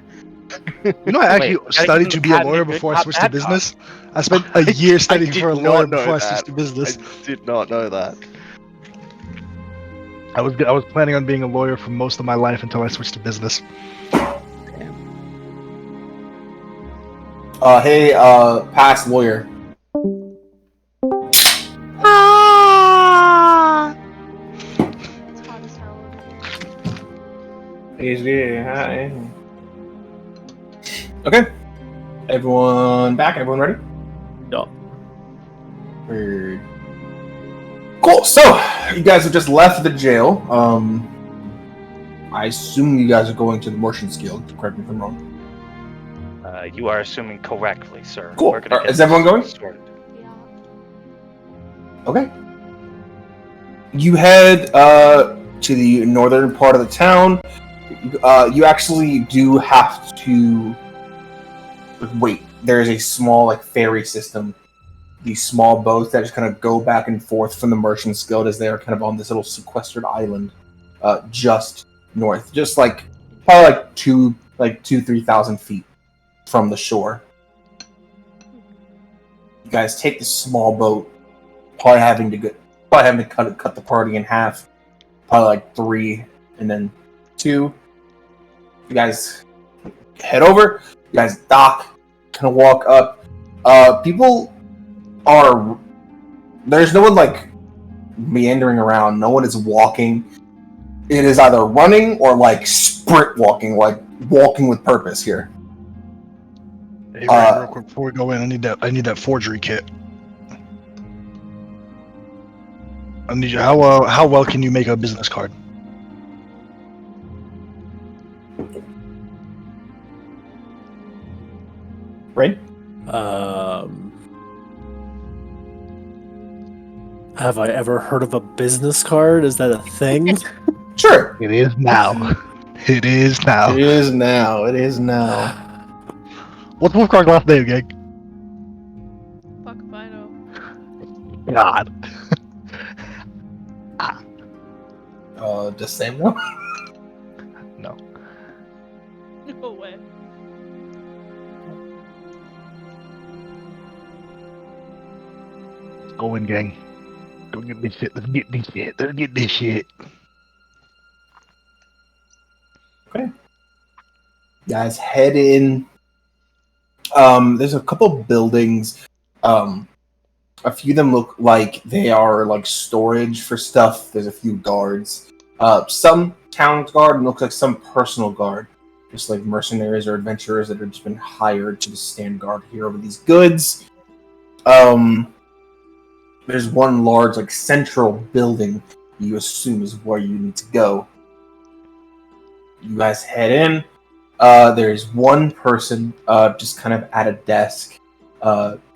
You know, I actually Wait, gotta studied give to them be a patent lawyer and good before I cop, switched to bad cop. business. I spent a year studying did for a not lawyer know before I that. switched to business. I did not know that. I was planning on being a lawyer for most of my life until I switched to business. Hey, past lawyer. It's hot as hell over here. Hi. Okay. Everyone back? Everyone ready? Yeah. Weird. Cool. So, you guys have just left the jail. I assume you guys are going to the Merchant's Guild. Correct me if I'm wrong. You are assuming correctly, sir. Cool. We're gonna get Is everyone going? this sorted. Yeah. Okay. You head to the northern part of the town. You actually do have to wait. There is a small like ferry system. These small boats that just kind of go back and forth from the Merchant's Guild as they are kind of on this little sequestered island, just north, just like probably 3,000 feet from the shore. You guys take the small boat, probably having to cut the party in half, probably like 3 and then 2. You guys head over. You guys dock, kind of walk up. There's no one like meandering around. No one is walking. It is either running or like sprint walking, like walking with purpose here. Hey, Ryan, real quick before we go in, I need that forgery kit. I need you. How well can you make a business card? Right? Have I ever heard of a business card? Is that a thing? Sure. It is now. It is now. It is now. It is now. What's Wolfgang's last name, gang? Fuck if I know. God. Just same though. No. No way. Go in, gang. Go get this shit. Let's get this shit. Let's get this shit. Okay. Guys, head in. There's a couple buildings. A few of them look like they are like storage for stuff. There's a few guards. Some town guard and looks like some personal guard. Just like mercenaries or adventurers that have just been hired to stand guard here over these goods. There's one large like central building you assume is where you need to go. You guys head in. There's one person just kind of at a desk,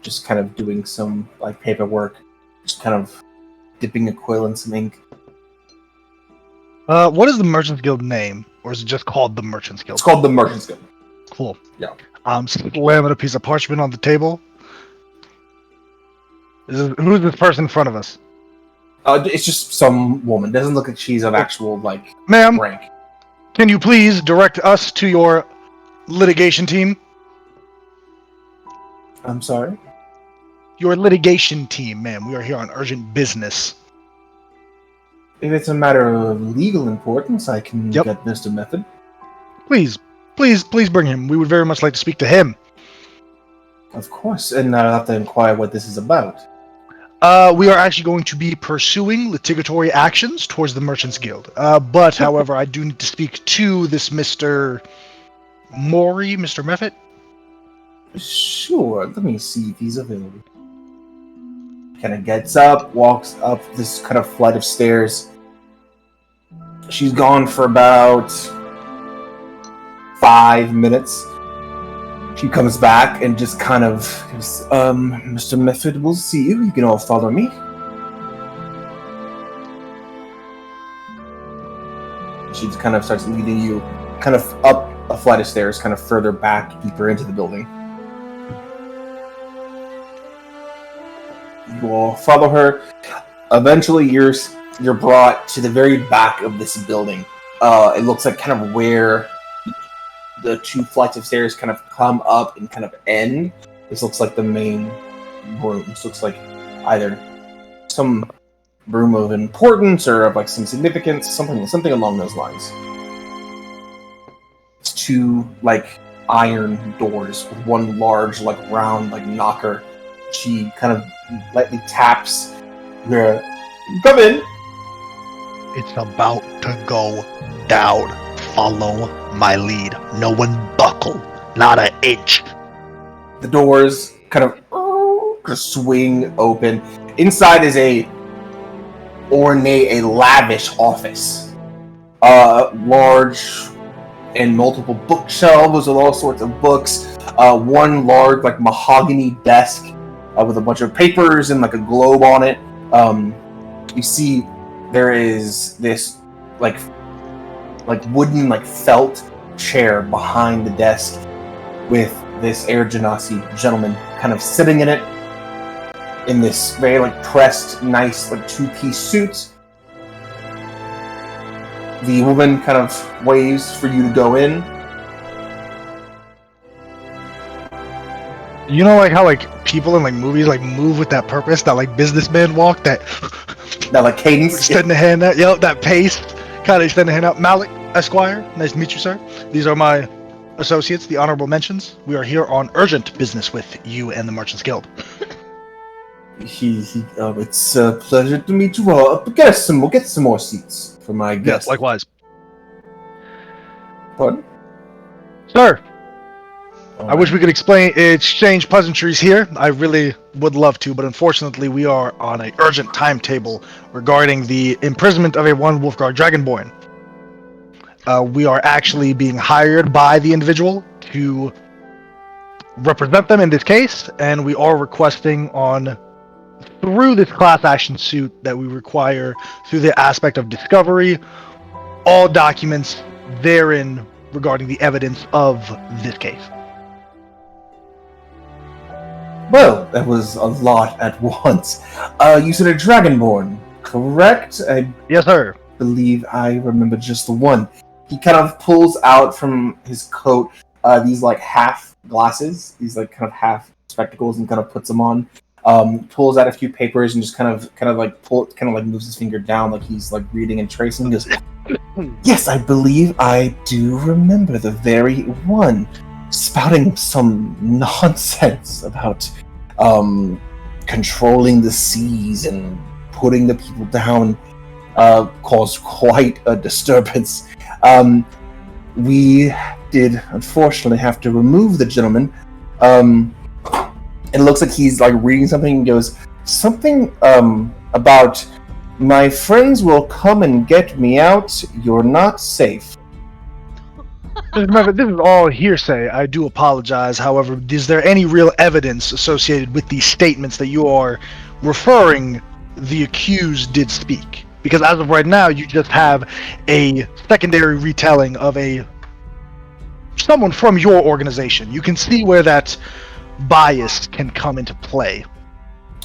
just kind of doing some like paperwork, just kind of dipping a quill in some ink. What is the Merchants Guild name? Or is it just called the Merchants Guild? It's called the Merchants Guild. Cool. Yeah. I'm slamming a piece of parchment on the table. Who's this person in front of us? It's just some woman. Doesn't look like she's of actual like Ma'am, rank. can you please direct us to your litigation team? I'm sorry. Your litigation team, ma'am. We are here on urgent business. If it's a matter of legal importance, I can Yep. get Mr. Method. Please bring him. We would very much like to speak to him. Of course, and I'll have to inquire what this is about. We are actually going to be pursuing litigatory actions towards the Merchants Guild. But, however, I do need to speak to this Mr. Mori, Mr. Meffet. Sure, let me see if he's available. Kind of gets up, walks up this kind of flight of stairs. She's gone for about 5 minutes. She comes back and just kind of goes, Mr. Meffet, we'll see you. You can all follow me. She just kind of starts leading you kind of up a flight of stairs, kind of further back, deeper into the building. You all follow her. Eventually, you're brought to the very back of this building. It looks like kind of where the 2 flights of stairs kind of come up and kind of end. This looks like the main room. This looks like either some room of importance or of like some significance, something along those lines. It's 2 like iron doors with one large like round like knocker. She kind of lightly taps. Come in. It's about to go down. Follow my lead. No one buckle. Not an inch. The doors kind of swing open. Inside is a lavish office. Large and multiple bookshelves with all sorts of books. One large like mahogany desk with a bunch of papers and like a globe on it. You see there is this like wooden like felt chair behind the desk with this Air Genasi gentleman kind of sitting in it in this very like pressed nice like 2-piece suit. The woman kind of waves for you to go in. You know, like how like people in like movies like move with that purpose, that like businessman walk, that like cadence, extend the hand out, yep, that pace, kind of extend the hand out. Malik, Esquire, nice to meet you, sir. These are my associates, the honorable mentions. We are here on urgent business with you and the Merchants Guild. It's a pleasure to meet you all. We'll get some more seats for my guests. Yes, likewise. Pardon? Sir, I wish we could exchange pleasantries here. I really would love to, but unfortunately we are on an urgent timetable regarding the imprisonment of a one Wolfguard Dragonborn. We are actually being hired by the individual to represent them in this case, and we are requesting through this class action suit that we require through the aspect of discovery, all documents therein regarding the evidence of this case. Well, that was a lot at once. You said a Dragonborn, correct? Yes, sir. Believe I remember just the one. He kind of pulls out from his coat these like half glasses, these like kind of half spectacles, and kind of puts them on. Pulls out a few papers and just kind of moves his finger down like he's like reading and tracing. He goes, "Yes, I believe I do remember the very one." Spouting some nonsense about controlling the seas and putting the people down caused quite a disturbance. We did unfortunately have to remove the gentleman. It looks like he's like reading something and goes, something about my friends will come and get me out. You're not safe. Remember, this is all hearsay. I do apologize. However, is there any real evidence associated with these statements that you are referring the accused did speak? Because as of right now, you just have a secondary retelling of someone from your organization. You can see where that bias can come into play.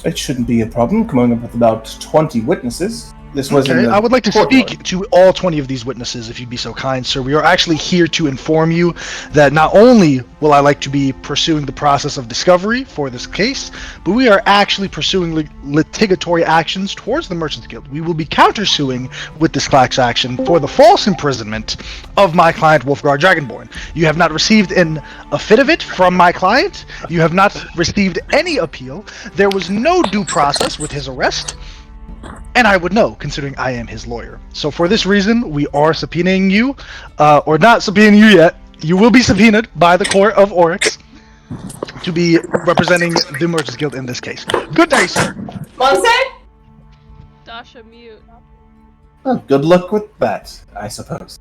It shouldn't be a problem, coming up with about 20 witnesses. This was in Okay, the I would like to courtyard. speak to all 20 of these witnesses, if you'd be so kind, sir. We are actually here to inform you that not only will I like to be pursuing the process of discovery for this case, but we are actually pursuing litigatory actions towards the Merchants Guild. We will be countersuing with this class action for the false imprisonment of my client, Wolfgar Dragonborn. You have not received an affidavit from my client. You have not received any appeal. There was no due process with his arrest. And I would know, considering I am his lawyer. So for this reason, we are subpoenaing you, or not subpoenaing you yet. You will be subpoenaed by the court of Oryx to be representing the Merchants Guild in this case. Good day, sir. Monse? Dasha, mute. Oh, good luck with that, I suppose.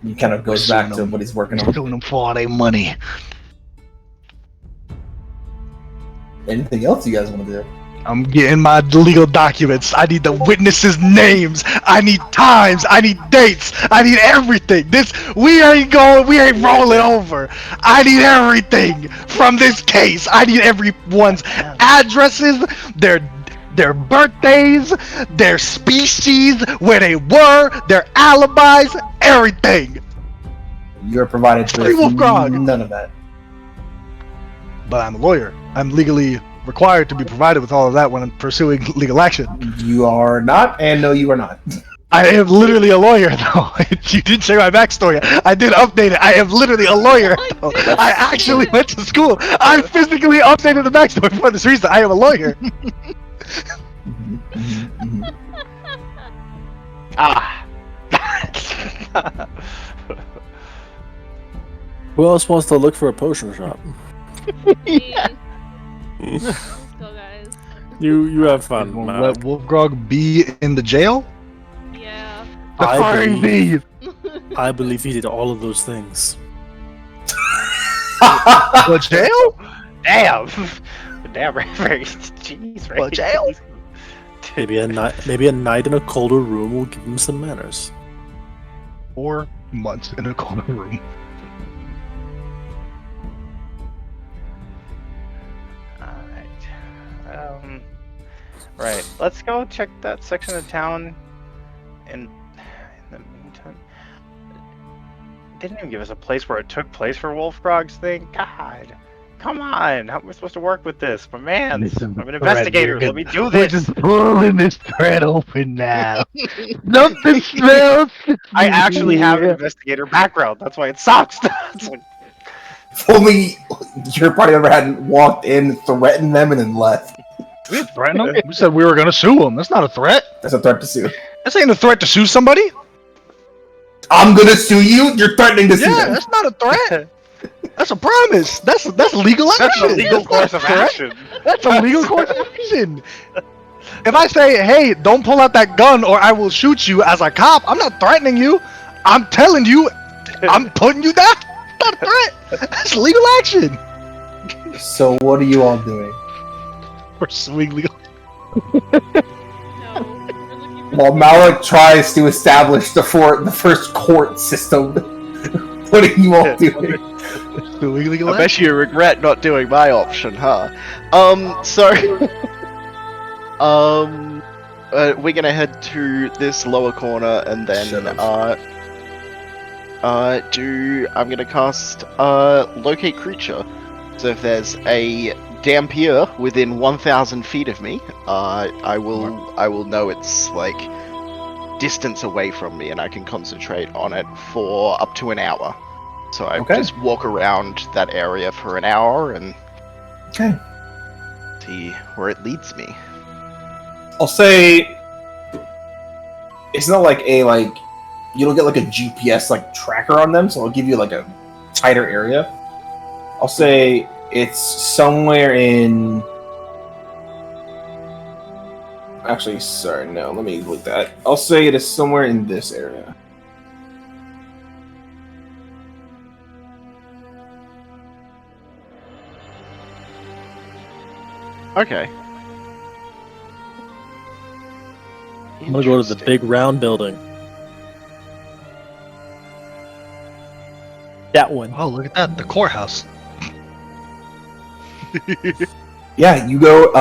He kind of goes We're back suing to them. what he's working We're on. suing them for all their money. Anything else you guys want to do? I'm getting my legal documents. I need the witnesses' names. I need times. I need dates. I need everything. We ain't rolling over. I need everything from this case. I need everyone's addresses, their birthdays, their species, where they were, their alibis, everything. You're provided Free Wolf with Grog. none of that. But I'm a lawyer. I'm legally required to be provided with all of that when I'm pursuing legal action. You are not, and no, you are not. I am literally a lawyer, though. You didn't say my backstory. I did update it. I am literally a lawyer, though. I actually went to school. I physically updated the backstory for this reason. I am a lawyer. Mhm, mhm, mhm. Ah. Who else wants to look for a potion shop? Me. Let's go, guys. You have fun, Let Mac. Wolfgrog be in the jail? Yeah. I believe he did all of those things. The jail? Damn. Damn, Ray. Jeez, Ray. What, jail? Maybe a night in a colder room will give him some manners. 4 months in a corner room. Alright. Right. Let's go check that section of town. And in the meantime, they didn't even give us a place where it took place for Wolfgrog's thing. God, come on! How am I supposed to work with this? But man, I'm an investigator. Let me do We're this. just pulling this thread open now. Nothing smells. I actually have an investigator background. That's why it sucks. It's like, If only your party member hadn't walked in, threatened them, and then left. We didn't threaten them. We said we were going to sue them. That's not a threat. That's a threat to sue. This ain't a threat to sue somebody. I'm gonna sue you? You're threatening to sue Yeah, them. that's not a threat. That's a promise. That's legal action. that's a legal course of That's not a threat. action. That's a legal course of action. If I say, hey, don't pull out that gun or I will shoot you as a cop, I'm not threatening you. I'm telling you, I'm putting you down. That's not a threat. That's legal action. So what are you all doing? We're suing legal. No. We're looking for While Malik tries to establish the first court system, what are you all doing? Suing legal I action. bet you regret not doing my option, huh? We're gonna head to this lower corner and then, Shut up. I'm gonna cast, Locate Creature. So if there's a Dampier within 1,000 feet of me, I will know it's, like, distance away from me and I can concentrate on it for up to an hour. So I Okay. just walk around that area for an hour and Okay. see where it leads me. I'll say it's not like you don't get like a GPS like tracker on them, so I'll give you like a tighter area. I'll say it's somewhere in. Actually, sorry, no. Let me look that. I'll say it is somewhere in this area. Okay. I'm gonna go to the big round building. That one. Oh, look at that. The courthouse. Yeah, you go.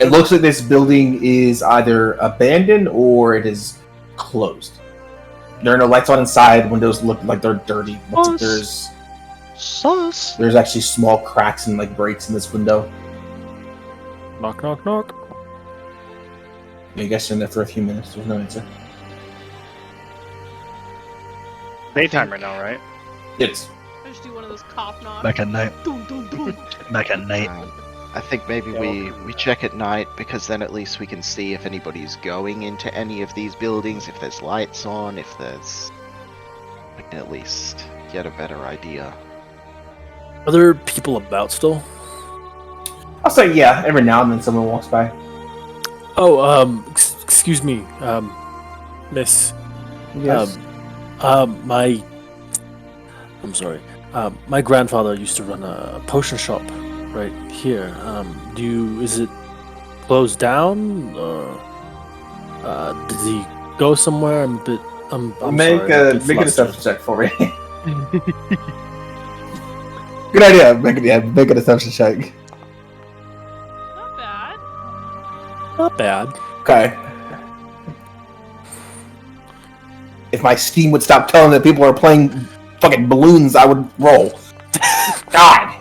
It looks like this building is either abandoned or it is closed. There are no lights on inside. Windows look like they're dirty. Looks like there's actually small cracks and like breaks in this window. Knock, knock, knock. Yeah, you guys are in there for a few minutes. There's no answer. Daytime right now, right? It's I just do one of those cough knocks. Back at night. Dun, dun, dun. Back at night. I think maybe we check at night, because then at least we can see if anybody's going into any of these buildings, if there's lights on, if there's... We can at least get a better idea. Are there people about still? I'll say yeah. Every now and then someone walks by. Oh, excuse me, miss. Yes. I'm sorry. My grandfather used to run a potion shop right here. Is it closed down, or did he go somewhere? I'm make sorry, a deception check for me. Good idea. Make a deception check. Not bad. Not bad. Okay. If my Steam would stop telling that people are playing fucking balloons, I would roll. God.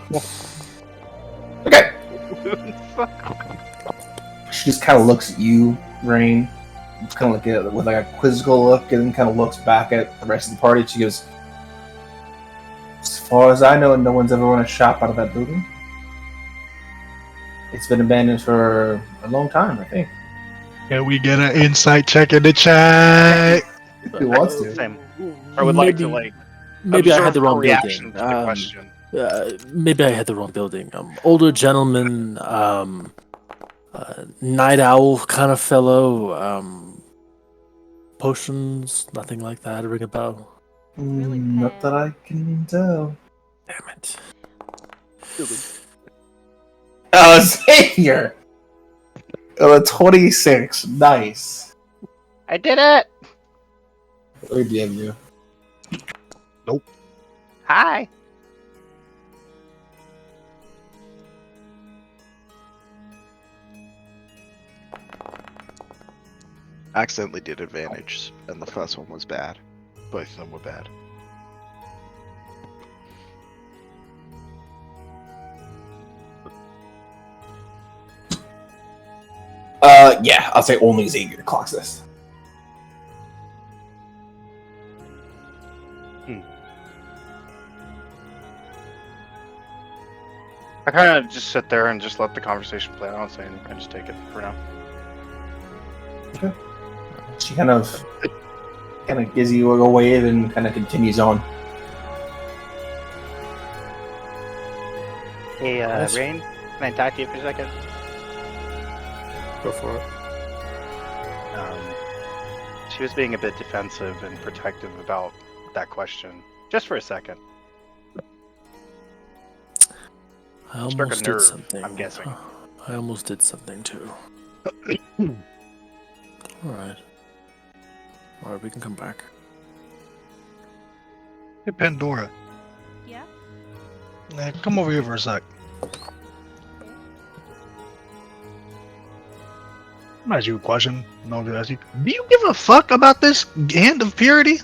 Okay. She just kind of looks at you, Rain. Just kind of look at it with like a quizzical look, and then kind of looks back at the rest of the party. She goes, "As far as I know, no one's ever run a shop out of that building. It's been abandoned for a long time, I think." Can we get an insight check in the chat? Who wants to? Same. I would like to like. Maybe I had the observe wrong her reaction building. to the question. Maybe I had the wrong building. Older gentleman, night owl kind of fellow. Potions, nothing like that. Ring a bell. Not that I can tell. Damn it. Xavier! 26. Nice. I did it. Where DM you? Hi. Accidentally did advantage, and the first one was bad. Both of them were bad. Yeah, I'll say only Xavier clocks this. I kind of just sit there and just let the conversation play. I don't say anything. I just take it for now. Okay. She kind of gives you a wave and kind of continues on. Hey, Rain, can I talk to you for a second? Go for it. She was being a bit defensive and protective about that question. Just for a second. I Struck a almost did nerve, something. I'm guessing. I almost did something too. Alright. Alright, we can come back. Hey, Pandora. Yeah? Come over here for a sec. I'm gonna ask you a question. No, I'm gonna ask you. Do you give a fuck about this hand of purity?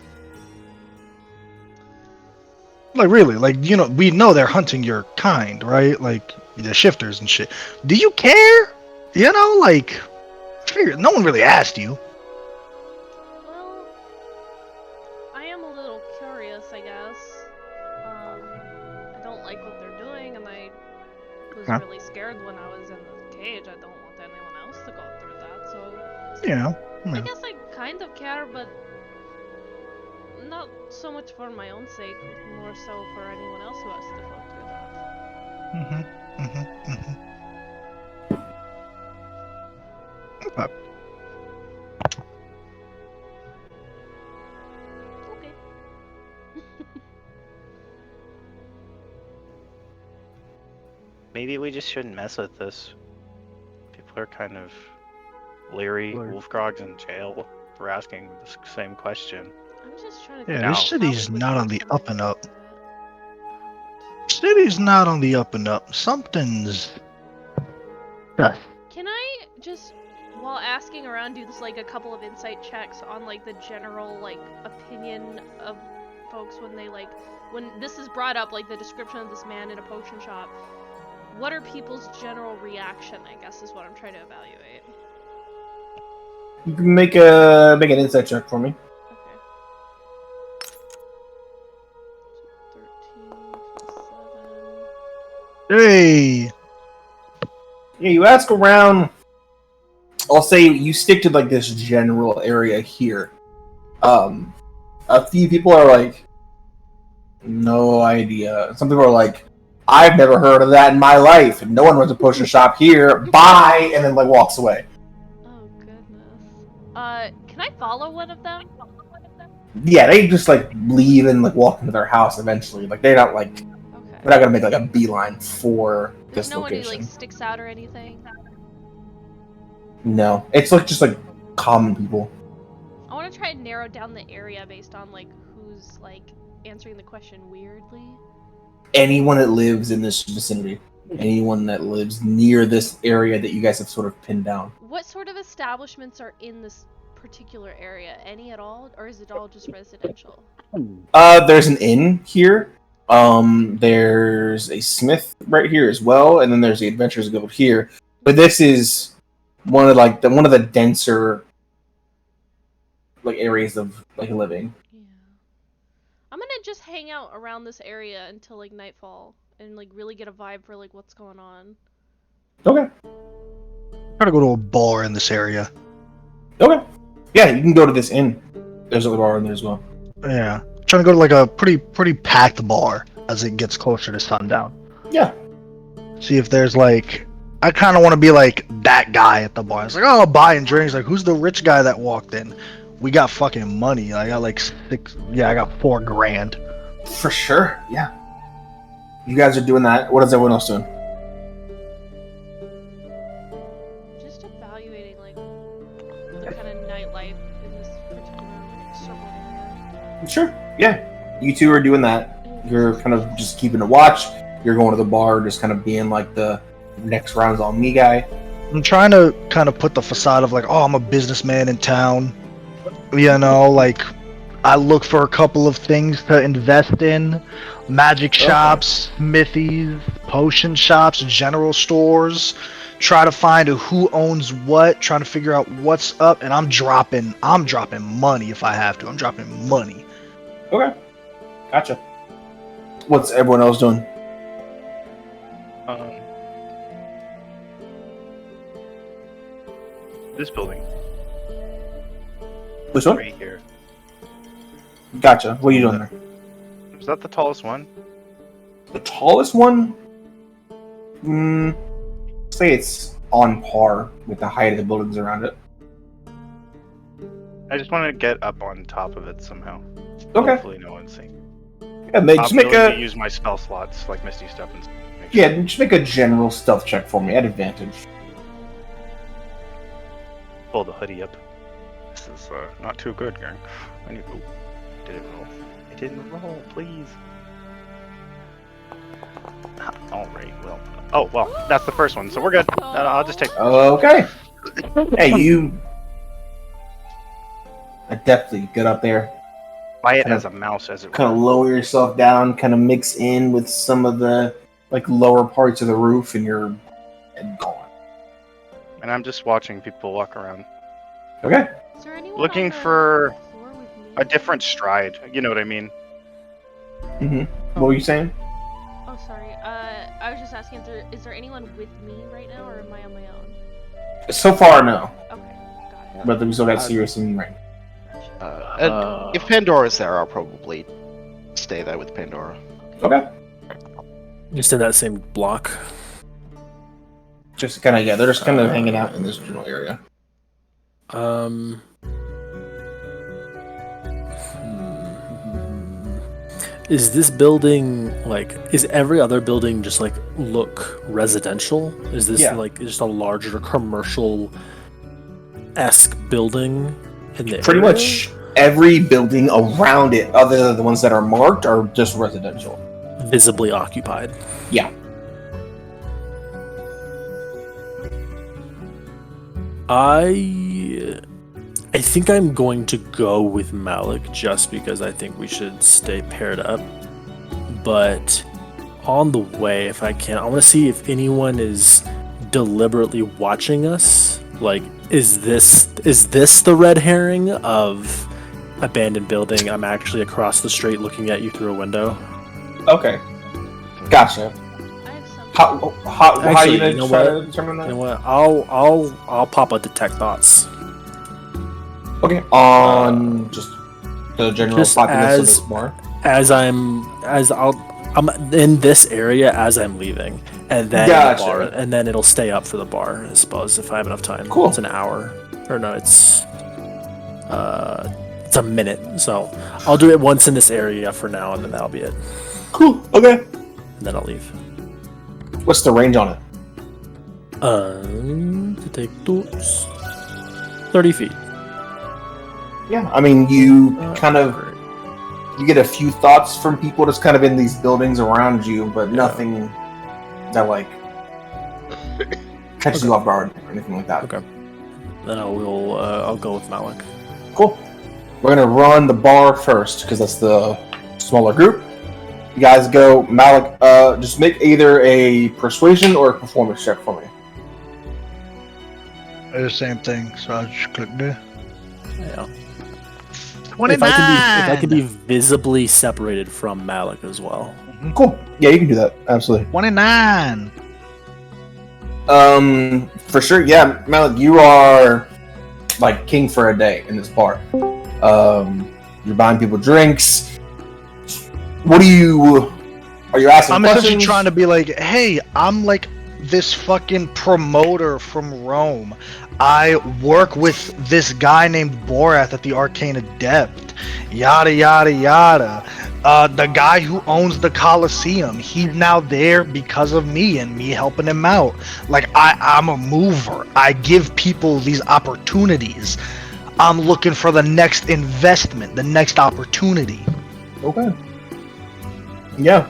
Like, really? Like, you know, we know they're hunting your kind, right? Like, the shifters and shit. Do you care? You know, like, I figured no one really asked you. Well, I am a little curious, I guess. I don't like what they're doing, and I was really scared when I was in the cage. I don't want anyone else to go through that, so... Yeah. I guess I kind of care, but not so much for my own sake, more so for anyone else who has to go through that. Okay. Okay. Maybe we just shouldn't mess with this. People are kind of leery. Wolfgrog's in jail for asking the same question. I'm just trying to Yeah, think this how city's we would not go on the somewhere up and up. like that. City's not on the up and up. Something's... Can I just, while asking around, do this like a couple of insight checks on like the general like opinion of folks when they like when this is brought up, like the description of this man in a potion shop. What are people's general reaction? I guess is what I'm trying to evaluate. You can make an insight check for me. Okay. 13 plus 7. Hey. Yeah, you ask around. I'll say you stick to like this general area here. A few people are like, no idea. Some people are like, I've never heard of that in my life. No one runs a potion shop here. Bye, and then like walks away. Oh goodness. Can I follow one of them? Yeah, they just like leave and like walk into their house eventually. Like they're not like Okay. they're not gonna make like a beeline for There's this no one who location. like sticks out or anything. No, it's like just like common people. I want to try and narrow down the area based on like who's like answering the question weirdly. Anyone that lives in this vicinity, anyone that lives near this area that you guys have sort of pinned down. What sort of establishments are in this particular area? Any at all, or is it all just residential? There's an inn here. There's a smith right here as well, and then there's the Adventurers Guild here. But this is one of the denser like areas of like living. Yeah. I'm gonna just hang out around this area until like nightfall and like really get a vibe for like what's going on. Okay. Try to go to a bar in this area. Okay. Yeah, you can go to this inn. There's a little bar in there as well. Yeah. Trying to go to like a pretty packed bar as it gets closer to sundown. Yeah. See if there's like, I kind of want to be like that guy at the bar. It's like, oh, buying drinks. Like, who's the rich guy that walked in? We got fucking money. I got like I got $4 grand. For sure. Yeah. You guys are doing that. What is everyone else doing? Just evaluating like the kind of nightlife in this particular like, circle area. Sure. Yeah. You two are doing that. You're kind of just keeping a watch. You're going to the bar, just kind of being like the next round's on me guy. I'm trying to kind of put the facade of like, oh, I'm a businessman in town. You know, like I look for a couple of things to invest in. Magic shops, smithies, potion shops, general stores. Try to find who owns what, trying to figure out what's up, and I'm dropping money if I have to. I'm dropping money. Okay. Gotcha. What's everyone else doing? This building Which one? right here. Gotcha. What are you doing there? Is that the tallest one? The tallest one? Say it's on par with the height of the buildings around it. I just want to get up on top of it somehow. Okay. Hopefully no one's seeing. Yeah, just make To a use my spell slots like Misty Step and make yeah, just make a general stealth check for me at advantage. pull the hoodie up. This is not too good, gang. I need. Oh, did it roll? It didn't roll, please. All right. Well. Oh well, that's the first one, so we're good. No, I'll just take. Okay. Hey, you adeptly get up there. Buy it Kind as a mouse, as it Kind of were. lower yourself down, kind of mix in with some of the like lower parts of the roof, and you're gone. And I'm just watching people walk around, Okay. Is there anyone looking on the for floor with me? a different stride. You know what I mean? What were you saying? Oh, sorry. I was just asking is there anyone with me right now, or am I on my own? So far, no. Okay, got it. But we still got Sirius and Rain. And if Pandora's there, I'll probably stay there with Pandora. Okay. Just in that same block. Just kind of they're just kind of hanging out in this general area. Is this building is every other building just look residential? Is this Yeah. just a larger commercial esque building in the Pretty area? much every building around it, other than the ones that are marked, are just residential. Visibly occupied. Yeah. I think I'm going to go with Malik just because I think we should stay paired up. But on the way, if I can, I want to see if anyone is deliberately watching us. Like, is this the red herring of abandoned building? I'm actually across the street looking at you through a window. Okay, gotcha. I have some. How are Actually, you gonna you know try what? to determine that? You know what? I'll pop a detect thoughts. Okay, on just the general just populace of as- this bar. I'm in this area as I'm leaving, and then Gotcha. the bar, and then it'll stay up for the bar, I suppose, if I have enough time. Cool. It's an hour, or no, it's a minute. So I'll do it once in this area for now, and then that'll be it. Cool. Okay. And then I'll leave. What's the range on it? Detect thoughts. 30 feet. Yeah, I mean, you you get a few thoughts from people just kind of in these buildings around you, but nothing that like catches you off guard or anything like that. Okay. Then I'll go with Malik. Cool. We're gonna run the bar first because that's the smaller group. You guys go, Malik. Just make either a persuasion or a performance check for me. The same thing, so I'll just click there. Yeah. 29! If I could be visibly separated from Malik as well. Cool. Yeah, you can do that. Absolutely. 29! For sure. Yeah, Malik, you are like king for a day in this bar. You're buying people drinks. What are you asking I'm questions? essentially trying to be like, hey, I'm like this fucking promoter from Rome. I work with this guy named Borath at the Arcane Adept. Yada yada yada. The guy who owns the Colosseum, he's now there because of me and me helping him out. Like I'm a mover. I give people these opportunities. I'm looking for the next investment, the next opportunity. Okay. Yeah.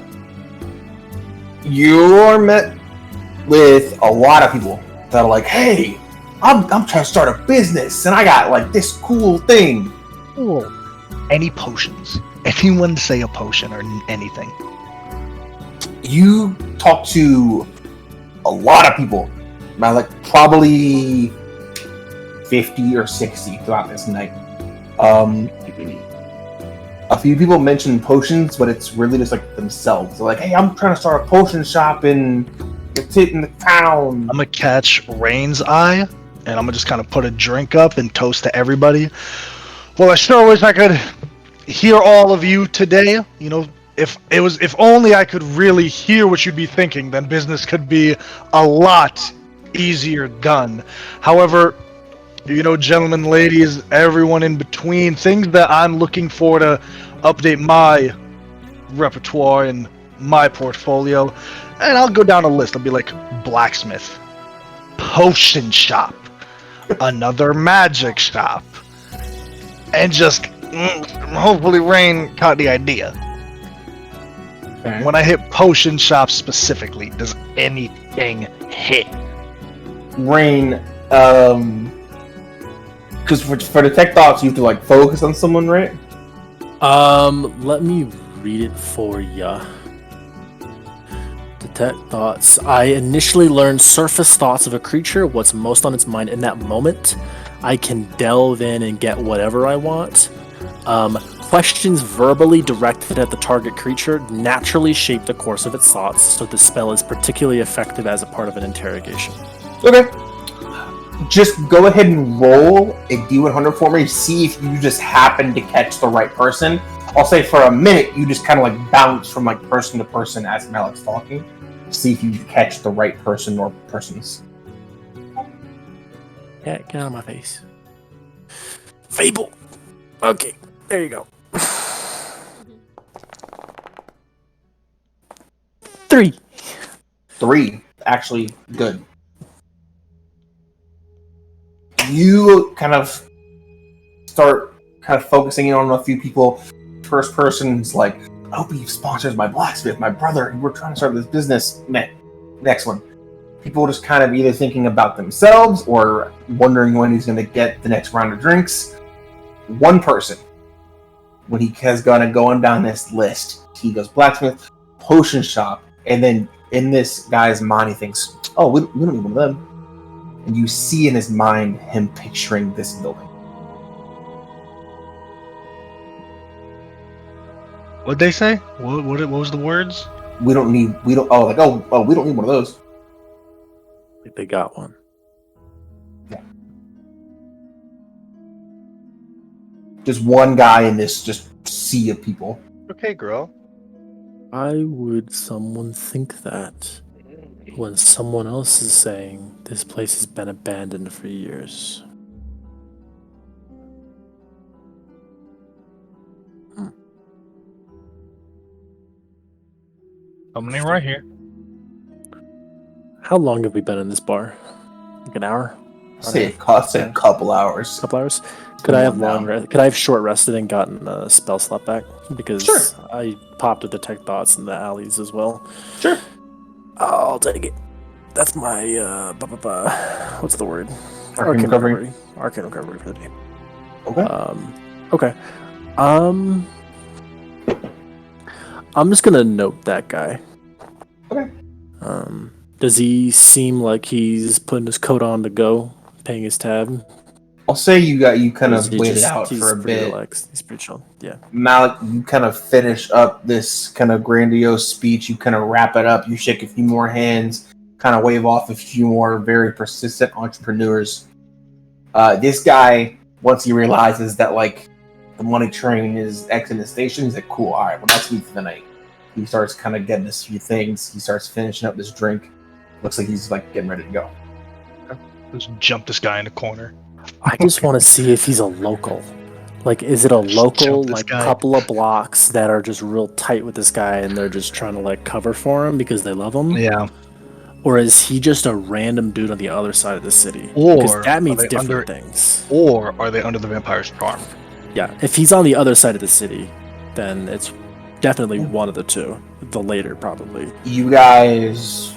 You're met with a lot of people that are like, hey, I'm trying to start a business and I got like this cool thing. Cool. Any potions? Anyone say a potion or anything? You talk to a lot of people, like probably 50 or 60 throughout this night. A few people mention potions, but it's really just like themselves. They're like, hey, I'm trying to start a potion shop in the town. I'm gonna catch Rain's eye, and I'm gonna just kind of put a drink up and toast to everybody. Well, I sure wish I could hear all of you today. You know, if only I could really hear what you'd be thinking, then business could be a lot easier done. However, you know, gentlemen, ladies, everyone in between, things that I'm looking for to update my repertoire and my portfolio, and I'll go down a list. I'll be like blacksmith, potion shop, another magic shop, and just hopefully Rain caught the idea. Okay. When I hit potion shop specifically, does anything hit? Rain, because for detect thoughts, you have to like focus on someone, right? Let me read it for ya. Detect thoughts. I initially learned surface thoughts of a creature, what's most on its mind in that moment. I can delve in and get whatever I want. Questions verbally directed at the target creature naturally shape the course of its thoughts, so the spell is particularly effective as a part of an interrogation. Okay. Just go ahead and roll a D100 for me. See if you just happen to catch the right person. I'll say for a minute, you just kind of like bounce from like person to person as Malik's talking. See if you catch the right person or persons. Yeah, get out of my face. Fable. Okay, there you go. 3. Actually, good. You kind of start focusing in on a few people. First person's like, I hope he sponsors my blacksmith, my brother. We're trying to start this business. Next one. People just kind of either thinking about themselves or wondering when he's going to get the next round of drinks. One person, when he has gone going down this list, he goes blacksmith, potion shop, and then in this guy's mind he thinks, oh, we don't need one of them. And you see in his mind him picturing this building. What'd they say? What was the words? We don't need we don't need one of those. Like they got one. Yeah. Just one guy in this just sea of people. Okay, girl. Why would someone think that when someone else is saying this place has been abandoned for years? Something right here. How long have we been in this bar? Like an hour? Say it costs a couple hours. Couple hours? Could I have could I have short rested and gotten a spell slot back? Because Sure. I popped to detect thoughts in the alleys as well. Sure. I'll take it. That's my what's the word? Arcane recovery. Arcane recovery for the day. Okay. Okay. I'm just gonna note that guy. Okay. Does he seem like he's putting his coat on to go, paying his tab? I'll say you kind Or of is he waited just- out he's for a pretty bit. Relaxed. He's pretty chill. Yeah. Malik, you kind of finish up this kind of grandiose speech. You kind of wrap it up. You shake a few more hands, kind of wave off a few more very persistent entrepreneurs. This guy, once he realizes that like the money train is exiting the station, he's like, cool, all right, well, that's me for the night. He starts kind of getting this few things. He starts finishing up this drink. Looks like he's like getting ready to go. Just jump this guy in the corner. I just want to see if he's a local. Like, is it a local, jump this like, guy. couple of blocks that are just real tight with this guy and they're just trying to, like, cover for him because they love him? Yeah. Or is he just a random dude on the other side of the city? Or Because that means are they different things. Or are they under the vampire's charm? Yeah, if he's on the other side of the city, then it's definitely one of the two. The later, probably. You guys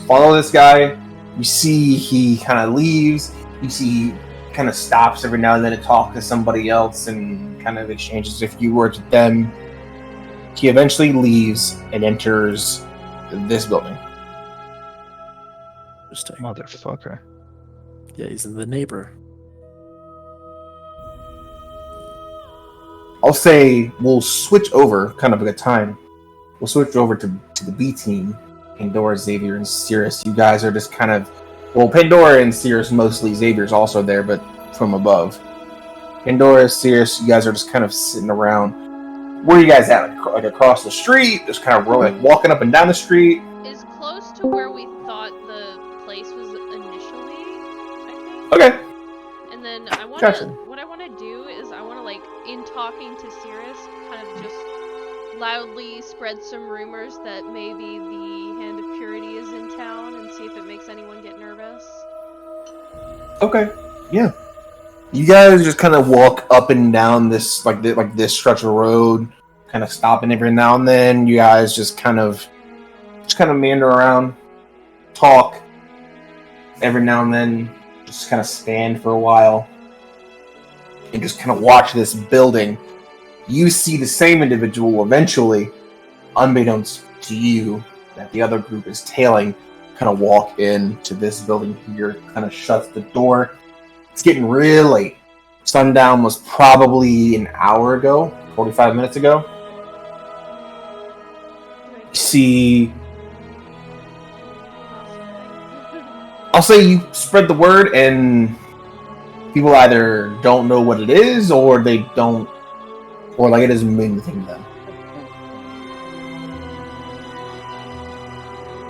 follow this guy. You see he kind of leaves. You see he kind of stops every now and then to talk to somebody else and kind of exchanges a few words with them. He eventually leaves and enters this building. Interesting. Motherfucker. Yeah, he's in the neighbor. I'll say we'll switch over, kind of a good time. We'll switch over to the B team. Pandora, Xavier, and Cirrus. You guys are just kind of... Well, Pandora and Cirrus mostly. Xavier's also there, but from above. Pandora, Cirrus, you guys are just kind of sitting around. Where are you guys at? Like across the street? Just kind of like walking up and down the street? Is close to where we thought the place was initially, I think. Okay. And then I want Gotcha. what I want to do is I want to, like, in talking to Cirrus, kind of just loudly spread some rumors that maybe the Hand of Purity is in town and see if it makes anyone get nervous. Okay. Yeah. You guys just kind of walk up and down this this stretch of road, kind of stopping every now and then. You guys just kind of meander around, talk. Every now and then, just kind of stand for a while, and just kind of watch this building. You see the same individual eventually, unbeknownst to you, that the other group is tailing, kind of walk into this building here, kind of shuts the door. It's getting real late. Sundown was probably an hour ago, 45 minutes ago. You see, I'll say you spread the word and people either don't know what it is or they don't, or like it doesn't mean anything to them.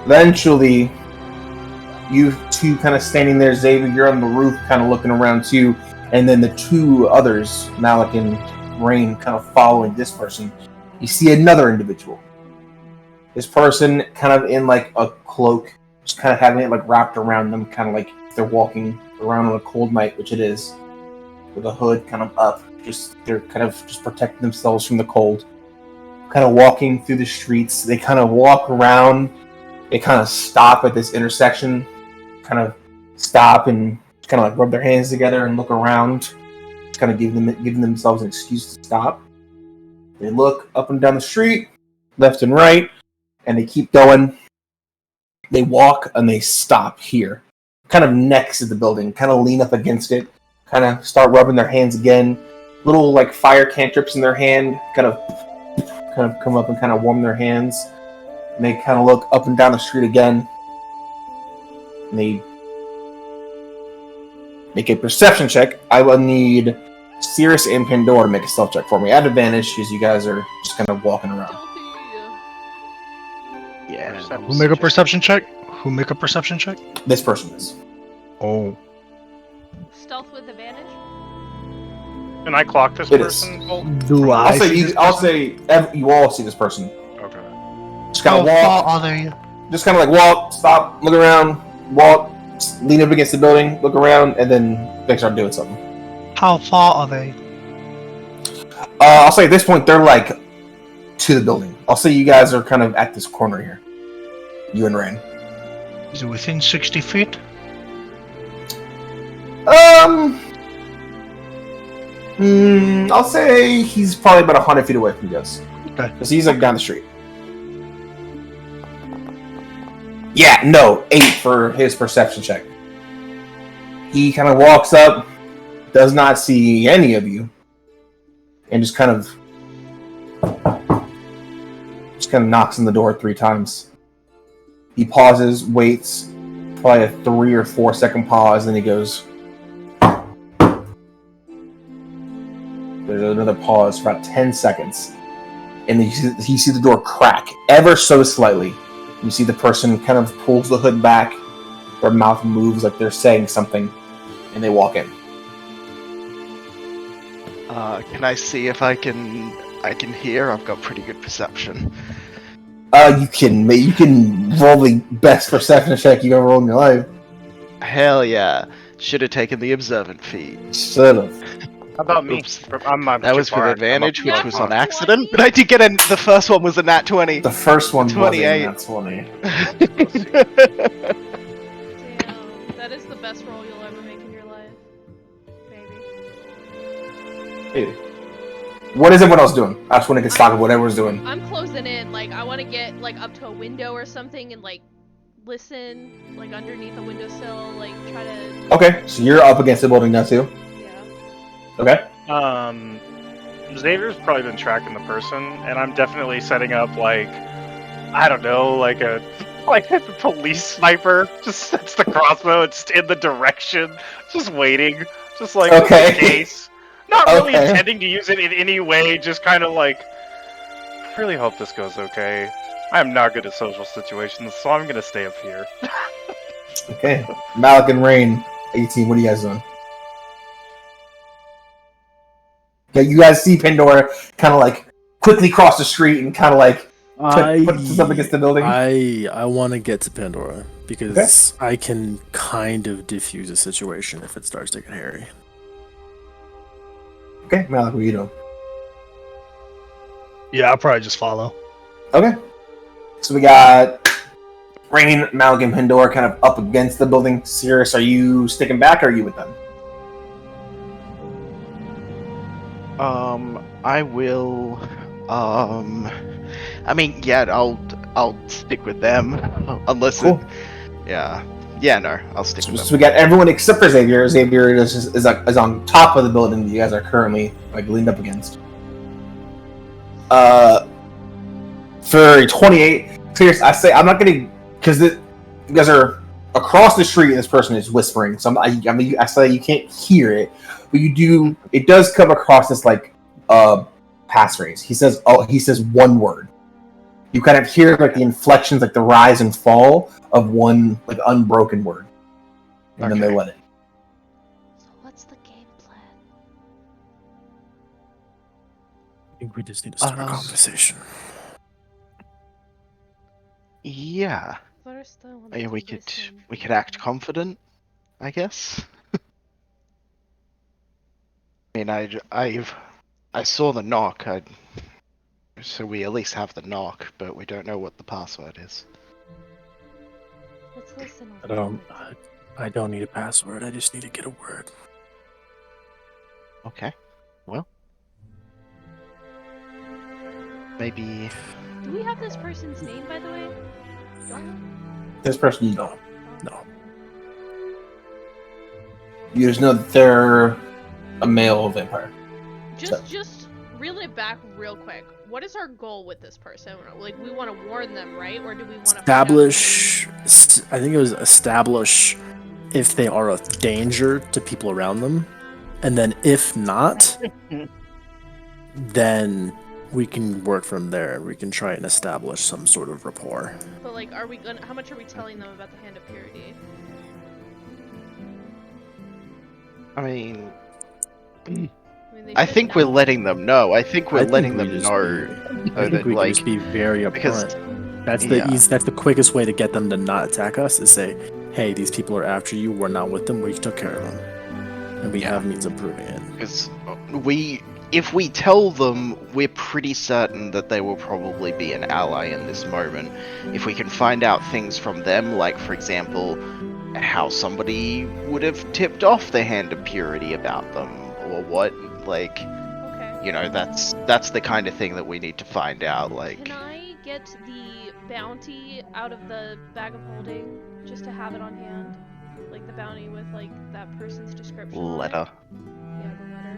Eventually, you two kind of standing there, Xavier, you're on the roof kind of looking around too, and then the two others, Malik and Rain, kind of following this person. You see another individual. This person kind of in like a cloak, just kind of having it like wrapped around them, kind of like they're walking around on a cold night, which it is, with a hood kind of up. They're kind of just protecting themselves from the cold. Kind of walking through the streets. They kind of walk around. They kind of stop at this intersection. kind of stop and kind of like rub their hands together and look around, kind of giving themselves an excuse to stop. They look up and down the street, left and right, and they keep going. They walk and they stop here, kind of next to the building, kind of lean up against it, kind of start rubbing their hands again. Little like fire cantrips in their hand, kind of come up and kind of warm their hands. And they kind of look up and down the street again. And they make a perception check. I will need Cirrus and Pandora to make a stealth check for me. At advantage, because you guys are just kind of walking around. Yeah. Who make a perception check? Who make a perception check? This person is. Oh. Stealth with advantage? Can I clock this It person? is. Bolt? Do I? I'll say you all see this person. Okay. Just kind of walk. Are they? Just kind of like walk, stop, look around, walk, lean up against the building, look around, and then they start doing something. How far are they? I'll say at this point they're like to the building. I'll say you guys are kind of at this corner here. You and Rain. Is it within 60 feet? I'll say he's probably about 100 feet away from you guys. Okay. Because he's like down the street. Yeah, no, 8 for his perception check. He kind of walks up, does not see any of you, and just kind of knocks on the door 3 times. He pauses, waits, probably a 3 or 4 second pause, then he goes. There's another pause for about 10 seconds, and you see the door crack ever so slightly. You see the person kind of pulls the hood back, their mouth moves like they're saying something, and they walk in. Can I see if I can hear? I've got pretty good perception. You can roll the best perception check you've ever rolled in your life. Hell yeah! Should have taken the observant feat. Should've. How about me? Oops. I'm That too was with far. advantage, I'm which up was too on far. accident, but I did get the first one was a nat 20. The first one 28. wasn't, that's 20. Damn, that is the best roll you'll ever make in your life. Baby. Hey, what is everyone else doing? I just want to get stock of what everyone's doing. I'm closing in, like, I want to get, like, up to a window or something and, like, listen, like, underneath a windowsill, like, try to... Okay, so you're up against the building now too? Yeah. Okay. Xavier's probably been tracking the person, and I'm definitely setting up, like, I don't know, like a police sniper. Just sets the crossbow and just in the direction, just waiting, just like Okay. in case. Not really Okay. intending to use it in any way, just kind of like, I really hope this goes okay. I am not good at social situations, so I'm gonna stay up here. Okay. Malik and Rain, 18, what are you guys doing? Okay, you guys see Pandora kind of like quickly cross the street and kind of like put stuff against the building. I want to get to Pandora because I can kind of diffuse a situation if it starts to get hairy. Okay, Malik, what are you doing? Yeah, I'll probably just follow. Okay. So we got Rain, Malik, and Pandora kind of up against the building. Cirrus, are you sticking back or are you with them? I will. I mean, yeah, I'll stick with them unless Cool. no, I'll stick with So them. we got everyone except for Xavier. Xavier is on top of the building that you guys are currently like leaned up against. For 28, Cirrus, I say I'm not gonna because you guys are across the street and this person is whispering. So I say you can't hear it, but you do. It does come across as like passphrase. He says one word. You kind of hear like the inflections, like the rise and fall of one like unbroken word, and then they let it. So what's the game plan? I think we just need to start a conversation. Yeah, First, I want I mean, to we could listen. act confident, I guess. I mean, I saw the knock. So we at least have the knock, but we don't know what the password is. Let's Listen, I don't need a password. I just need to get a word. Okay. Well, maybe. Do we have this person's name, by the way? Don't we? This person, no. No. You just know that they're a male vampire. Just reeling it back real quick. What is our goal with this person? Like, we want to warn them, right? Or do we want to Establish. I think it was establish if they are a danger to people around them, and then if not, then we can work from there. We can try and establish some sort of rapport. But like, are we gonna? How much are we telling them about the Hand of Purity? I mean, They I should think we're know. letting them know. I think we're I think letting we them just know. I think we can just be very because- upfront. That's the quickest way to get them to not attack us is say, hey, these people are after you, we're not with them, we took care of them. And we have means of proving it. Because if we tell them, we're pretty certain that they will probably be an ally in this moment. If we can find out things from them, like, for example, how somebody would have tipped off the Hand of Purity about them, or what, like, Okay. you know, that's the kind of thing that we need to find out, like... Can I get the bounty out of the bag of holding, just to have it on hand? Like the bounty with, like, that person's description on it? letter. Yeah,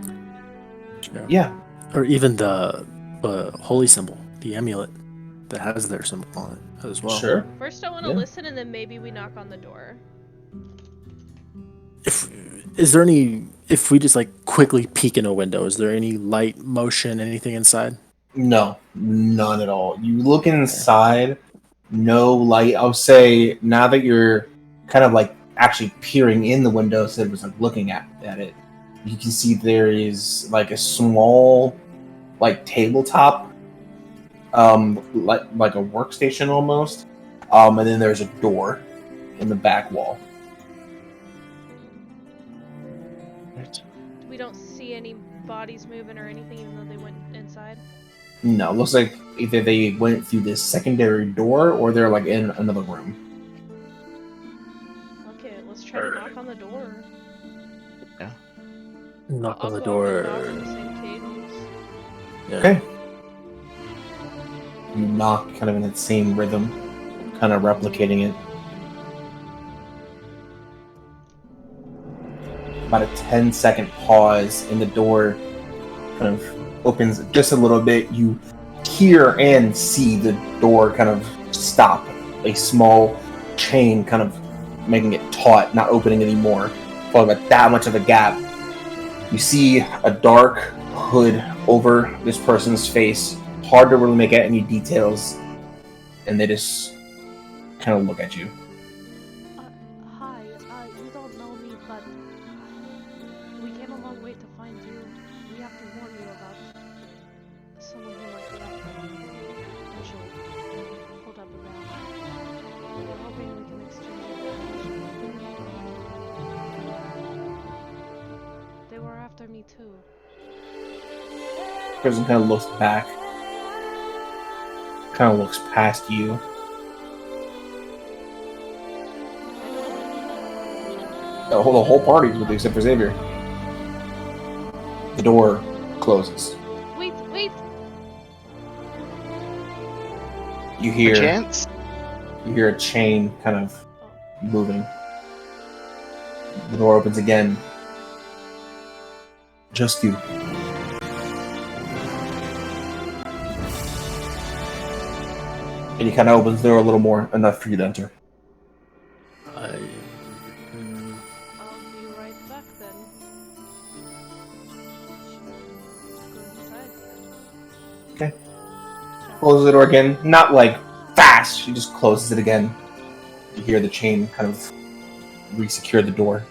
the letter. Yeah. Or even the holy symbol, the amulet that has their symbol on it as well. Sure. First I want to Yeah. listen, and then maybe we knock on the door. If we just like quickly peek in a window, is there any light, motion, anything inside? No, none at all. You look inside, no light. I'll say now that you're kind of like actually peering in the window instead of just like looking at it, you can see there is like a small like tabletop, like a workstation almost, and then there's a door in the back wall. We don't see any bodies moving or anything, even though they went inside. No, it looks like either they went through this secondary door or they're like in another room. Okay, let's try to knock on the door. Knock on the I'll door. knock on the same cadence. Yeah. Okay. You knock kind of in that same rhythm, kind of replicating it. About a 10-second pause, and the door kind of opens just a little bit. You hear and see the door kind of stop. A small chain kind of making it taut, not opening anymore. Followed by that much of a gap. You see a dark hood over this person's face. Hard to really make out any details. And they just kind of look at you. Hi, you don't know me, but we came a long way to find you. We have to warn you about someone who might be after potentially hold up around. We're hoping we can exchange information. They were after me too. The person kind of looks back. Kind of looks past you. The whole party's with you except for Xavier. The door closes. Wait! You hear Chance? you hear a chain kind of moving. The door opens again. Just you. And he kind of opens the door a little more, enough for you to enter. I'll be right back then. Let's go inside. Okay. Closes the door again. Not like fast. She just closes it again. You hear the chain kind of re-secure the door.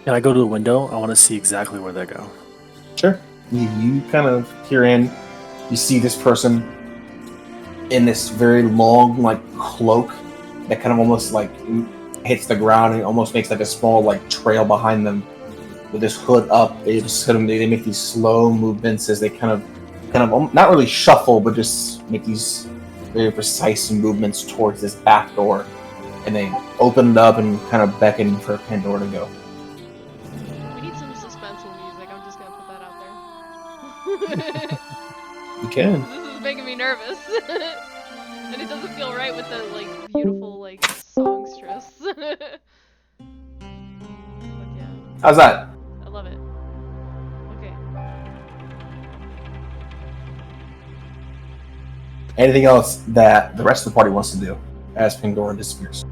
Can I go to the window? I want to see exactly where they go. Sure. You kind of peer in. You see this person in this very long, like, cloak that kind of almost, like, hits the ground and almost makes, like, a small, like, trail behind them. With this hood up, they make these slow movements as they kind of, not really shuffle, but just make these very precise movements towards this back door. and they open it up and kind of beckon for Pandora to go. We need some suspenseful music. I'm just gonna put that out there. You can. This is making me nervous, and it doesn't feel right with the like beautiful like songstress. But yeah, How's that? I love it. Okay. Anything else that the rest of the party wants to do as Pandora disappears?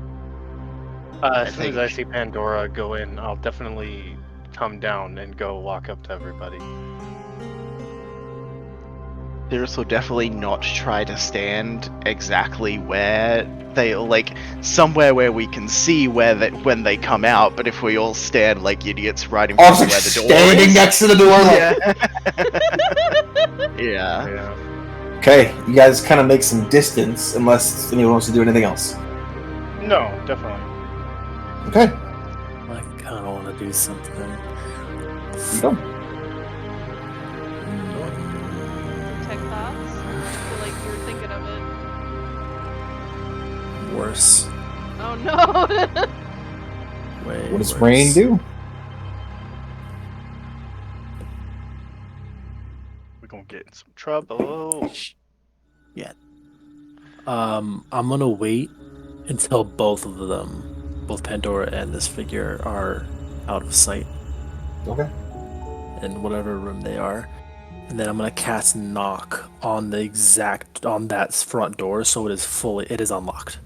As soon as I see Pandora go in, I'll definitely come down and go walk up to everybody. Cirrus will definitely not try to stand exactly where they like somewhere where we can see where when they come out. But if we all stand like idiots right in front of where the door standing is, next to the door. Like... yeah. Yeah. Okay, you guys kind of make some distance unless anyone wants to do anything else. No, definitely. Okay, I kind of want to do something. you go. Detect thoughts. I feel like you're thinking of it. Worse. Oh no. Way What does worse. Rain do? We're gonna get in some trouble. I'm gonna wait until both of them, both Pandora and this figure, are out of sight Okay. in whatever room they are, and then I'm gonna cast knock on that front door so it is unlocked,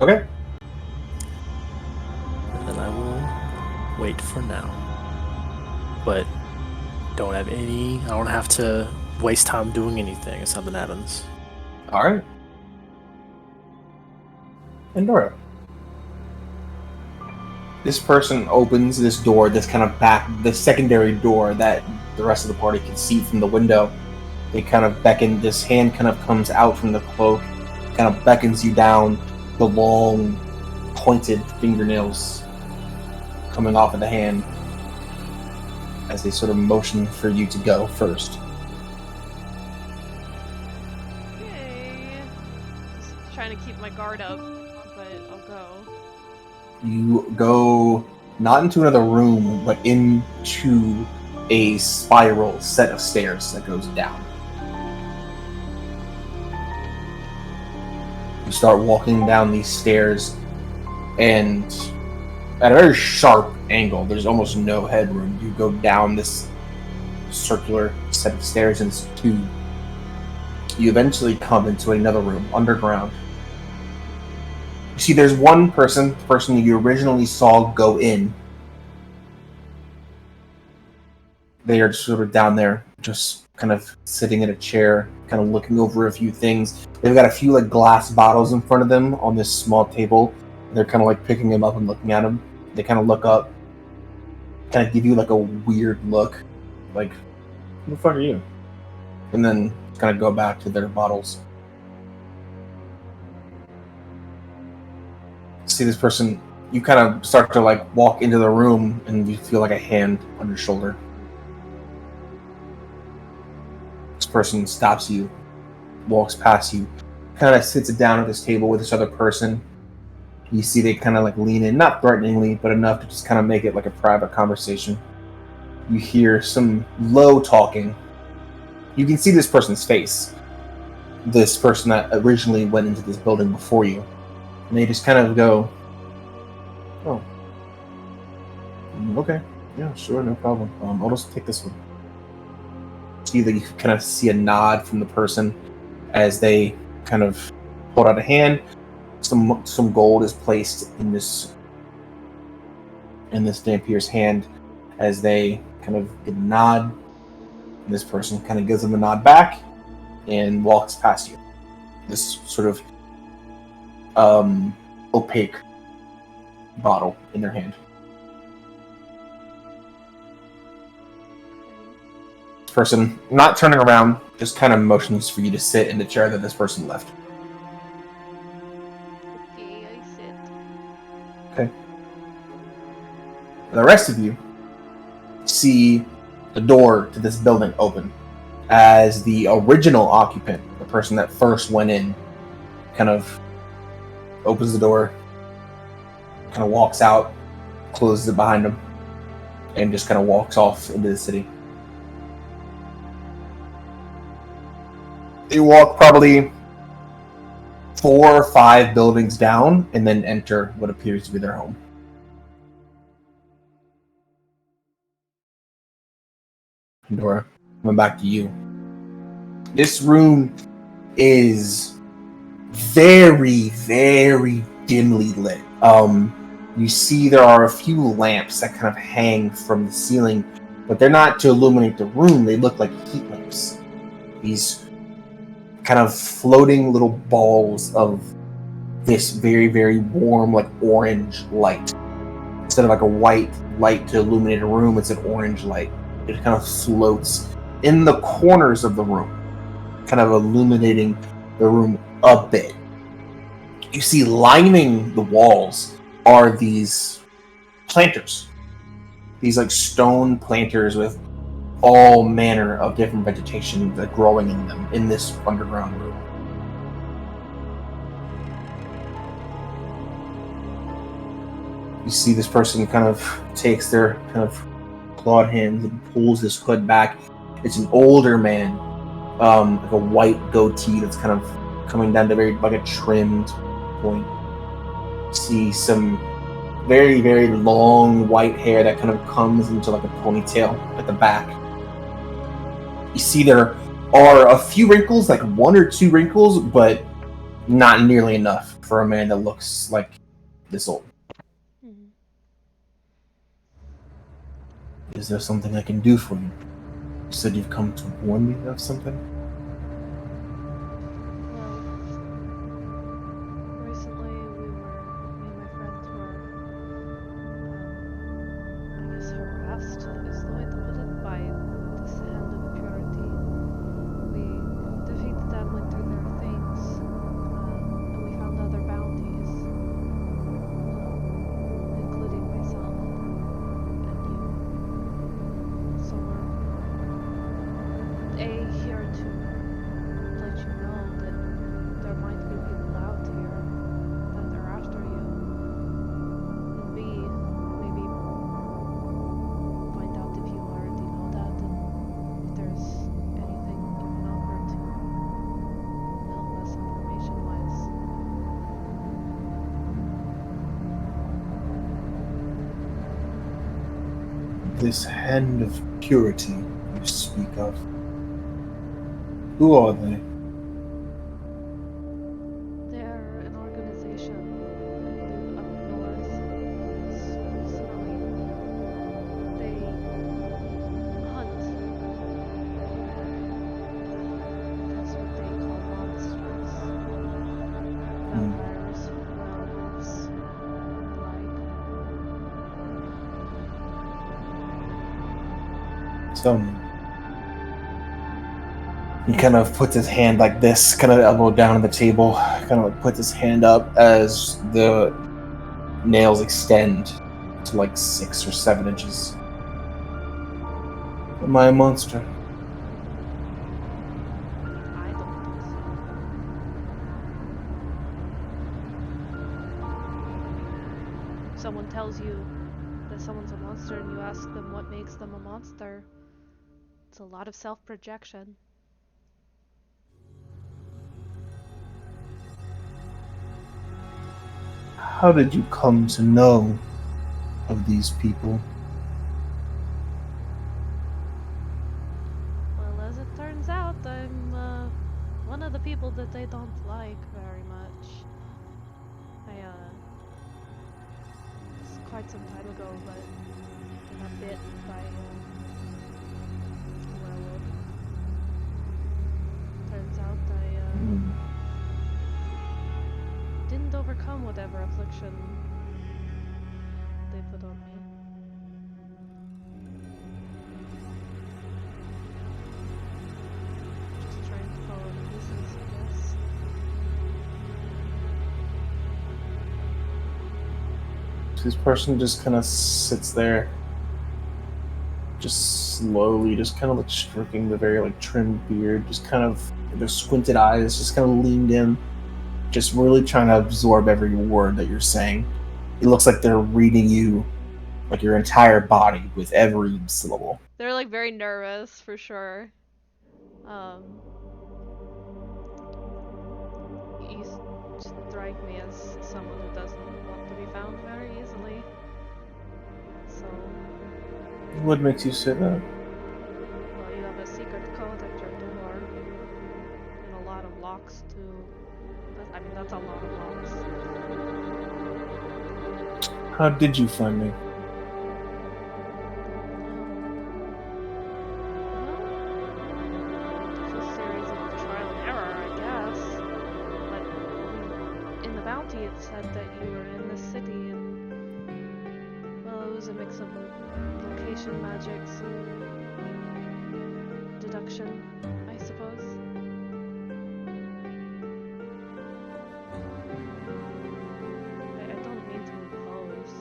Okay. and then I will wait for now. But I don't have to waste time doing anything if something happens. All right. Pandora. This person opens this door, this kind of the secondary door that the rest of the party can see from the window. They kind of beckon, this hand kind of comes out from the cloak, kind of beckons you down, the long, pointed fingernails coming off of the hand as they sort of motion for you to go first. Okay. Just trying to keep my guard up, but I'll go. You go not into another room, but into a spiral set of stairs that goes down. You start walking down these stairs, and at a very sharp angle, there's almost no headroom. You go down this circular set of stairs and it's tube. You eventually come into another room, underground. You see, there's one person, the person that you originally saw go in. They are sort of down there, just kind of sitting in a chair, kind of looking over a few things. They've got a few like glass bottles in front of them on this small table. They're kind of like picking them up and looking at them. They kind of look up, kind of give you like a weird look, like, who the fuck are you? And then kind of go back to their bottles. See this person, you kind of start to like walk into the room and you feel like a hand on your shoulder. This person stops you, walks past you, kind of sits down at this table with this other person. You see they kind of like lean in, not threateningly, but enough to just kind of make it like a private conversation. You hear some low talking. You can see this person's face. This person that originally went into this building before you. And they just kind of go, oh, okay, yeah, sure, no problem. I'll just take this one. See that you kind of see a nod from the person as they kind of hold out a hand. Some gold is placed in this Dampier's hand as they kind of get a nod. And this person kind of gives them a nod back and walks past you. This sort of opaque bottle in their hand. This person, not turning around, just kind of motions for you to sit in the chair that this person left. Okay, I sit. Okay. The rest of you see the door to this building open as the original occupant, the person that first went in, kind of opens the door, kind of walks out, closes it behind him, and just kind of walks off into the city. You walk probably 4 or 5 buildings down and then enter what appears to be their home. Pandora, coming back to you. This room is very, very dimly lit. You see there are a few lamps that kind of hang from the ceiling, but they're not to illuminate the room. They look like heat lamps. These kind of floating little balls of this very, very warm, like orange light. Instead of like a white light to illuminate a room, it's an orange light. It kind of floats in the corners of the room, kind of illuminating the room a bit. You see lining the walls are these planters. These like stone planters with all manner of different vegetation that growing in them in this underground room. You see this person kind of takes their kind of clawed hands and pulls this hood back. It's an older man, like a white goatee that's kind of coming down to very like a trimmed point. You see some very, very long white hair that kind of comes into like a ponytail at the back. You see there are a few wrinkles, like 1 or 2 wrinkles, but not nearly enough for a man that looks like this old. Is there something I can do for you? You said you've come to warn me of something? Well, recently me and my friends were, I guess harassed is the way to put it, by this hand of purity. We defeated them, went through their things, and we found other bounties, including myself and you. So we're here to let you know that there might be people out here that are after you. And B, maybe find out if you already know that and if there's anything you can offer to help us information-wise. This hand of purity you speak of. Who are they? They're an organization, I believe, up north. Recently, they hunt. That's what they call monsters. Vampires, werewolves, like. Tell me. He kind of puts his hand like this, kind of elbow down on the table, kind of like puts his hand up as the nails extend to like 6 or 7 inches. Am I a monster? I don't think so. If someone tells you that someone's a monster and you ask them what makes them a monster, it's a lot of self-projection. How did you come to know of these people? Well, as it turns out, I'm one of the people that they don't like very much. It's quite some time ago, but I got bit by a werewolf. Turns out I didn't overcome whatever affliction they put on me. Just trying to follow the pieces, I guess. This person just kind of sits there, just slowly, just kind of like stroking the very like trimmed beard, just kind of the squinted eyes, just kind of leaned in, just really trying to absorb every word that you're saying. It looks like they're reading you, like your entire body with every syllable. They're like very nervous for sure. You strike me as someone who doesn't want to be found very easily. So, What makes you say that? well, you have a secret code at your door. And a lot of locks too. I mean, that's a lot of locks. How did you find me? It's a series of trial and error, I guess. But in the bounty, it said that you were in the city, and well, it was a mix of location magics and deduction, I suppose. I don't mean to impose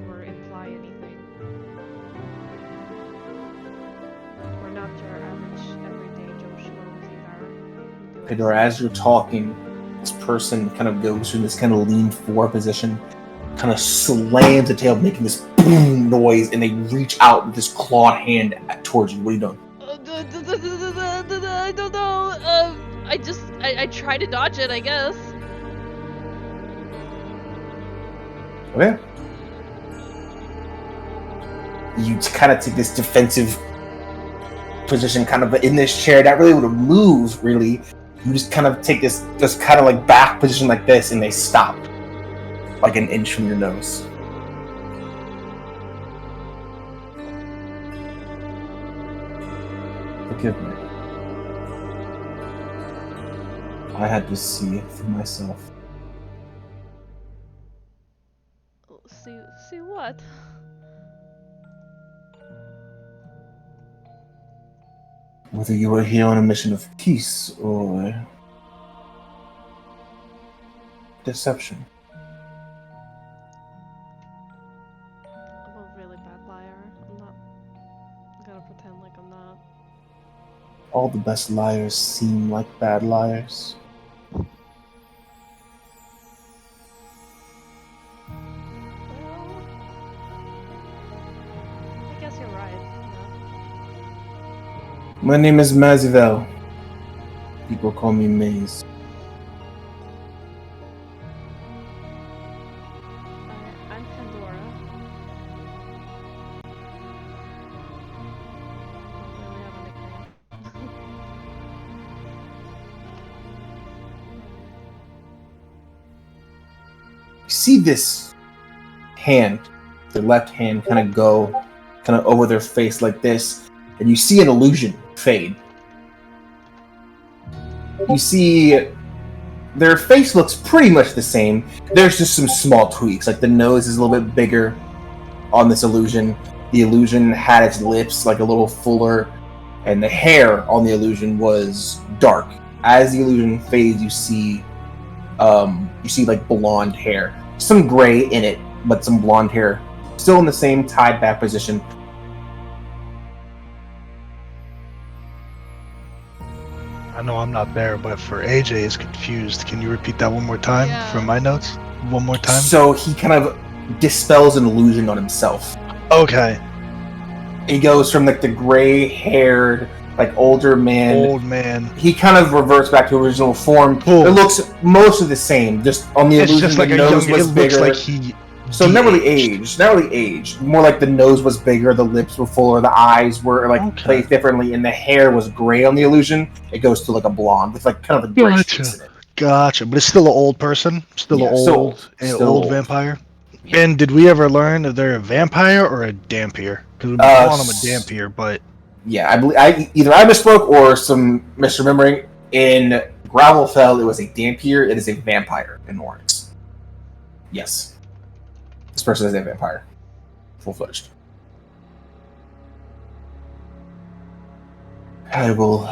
or imply anything. But we're not your average everyday Joe Schmoes either. Pedro, as you're talking, this person kind of goes in this kind of lean forward position, kind of slams the table, making this boom noise, and they reach out with this clawed hand towards you. What are you doing? I don't know. I try to dodge it, I guess. Okay. You kind of take this defensive position, kind of in this chair, not really able to move, really. You just kind of take this, just kind of like back position like this, and they stop, like an inch from your nose. Forgive me. I had to see it for myself. See what? Whether you were here on a mission of peace or deception. I'm a really bad liar. I'm not gonna pretend like I'm not. All the best liars seem like bad liars. Well, I guess you're right. My name is Mazivel. People call me Maze. I'm Pandora. Don't really have a nickname. You see this hand, the left hand, kind of go, kind of over their face like this, and you see an illusion fade. You see their face looks pretty much the same. There's just some small tweaks, like the nose is a little bit bigger on this illusion. The illusion had its lips like a little fuller, and the hair on the illusion was dark. As the illusion fades, you see like blonde hair, some gray in it, but some blonde hair, still in the same tied back position. I know I'm not there, but for AJ is confused. Can you repeat that one more time from my notes? One more time? So he kind of dispels an illusion on himself. Okay. He goes from like the gray-haired, like older man. Old man. He kind of reverts back to original form. Cool. It looks mostly the same. Just on the illusion, just like the a nose young. was It bigger. looks like he. So not really aged. Not really aged. More like the nose was bigger, the lips were fuller, the eyes were like placed differently, and the hair was gray on the illusion. It goes to like a blonde with like kind of a gray streaks in it. Gotcha. But it's still an old person. Still an old vampire. Yeah. And did we ever learn if they're a vampire or a dampier? Because we've been calling them a dampier, but yeah, I believe either I misspoke or some misremembering. In Gravelfell, it was a dampier. It is a vampire in Oryx. Yes. This person is a vampire. Full-fledged. I will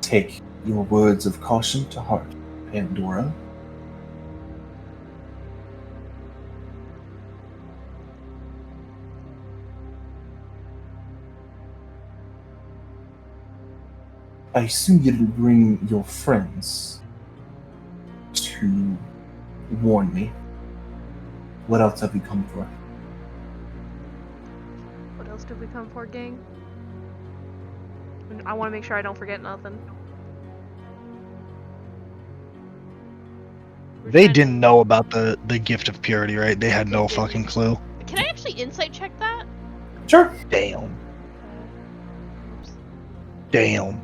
take your words of caution to heart, Pandora. I assume you didn't bring your friends to warn me. What else have you come for? What else did we come for, gang? I want to make sure I don't forget nothing. They didn't know about the gift of purity, right? They had no fucking clue. Can I actually insight check that? Sure. Damn. Oops. Damn.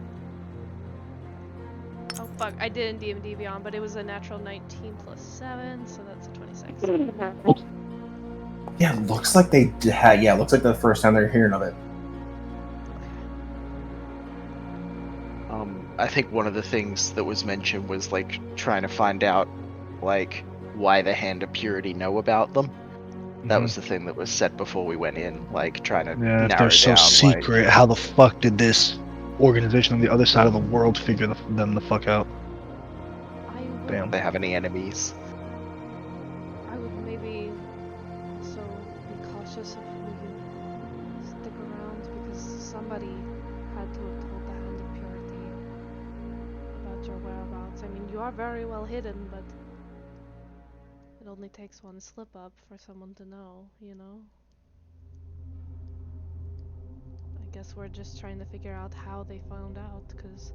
Oh fuck, I did in D&D Beyond, but it was a natural 19 plus 7, so that's a 26. Yeah, looks like they had. Yeah, looks like the first time they're hearing of it. I think one of the things that was mentioned was like trying to find out like why the Hand of Purity know about them. That was the thing that was said before we went in, like trying to Yeah, if narrow they're so down. secret, how the fuck did this organization on the other side of the world figure them the fuck out? Damn. Like, they have any enemies? I would maybe also be cautious if we stick around because somebody had to have told the Hand of Purity about your whereabouts. I mean, you are very well hidden, but it only takes one slip up for someone to know, you know? I guess we're just trying to figure out how they found out, because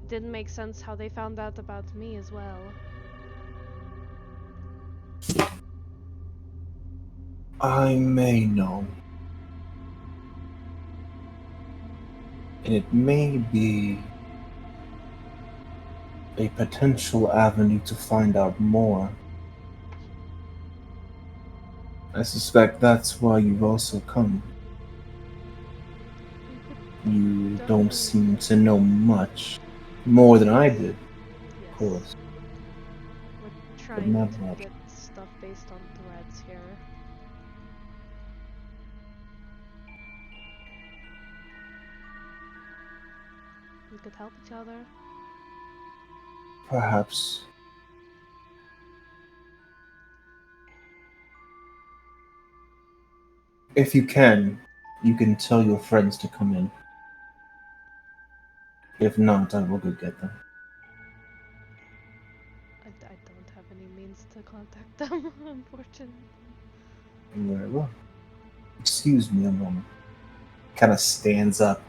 it didn't make sense how they found out about me as well. I may know. And it may be a potential avenue to find out more. I suspect that's why you've also come. You don't seem to know much. More than I did, of course. We're trying not to much. get stuff based on threads here. We could help each other. Perhaps. If you can tell your friends to come in. If not, I will go get them. I don't have any means to contact them, unfortunately. Very well. Excuse me a moment. Kind of stands up.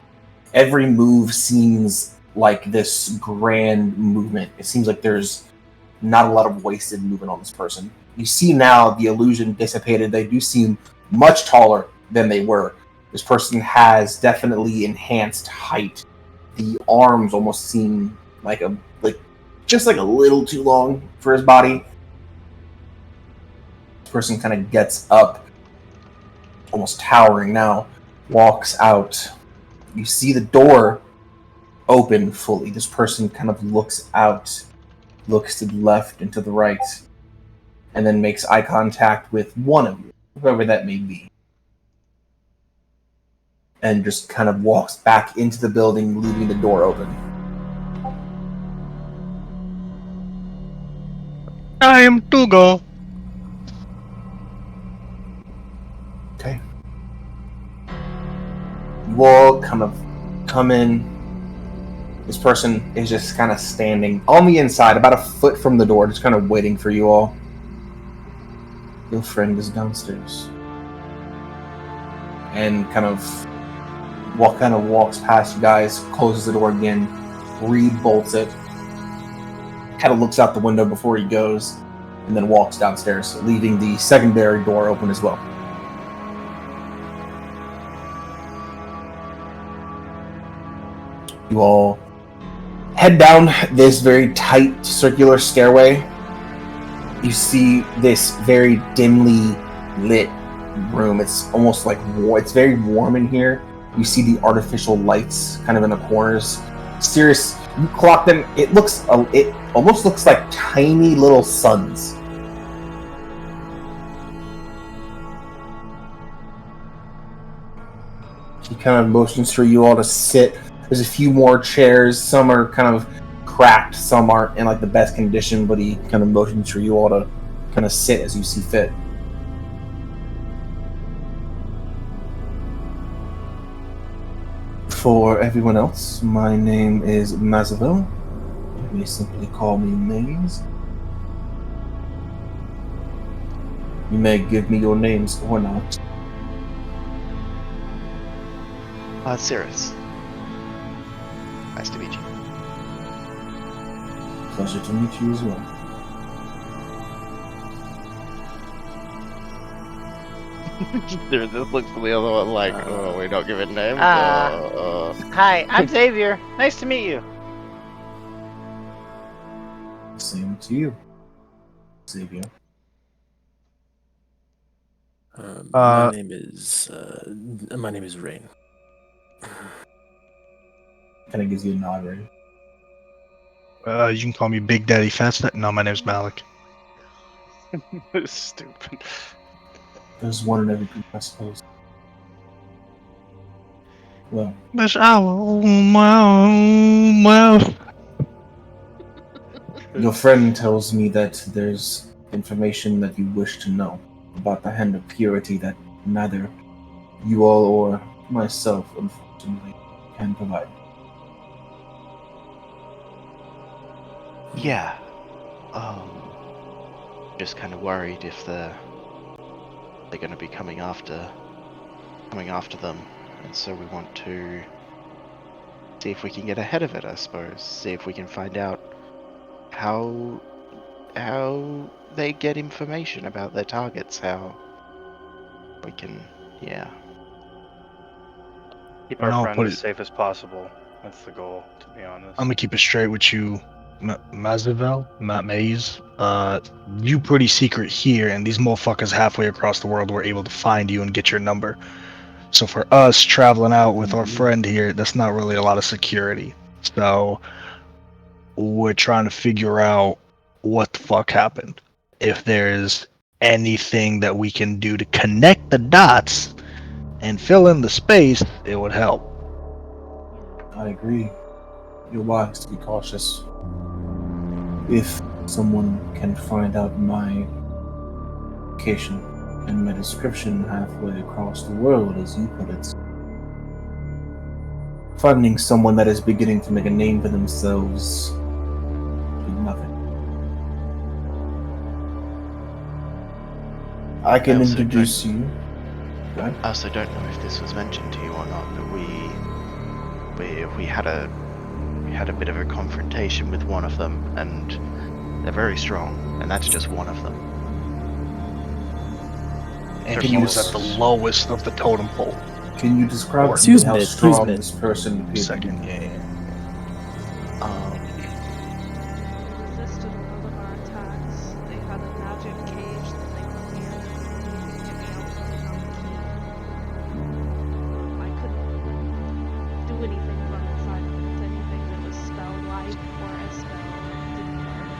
Every move seems like this grand movement. It seems like there's not a lot of wasted movement on this person. You see now the illusion dissipated. They do seem much taller than they were. This person has definitely enhanced height. The arms almost seem just like a little too long for his body. This person kind of gets up, almost towering now, walks out. You see the door open fully. This person kind of looks out, looks to the left and to the right, and then makes eye contact with one of you, whoever that may be, and just kind of walks back into the building, leaving the door open. Time to go. Okay. You all kind of come in. This person is just kind of standing on the inside, about a foot from the door, just kind of waiting for you all. Your friend is downstairs. And kind of walks past you guys, closes the door again, re-bolts it, kind of looks out the window before he goes, and then walks downstairs, leaving the secondary door open as well. You all head down this very tight circular stairway. You see this very dimly lit room. It's almost like it's very warm in here. You see the artificial lights kind of in the corners. Serious, you clock them. It almost looks like tiny little suns. He kind of motions for you all to sit. There's a few more chairs. Some are kind of cracked. Some aren't in like the best condition, but he kind of motions for you all to kind of sit as you see fit. For everyone else, my name is Mazaville. You may simply call me Maze. You may give me your names or not. Cirrus. Nice to meet you. Pleasure to meet you as well. There, this looks to the other one like, oh, we're not giving names. Hi, I'm Xavier. Nice to meet you. Same to you, Xavier. My name is Rain. Kind of gives you a nod, right? You can call me Big Daddy Fastnet. No, my name's Malik. Stupid. There's one in every group, I suppose. Well, your friend tells me that there's information that you wish to know about the Hand of Purity that neither you all or myself, unfortunately, can provide. Yeah. Just kind of worried if they're going to be coming after them, and so we want to see if we can get ahead of it. I suppose. See if we can find out how they get information about their targets. How we can, yeah. Keep I our know, friend put as it- safe as possible. That's the goal, to be honest. I'm gonna keep it straight with you, Mazavel, Matt Maze. You pretty secret here, and these motherfuckers halfway across the world were able to find you and get your number. So for us traveling out with our friend here, that's not really a lot of security. So we're trying to figure out what the fuck happened. If there's anything that we can do to connect the dots and fill in the space, it would help. I agree. You're wise to be cautious. If someone can find out my location and my description halfway across the world, as you put it, finding someone that is beginning to make a name for themselves is nothing. I can introduce you. I also don't know if this was mentioned to you or not, but we had a bit of a confrontation with one of them, and they're very strong, and that's just one of them. And he was at the lowest of the totem pole. Can you describe Excuse how me, strong this person appears to be? Second, yeah. Resisted all of our attacks. They had a magic cage that they put me in. They couldn't get me out from without the key. I couldn't do anything from inside to anything that was spell-like or a spell didn't work.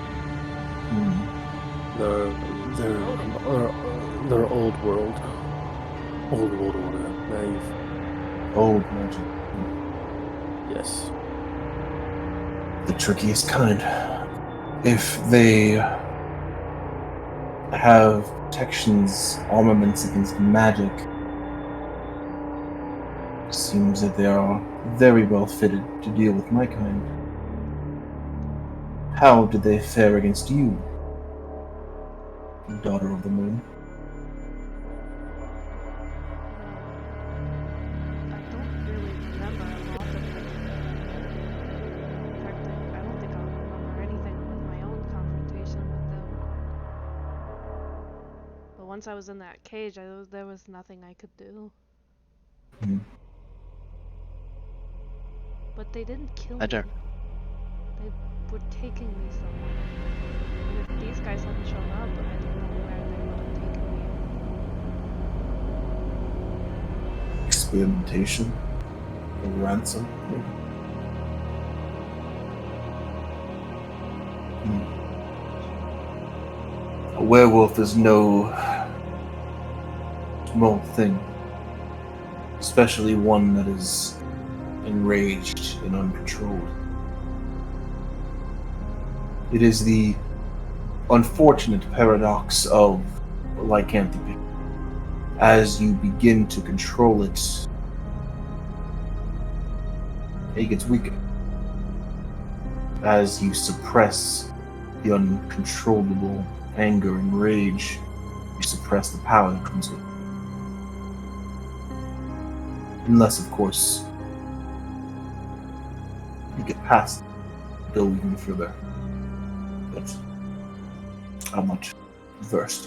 They're old world order. Old magic. Yes. The trickiest kind. If they have protections, armaments against magic, seems that they are very well fitted to deal with my kind. How did they fare against you, Daughter of the Moon? I don't really remember a lot of it. In fact, I don't think I'll remember anything with my own confrontation with them. But once I was in that cage, there was nothing I could do. Hmm. But they didn't kill me. I don't. They were taking me somewhere. And if these guys hadn't shown up, I don't know where they would have taken me. Experimentation? A ransom? A werewolf is no small thing, especially one that is enraged and uncontrolled. It is the unfortunate paradox of lycanthropy. As you begin to control it, it gets weaker. As you suppress the uncontrollable anger and rage, you you suppress the power that comes with it. Unless, of course, you get past it, go even further. But I'm not versed.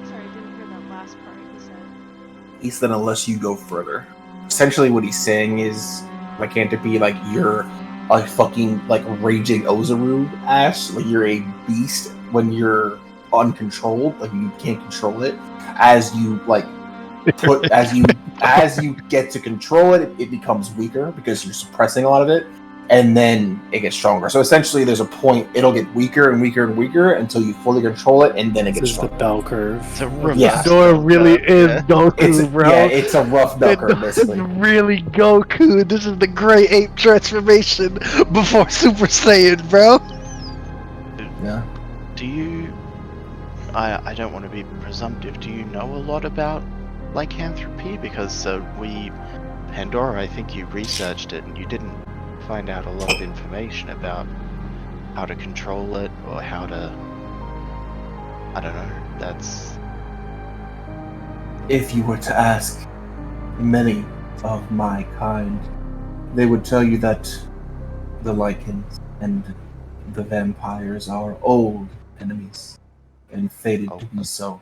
Sorry, I didn't hear that last part you said. He said unless you go further. Essentially what he's saying is, like, can't it be like you're a fucking like raging Ozaru, Ash? Like you're a beast when you're uncontrolled, like you can't control it. As you like as you get to control it, it becomes weaker because you're suppressing a lot of it, and then it gets stronger. So essentially there's a point it'll get weaker and weaker and weaker until you fully control it, and then it This gets is the stronger. bell curve. It's a Yeah. reverse Pandora bell really curve, is yeah. Goku, bro. Yeah, it's a rough bell curve, It's basically. really Goku. This is the Gray Ape transformation before Super Saiyan, bro. Yeah. Do you... I don't want to be presumptive. Do you know a lot about lycanthropy? Because Pandora, I think you researched it and you didn't find out a lot of information about how to control it or how to... I don't know. That's... If you were to ask many of my kind, they would tell you that the Lycans and the vampires are old enemies and fated to be so.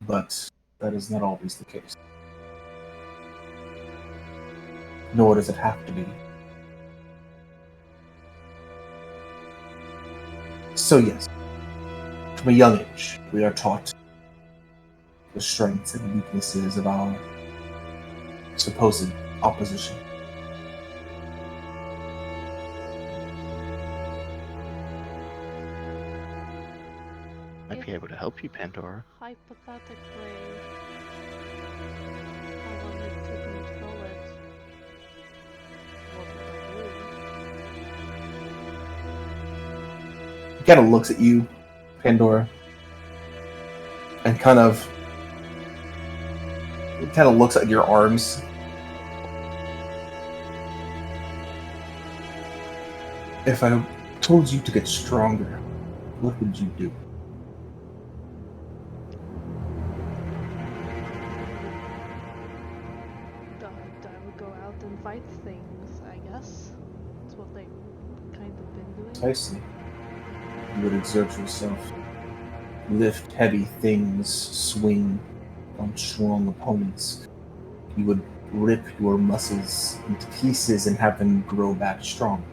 But that is not always the case. Nor does it have to be. So yes, from a young age, we are taught the strengths and weaknesses of our supposed opposition. Might be able to help you, Pandora. Hypothetically, I wanted to control it. What would I do? He kind of looks at you, Pandora, and kind of looks at your arms. If I told you to get stronger, what would you do? I would go out and fight things, I guess. That's what they've kind of been doing. Precisely. You would exert yourself, lift heavy things, swing on strong opponents. You would rip your muscles into pieces and have them grow back strong.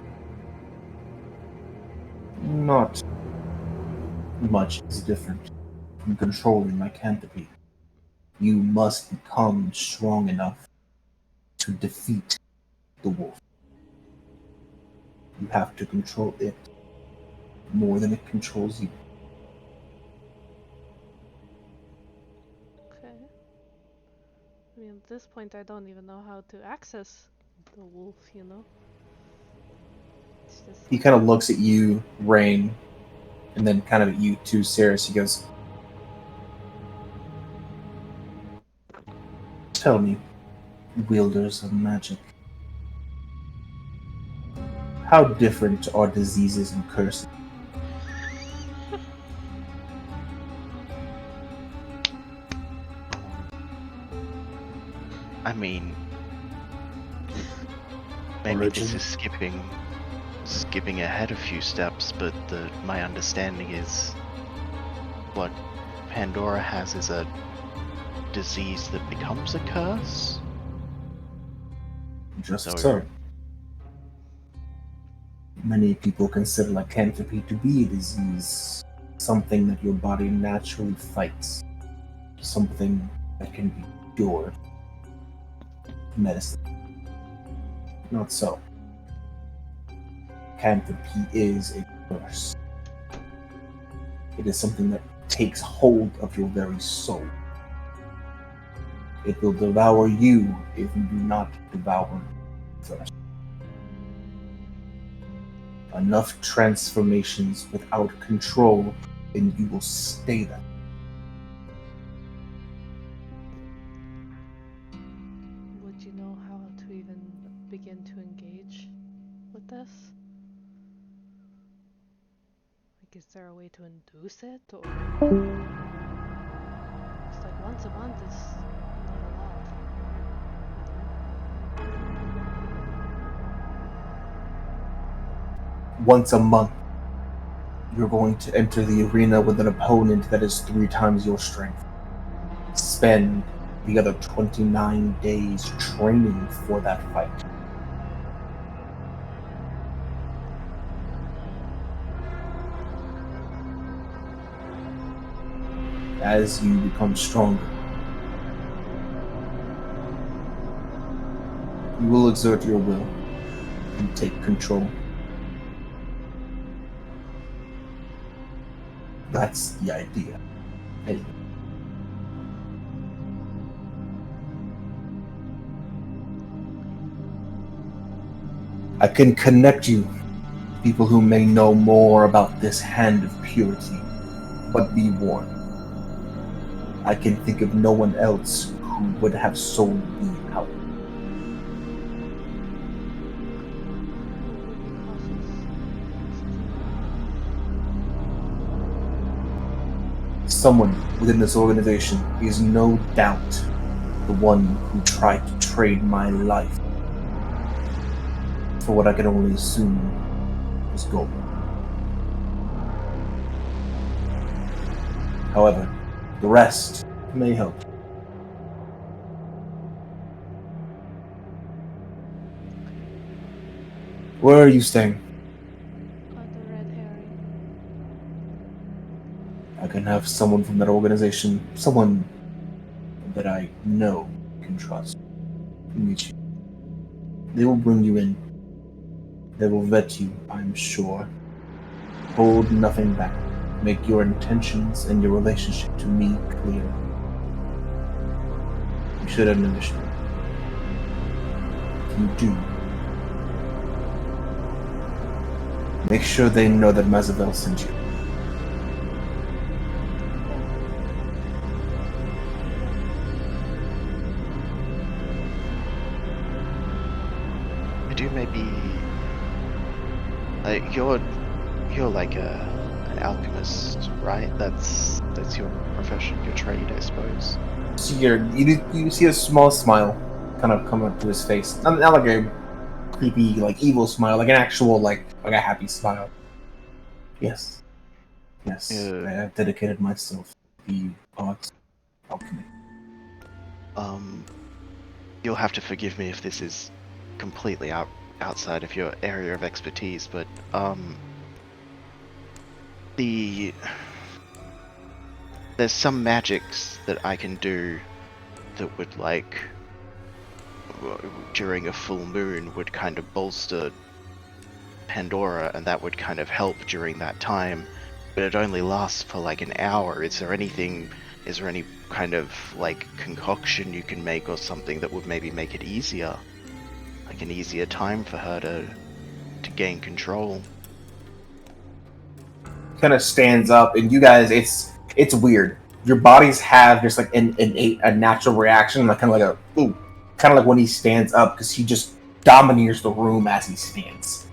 Not much is different from controlling lycanthropy. You must become strong enough to defeat the wolf. You have to control it more than it controls you. Okay. I mean, at this point, I don't even know how to access the wolf, you know? It's just... He kind of looks at you, Rain, and then kind of at you too, Ceres. He goes, "Tell me, wielders of magic, how different are diseases and curses?" I mean, maybe this is skipping ahead a few steps, but my understanding is what Pandora has is a disease that becomes a curse. Just so. Many people consider lycanthropy to be a disease, something that your body naturally fights, something that can be cured. Medicine. Not so. Lycanthropy is a curse. It is something that takes hold of your very soul. It will devour you if you do not devour it first. Enough transformations without control, and you will stay there. Would you know how to even begin to engage with this? Like, is there a way to induce it, or it's like once a month is not a lot. Once a month, you're going to enter the arena with an opponent that is 3 times your strength. Spend the other 29 days training for that fight. As you become stronger, you will exert your will and take control. That's the idea. Hey. I can connect you, people who may know more about this hand of purity, but be warned. I can think of no one else who would have sold me out. Someone within this organization is no doubt the one who tried to trade my life for what I can only assume was gold. However, the rest may help. Where are you staying? At the Red Herring. I can have someone from that organization, someone that I know can trust, meet you. They will bring you in. They will vet you, I'm sure. Hold nothing back. Make your intentions and your relationship to me clear. You should have noticed it. If you do, make sure they know that Mazavel sent you. I do maybe. You're like an alchemist, right? That's your profession, your trade, I suppose. So you see a small smile kind of come up to his face. Not like a creepy, like evil smile, like an actual, like a happy smile. Yes. Yes. I have dedicated myself to the arts of alchemy. You'll have to forgive me if this is completely outside of your area of expertise, but there's some magics that I can do that would, like, during a full moon would kind of bolster Pandora, and that would kind of help during that time, but it only lasts for like an hour. Is there any kind of like concoction you can make or something that would maybe make it easier? Like an easier time for her to gain control? Kind of stands up, and you guys, it's weird. Your bodies have just like a natural reaction, like kind of like a ooh, kind of like when he stands up, because he just domineers the room as he stands.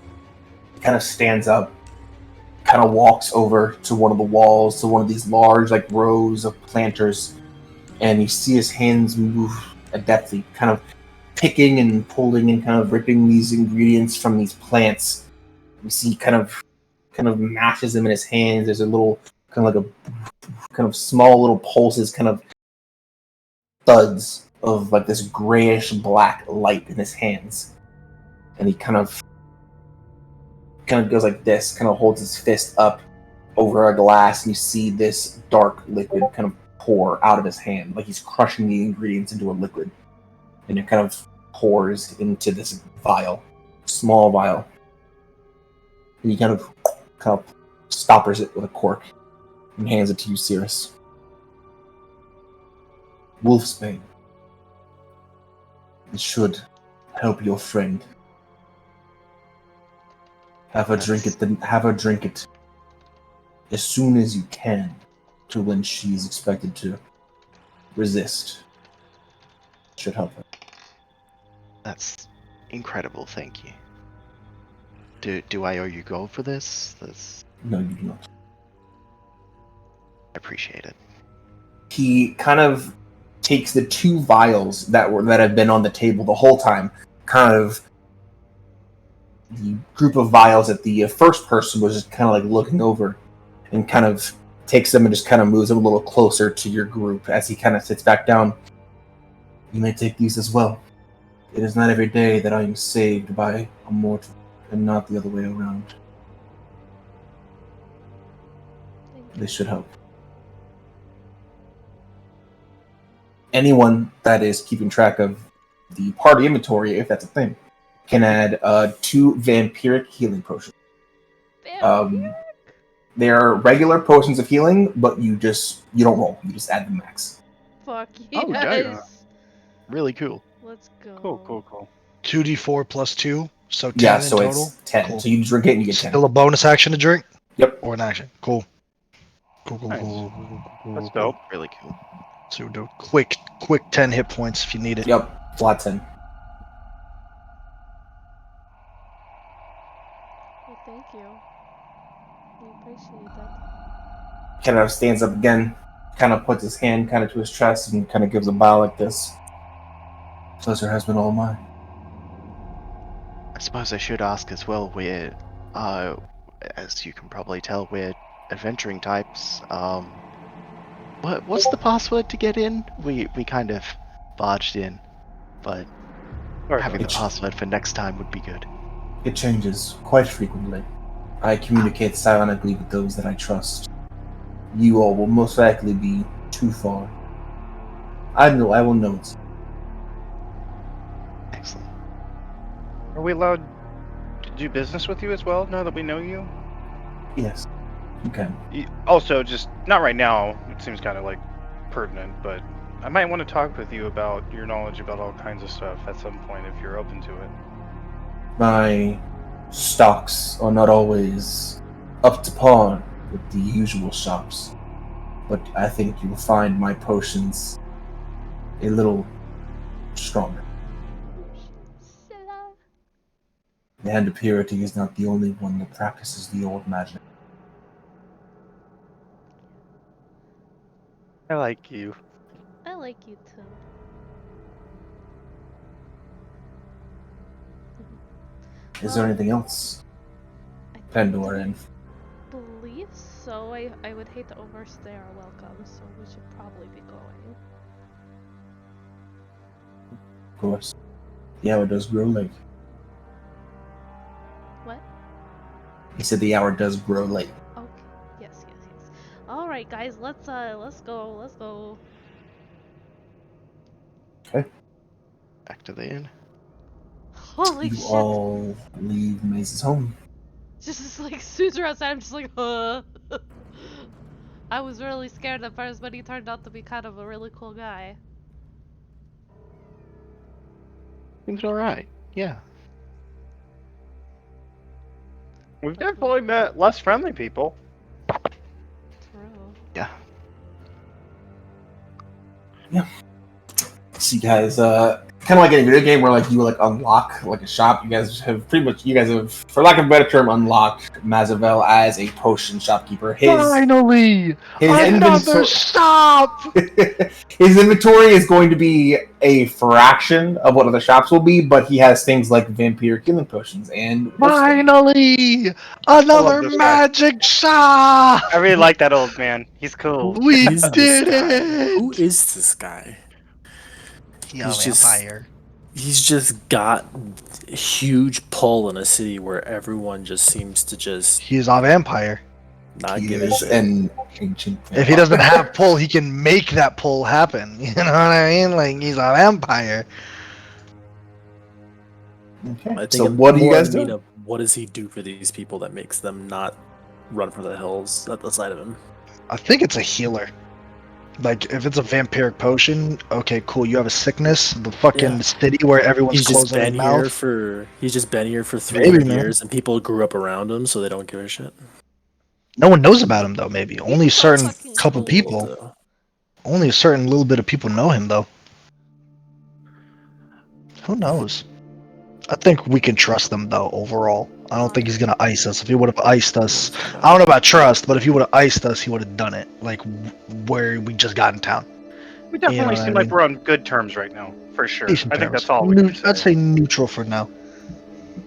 He kind of stands up, kind of walks over to one of the walls, to one of these large like rows of planters, and you see his hands move adeptly, kind of picking and pulling and kind of ripping these ingredients from these plants. You see kind of mashes them in his hands. There's a little kind of like a kind of small little pulses, kind of thuds of like this grayish black light in his hands, and he kind of goes like this, kind of holds his fist up over a glass, and you see this dark liquid kind of pour out of his hand, like he's crushing the ingredients into a liquid, and it kind of pours into this vial, small vial, and he kind of stoppers it with a cork and hands it to you, Cirrus. Wolfsbane. It should help your friend. Have her drink it as soon as you can, to when she's expected to resist. Should help her. That's incredible, thank you. Do I owe you gold for this? No, you do not. I appreciate it. He kind of takes the 2 vials that have been on the table the whole time, kind of the group of vials that the first person was just kind of like looking over, and kind of takes them and just kind of moves them a little closer to your group as he kind of sits back down. You may take these as well. It is not every day that I am saved by a mortal, and not the other way around. This should help. Anyone that is keeping track of the party inventory, if that's a thing, can add 2 vampiric healing potions. They are regular potions of healing, but you don't roll. You just add the max. Fuck yes. Oh, nice. Really cool. Let's go. Cool. 2d4 plus 2, so 10 Yeah, in so total. it's 10. Cool. So you drink it and you get 10. Still a bonus action to drink? Yep. Or an action. Cool. Nice. That's Cool. dope. Really cool. So do quick 10 hit points if you need it. Yep, flat 10. Well, thank you. We appreciate that. Kind of stands up again, kind of puts his hand kind of to his chest and kind of gives a bow like this. Pleasure has been all mine. I suppose I should ask as well, we're, as you can probably tell, we're adventuring types. What's the password to get in? We kind of barged in, but having the password for next time would be good. It changes quite frequently. I communicate silently with those that I trust. You all will most likely be too far. I will know it. Excellent. Are we allowed to do business with you as well, now that we know you? Yes, you can. Also, just not right now. It seems kind of like pertinent, but I might want to talk with you about your knowledge about all kinds of stuff at some point if you're open to it. My stocks are not always up to par with the usual shops, but I think you will find my potions a little stronger. The Hand of Purity is not the only one that practices the old magic. I like you. I like you too. Is there anything else? Pandora and Believe so. I would hate to overstay our welcome, so we should probably be going. of course. The hour does grow late. What? He said the hour does grow late. Okay. Yes. All right, guys. Let's go. Okay. Back to the inn. Holy You shit! all leave Maze's home. Just like as soon as we're outside, I'm just like, I was really scared at first, but he turned out to be kind of a really cool guy. Seems alright. Yeah. We've definitely met less friendly people. True. Yeah. So you guys, kind of like in a video game where like you like unlock like a shop. You guys have, for lack of a better term, unlocked Mazavel as a potion shopkeeper. Finally! His Another shop! His inventory is going to be a fraction of what other shops will be, but he has things like vampire healing potions and Finally! Another this guy. magic shop! I really like that old man. He's cool. We Who is did this guy? it! Who is this guy? He's He's just got a huge pull in a city where everyone just seems to just He's a vampire. not he give a is shit. an ancient. If he doesn't have pull, he can make that pull happen. You know what I mean? Like, he's a vampire. Okay. I think So I'm what do you more guys in need do? of what does he do for these people that makes them not run for the hills at the sight of him? I think it's a healer. Like, if it's a vampiric potion, okay, cool. You have a sickness. The fucking city where everyone's He's just closing his been here mouth. for 3 Maybe, man. years, and people grew up around him, so they don't give a shit. No one knows about him though. Maybe only a so certain fucking couple cool. people. Though. Only a certain little bit of people know him though. Who knows? I think we can trust them though. Overall, I don't think he's gonna ice us. If he would have iced us, I don't know about trust, but if he would have iced us, he would have done it. Like where we just got in town. We definitely what I seem like mean? we're on good terms right now, for sure. Decent I think terms. that's all we can I'd say. say neutral for now.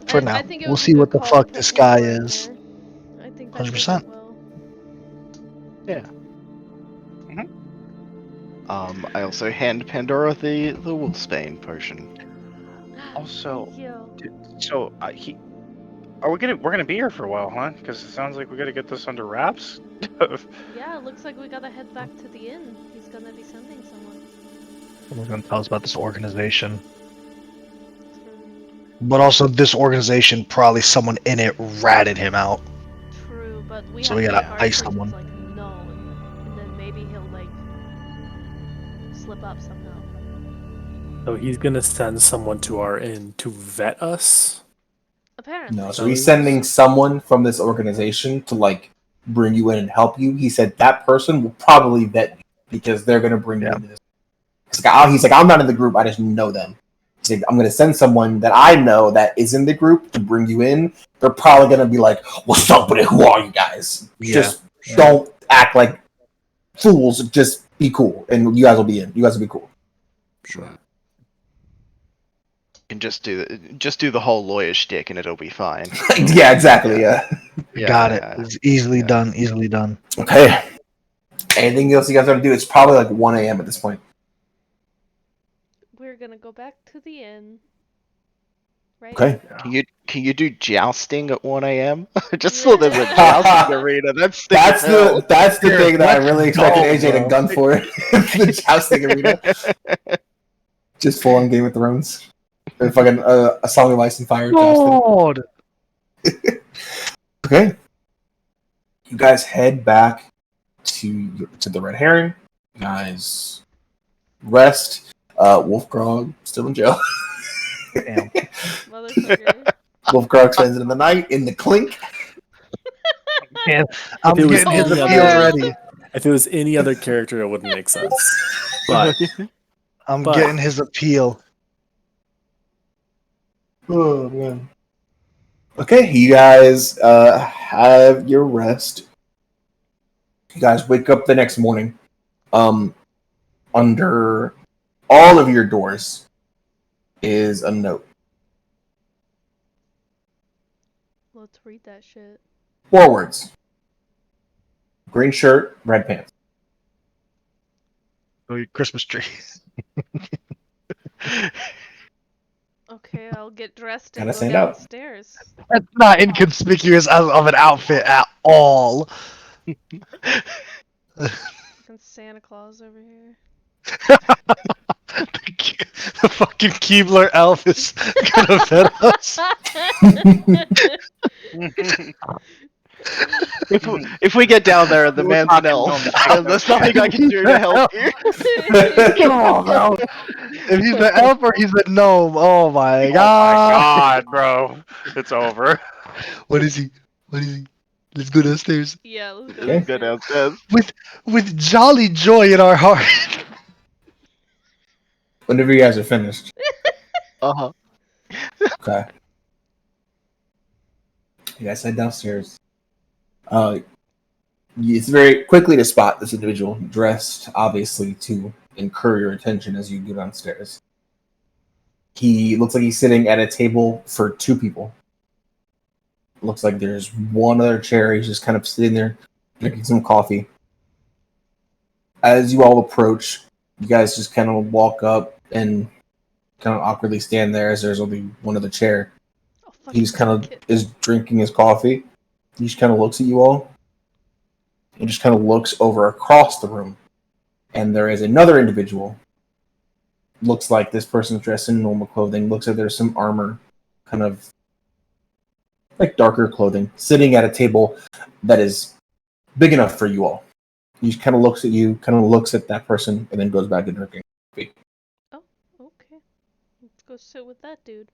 For now, I think it we'll was a see good what the call to fuck put this some guy more in is. there. I think that 100%. does it well. I also hand Pandora the wolfsbane potion. Also, Thank you. so we're gonna be here for a while, huh? Because it sounds like we gotta get this under wraps. Yeah, it looks like we gotta head back to the inn. He's gonna be sending someone. Someone's gonna tell us about this organization. True. But also, this organization, probably someone in it ratted him out. True, but we So have we to gotta make our ice intentions someone. known, and then maybe he'll slip up somehow. So he's gonna send someone to our inn to vet us. Apparently. No, so he's sending someone from this organization to bring you in and help you. He said that person will probably vet you because they're gonna bring you into this. He's like, I'm not in the group. I just know them. He's like, I'm gonna send someone that I know that is in the group to bring you in. They're probably gonna be like, "What's up with it? Who are you guys? Just don't act like fools. Just be cool, and you guys will be in. You guys will be cool." Sure. You can just do the whole lawyer shtick and it'll be fine. Yeah, exactly. Yeah. Got it. It's easily done. Easily done. Okay. Anything else you guys want to do? It's probably like 1 a.m. at this point. We're gonna go back to the inn. Right? Okay. Can you do jousting at 1 a.m.? Just so there's a jousting arena. That's the thing that I really expected AJ to bro. gun for. The jousting arena. Just full on Game of Thrones. Or fucking a Song of Ice and Fire jousting. God. Okay. You guys head back to the Red Herring. You guys rest. Wolfgrog still in jail. Damn. Motherfucker. Wolfgrog spends it in the night in the clink. Man, I'm If it was getting his any appeal other- ready. If it was any other character, it wouldn't make sense. But I'm But- getting his appeal. Oh man. Okay, you guys have your rest. You guys wake up the next morning. Under all of your doors is a note. Let's read that shit. 4 words. Green shirt, red pants. Oh, your Christmas tree. Okay, I'll get dressed and Gotta go stand out. downstairs. That's not inconspicuous of an outfit at all. Fucking Santa Claus over here. The fucking Keebler elf is gonna vet us. If we get down there and the man's an elf, there's nothing I can do to help you. Come on, bro. If he's the elf or he's the gnome, oh my god. God, bro, it's over. What is he? What is he? Let's go downstairs. Yeah, let's go Okay. Go downstairs. downstairs. With jolly joy in our heart. Whenever you guys are finished. Uh-huh. Okay. You guys head downstairs. It's very quickly to spot this individual dressed, obviously, to incur your attention as you go downstairs. He looks like he's sitting at a table for 2 people. Looks like there's one other chair. He's just kind of sitting there drinking some coffee. As you all approach, you guys just kind of walk up and kind of awkwardly stand there as there's only one other chair. Oh, fuck, He just kind of kid. is drinking his coffee. He just kind of looks at you all. He just kind of looks over across the room. And there is another individual. Looks like this person's dressed in normal clothing. Looks like there's some armor, kind of like darker clothing, sitting at a table that is big enough for you all. He just kind of looks at you, kind of looks at that person, and then goes back to drinking. Oh, okay. Let's go sit with that dude.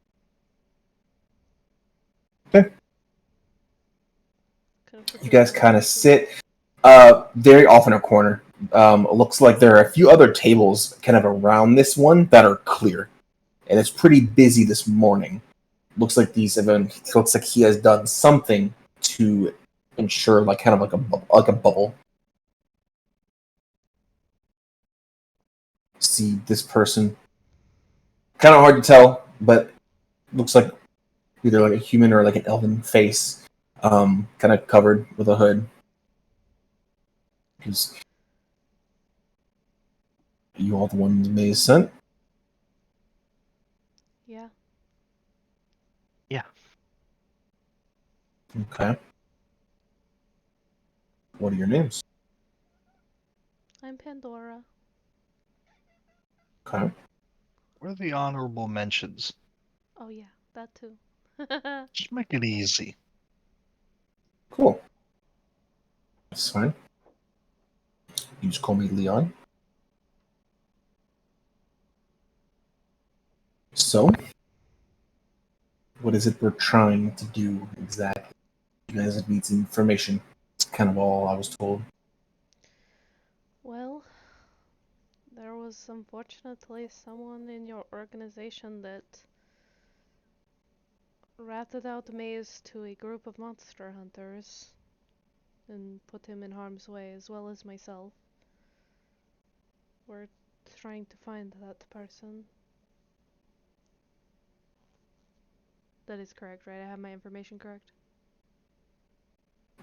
Okay. Put You guys kind of sit. sit very off in a corner. It looks like there are a few other tables kind of around this one that are clear. And it's pretty busy this morning. looks like looks like he has done something to ensure like kind of like a bubble. See this person, kind of hard to tell, but looks like either like a human or like an elven face, kind of covered with a hood. Because you all the ones Maze sent? Yeah. Yeah. Okay. What are your names? I'm Pandora. Okay. What are the honorable mentions? Oh yeah, that too. Just make it easy. Cool. That's fine. You just call me Leon. So, what is it we're trying to do exactly? You guys need some information. It's kind of all I was told. Well, there was unfortunately someone in your organization that ratted out Maze to a group of monster hunters and put him in harm's way, as well as myself. We're trying to find that person. That is correct, right? I have my information correct?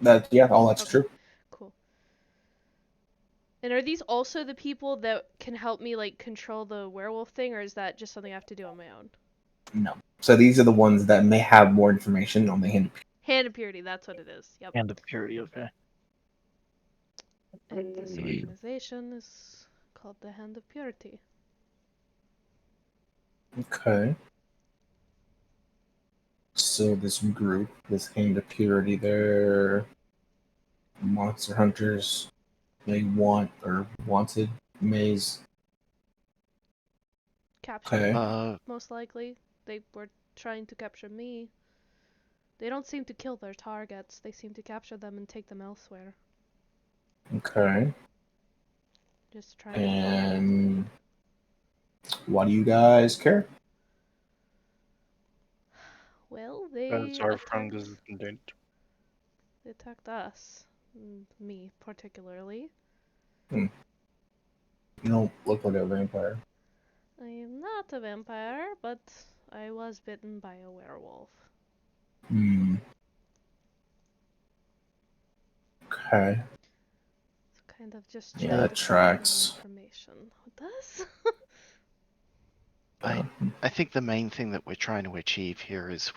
All that's Okay, true. cool. And are these also the people that can help me, like, control the werewolf thing, or is that just something I have to do on my own? No. So these are the ones that may have more information on the hand. Hand of Purity, that's what it is. Yep. And the purity, okay. And this organization is called the Hand of Purity. Okay. So this group, this Hand of Purity, they're monster hunters. They wanted Maze. Captured, Okay. most likely. They were trying to capture me. They don't seem to kill their targets. They seem to capture them and take them elsewhere. Okay. Just trying to find. And why do you guys care? Well, As our friend is in danger. They attacked us. Me, particularly. You don't look like a vampire. I am not a vampire, but I was bitten by a werewolf. Okay. So kind of just Yeah, trying that to tracks. find more information. What does? I think the main thing that we're trying to achieve here is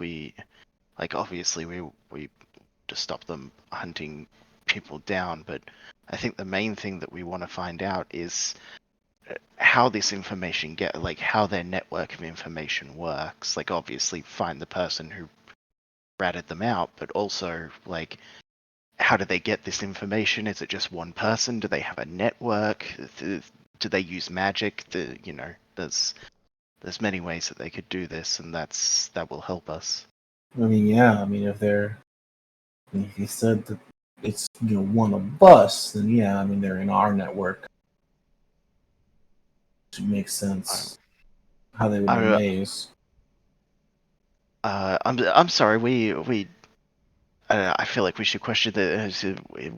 obviously we to stop them hunting people down, but I think the main thing that we want to find out is how this information how their network of information works. Like, obviously find the person who ratted them out, but also like, how do they get this information? Is it just one person? Do they have a network? Do they use magic? There's many ways that they could do this, and that will help us. I mean, yeah. I mean, if you said that it's one of us, then yeah. I mean, they're in our network. It makes sense. How they would know Maze. I'm sorry. I feel like we should question the. We've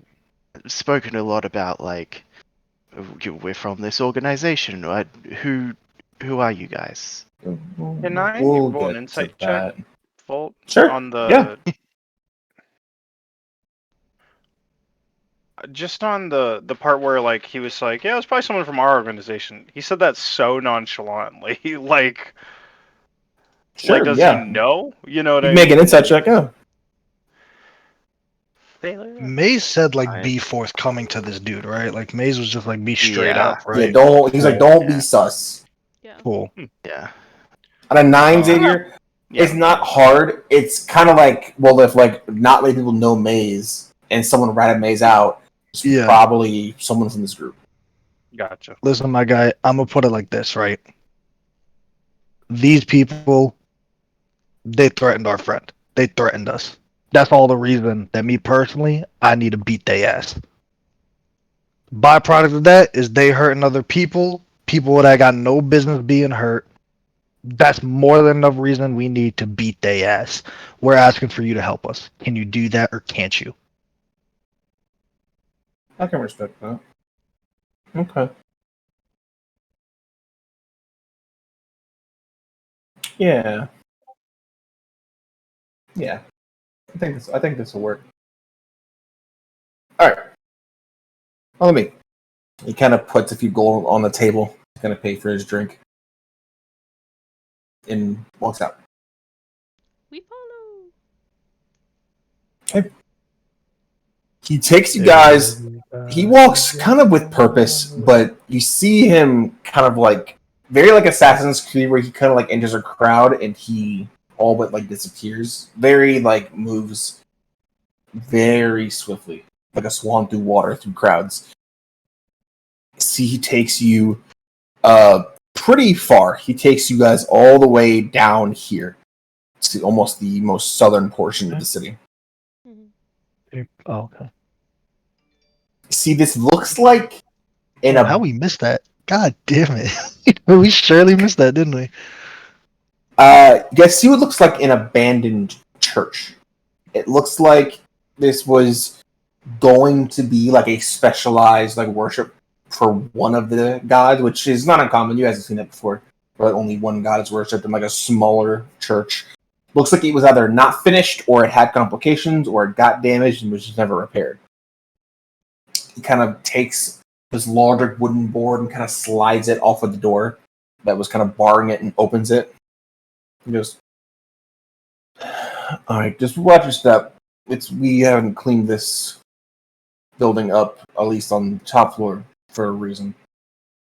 spoken a lot about like we're from this organization. Who are you guys? Can I We'll roll an get to insight check, that. Volt? Sure. On the Yeah. just on the part where like he was like, yeah, it's probably someone from our organization. He said that so nonchalantly, like Sure. does he Yeah. know? You know what You I make an mean? insight check. Yeah. Maze said like I- be forthcoming to this dude, right? Like Maze was just like be straight Yeah. up, Yeah. right? Don't. He's like, don't be Yeah. sus. Yeah. Cool. Yeah. At a 9, Uh, Xavier, Yeah. it's not hard. It's kind of like, well, if like not many people know Maze and someone ratted Maze out, it's Yeah. probably someone from this group. Gotcha. Listen, my guy, I'm gonna put it like this, right? These people, they threatened our friend. They threatened us. That's all the reason that me personally, I need to beat their ass. Byproduct of that is they hurting other people that got no business being hurt. that's more than enough reason we need to beat their ass. We're asking for you to help us. Can you do that or can't you? I can respect that. Okay. Yeah. Yeah. I think this will work. All right. Follow me. He kind of puts a few gold on the table to kind of pay for his drink, and walks out. We follow. Okay. He takes you guys. He walks kind of with purpose, but you see him kind of like very like Assassin's Creed, where he kind of like enters a crowd and he all but like disappears. Very like moves very swiftly, like a swan through water through crowds. See, he takes you pretty far. He takes you guys all the way down here to almost the most southern portion of the city. Oh, okay. See, this looks like in How a we missed that? God damn it. We surely missed that, didn't we? you guys see what looks like an abandoned church. It looks like this was going to be like a specialized like worship for one of the gods, which is not uncommon. You guys have seen that before, where only one god is worshipped in like a smaller church. Looks like it was either not finished, or it had complications, or it got damaged and was just never repaired. He kind of takes this larger wooden board and kind of slides it off of the door that was kind of barring it and opens it. He goes, "All right, just watch your step. We haven't cleaned this building up, at least on the top floor, for a reason.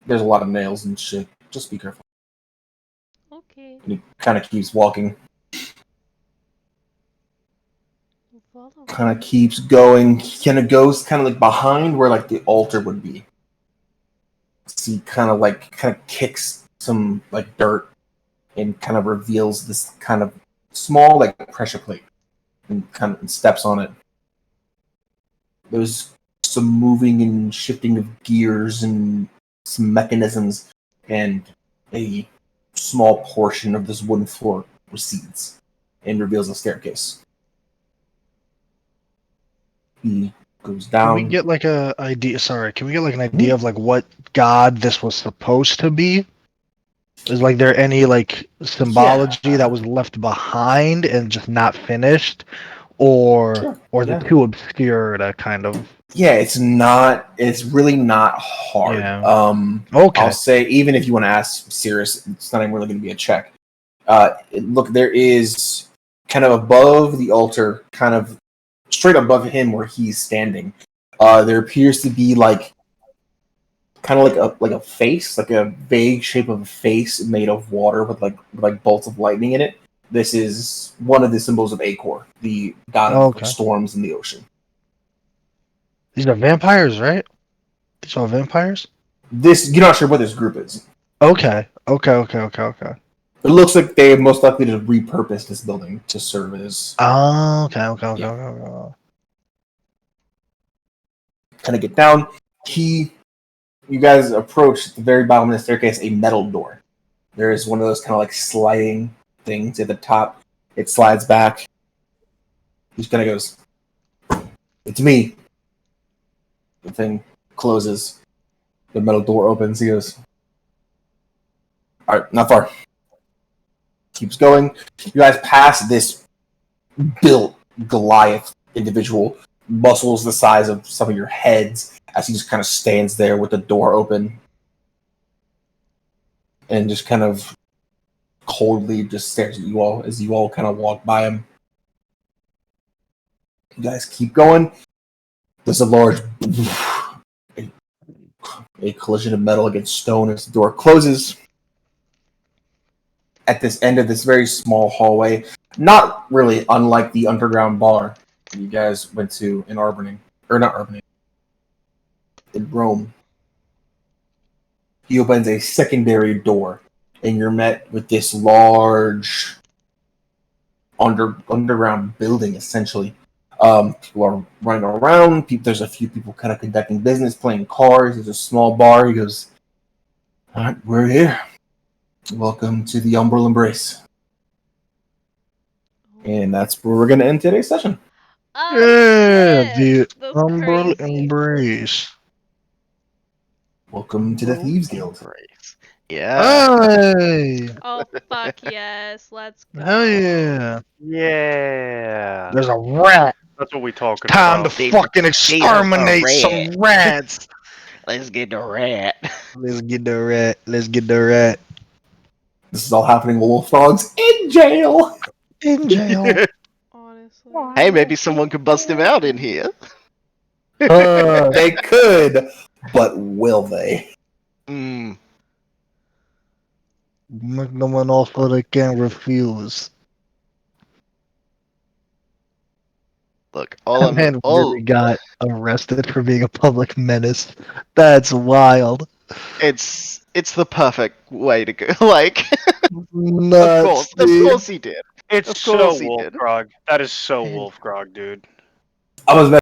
There's a lot of nails and shit. Just be careful." Okay. And he kind of keeps walking. We'll follow. Kind of keeps going. He kind of goes kind of like behind where like the altar would be. So he kind of kicks some like dirt and kind of reveals this kind of small like pressure plate and kind of steps on it. There's some moving and shifting of gears and some mechanisms, and a small portion of this wooden floor recedes and reveals a staircase. He goes Can we down. get like a idea? Sorry, can we get like an idea of like what god this was supposed to be? Is like there any like symbology that was left behind and just not finished, or is it too obscure to kind of? Yeah, it's not. It's really not hard. Yeah. Okay. I'll say, even if you want to ask Cirrus, it's not even really going to be a check. Look, there is kind of above the altar, kind of straight above him where he's standing. There appears to be like kind of like a face, like a vague shape of a face made of water with like bolts of lightning in it. This is one of the symbols of Acor, the god of storms in the ocean. These are vampires, right? These are vampires? You're not sure what this group is. Okay. It looks like they most likely just repurposed this building to serve as. Oh, okay. Kind of get down. You guys approach at the very bottom of the staircase a metal door. There is one of those kind of like sliding things at the top. It slides back. He just kind of goes, "It's me." The thing closes. The metal door opens. He goes, "All right, not far." Keeps going. You guys pass this built Goliath individual, muscles the size of some of your heads, as he just kind of stands there with the door open and just kind of coldly just stares at you all as you all kind of walk by him. You guys keep going. There's a large a collision of metal against stone as the door closes. At this end of this very small hallway, not really unlike the underground bar you guys went to in Albany, or not Albany, in Rome. He opens a secondary door, and you're met with this large underground building, essentially. People are running around. There's a few people kind of conducting business, playing cards. There's a small bar. He goes, "All right, we're here." Welcome to the Umbral Embrace. And that's where we're going to end today's session. Oh, Yeah, shit. the That's Umbral crazy. Embrace. Welcome to the Thieves Guild. Embrace. Yeah. Hey! Oh, fuck yes. Let's go. Hell yeah! Yeah. There's a rat. That's what we talking Time to about. fucking exterminate some rats. Let's get the rat. Let's get the rat. Let's get the rat This is all happening while Wolf Dog's in jail. in jail. Honestly. Hey, maybe someone could bust him out in here. They could, but will they? Mm. Make them an offer they can't refuse. Look, That man really got arrested for being a public menace. That's wild. it's the perfect way to go. Like, Nuts, of dude. course he did. It's Of so course he Wolf did. Grog. That is so And- Wolf Grog, dude. I was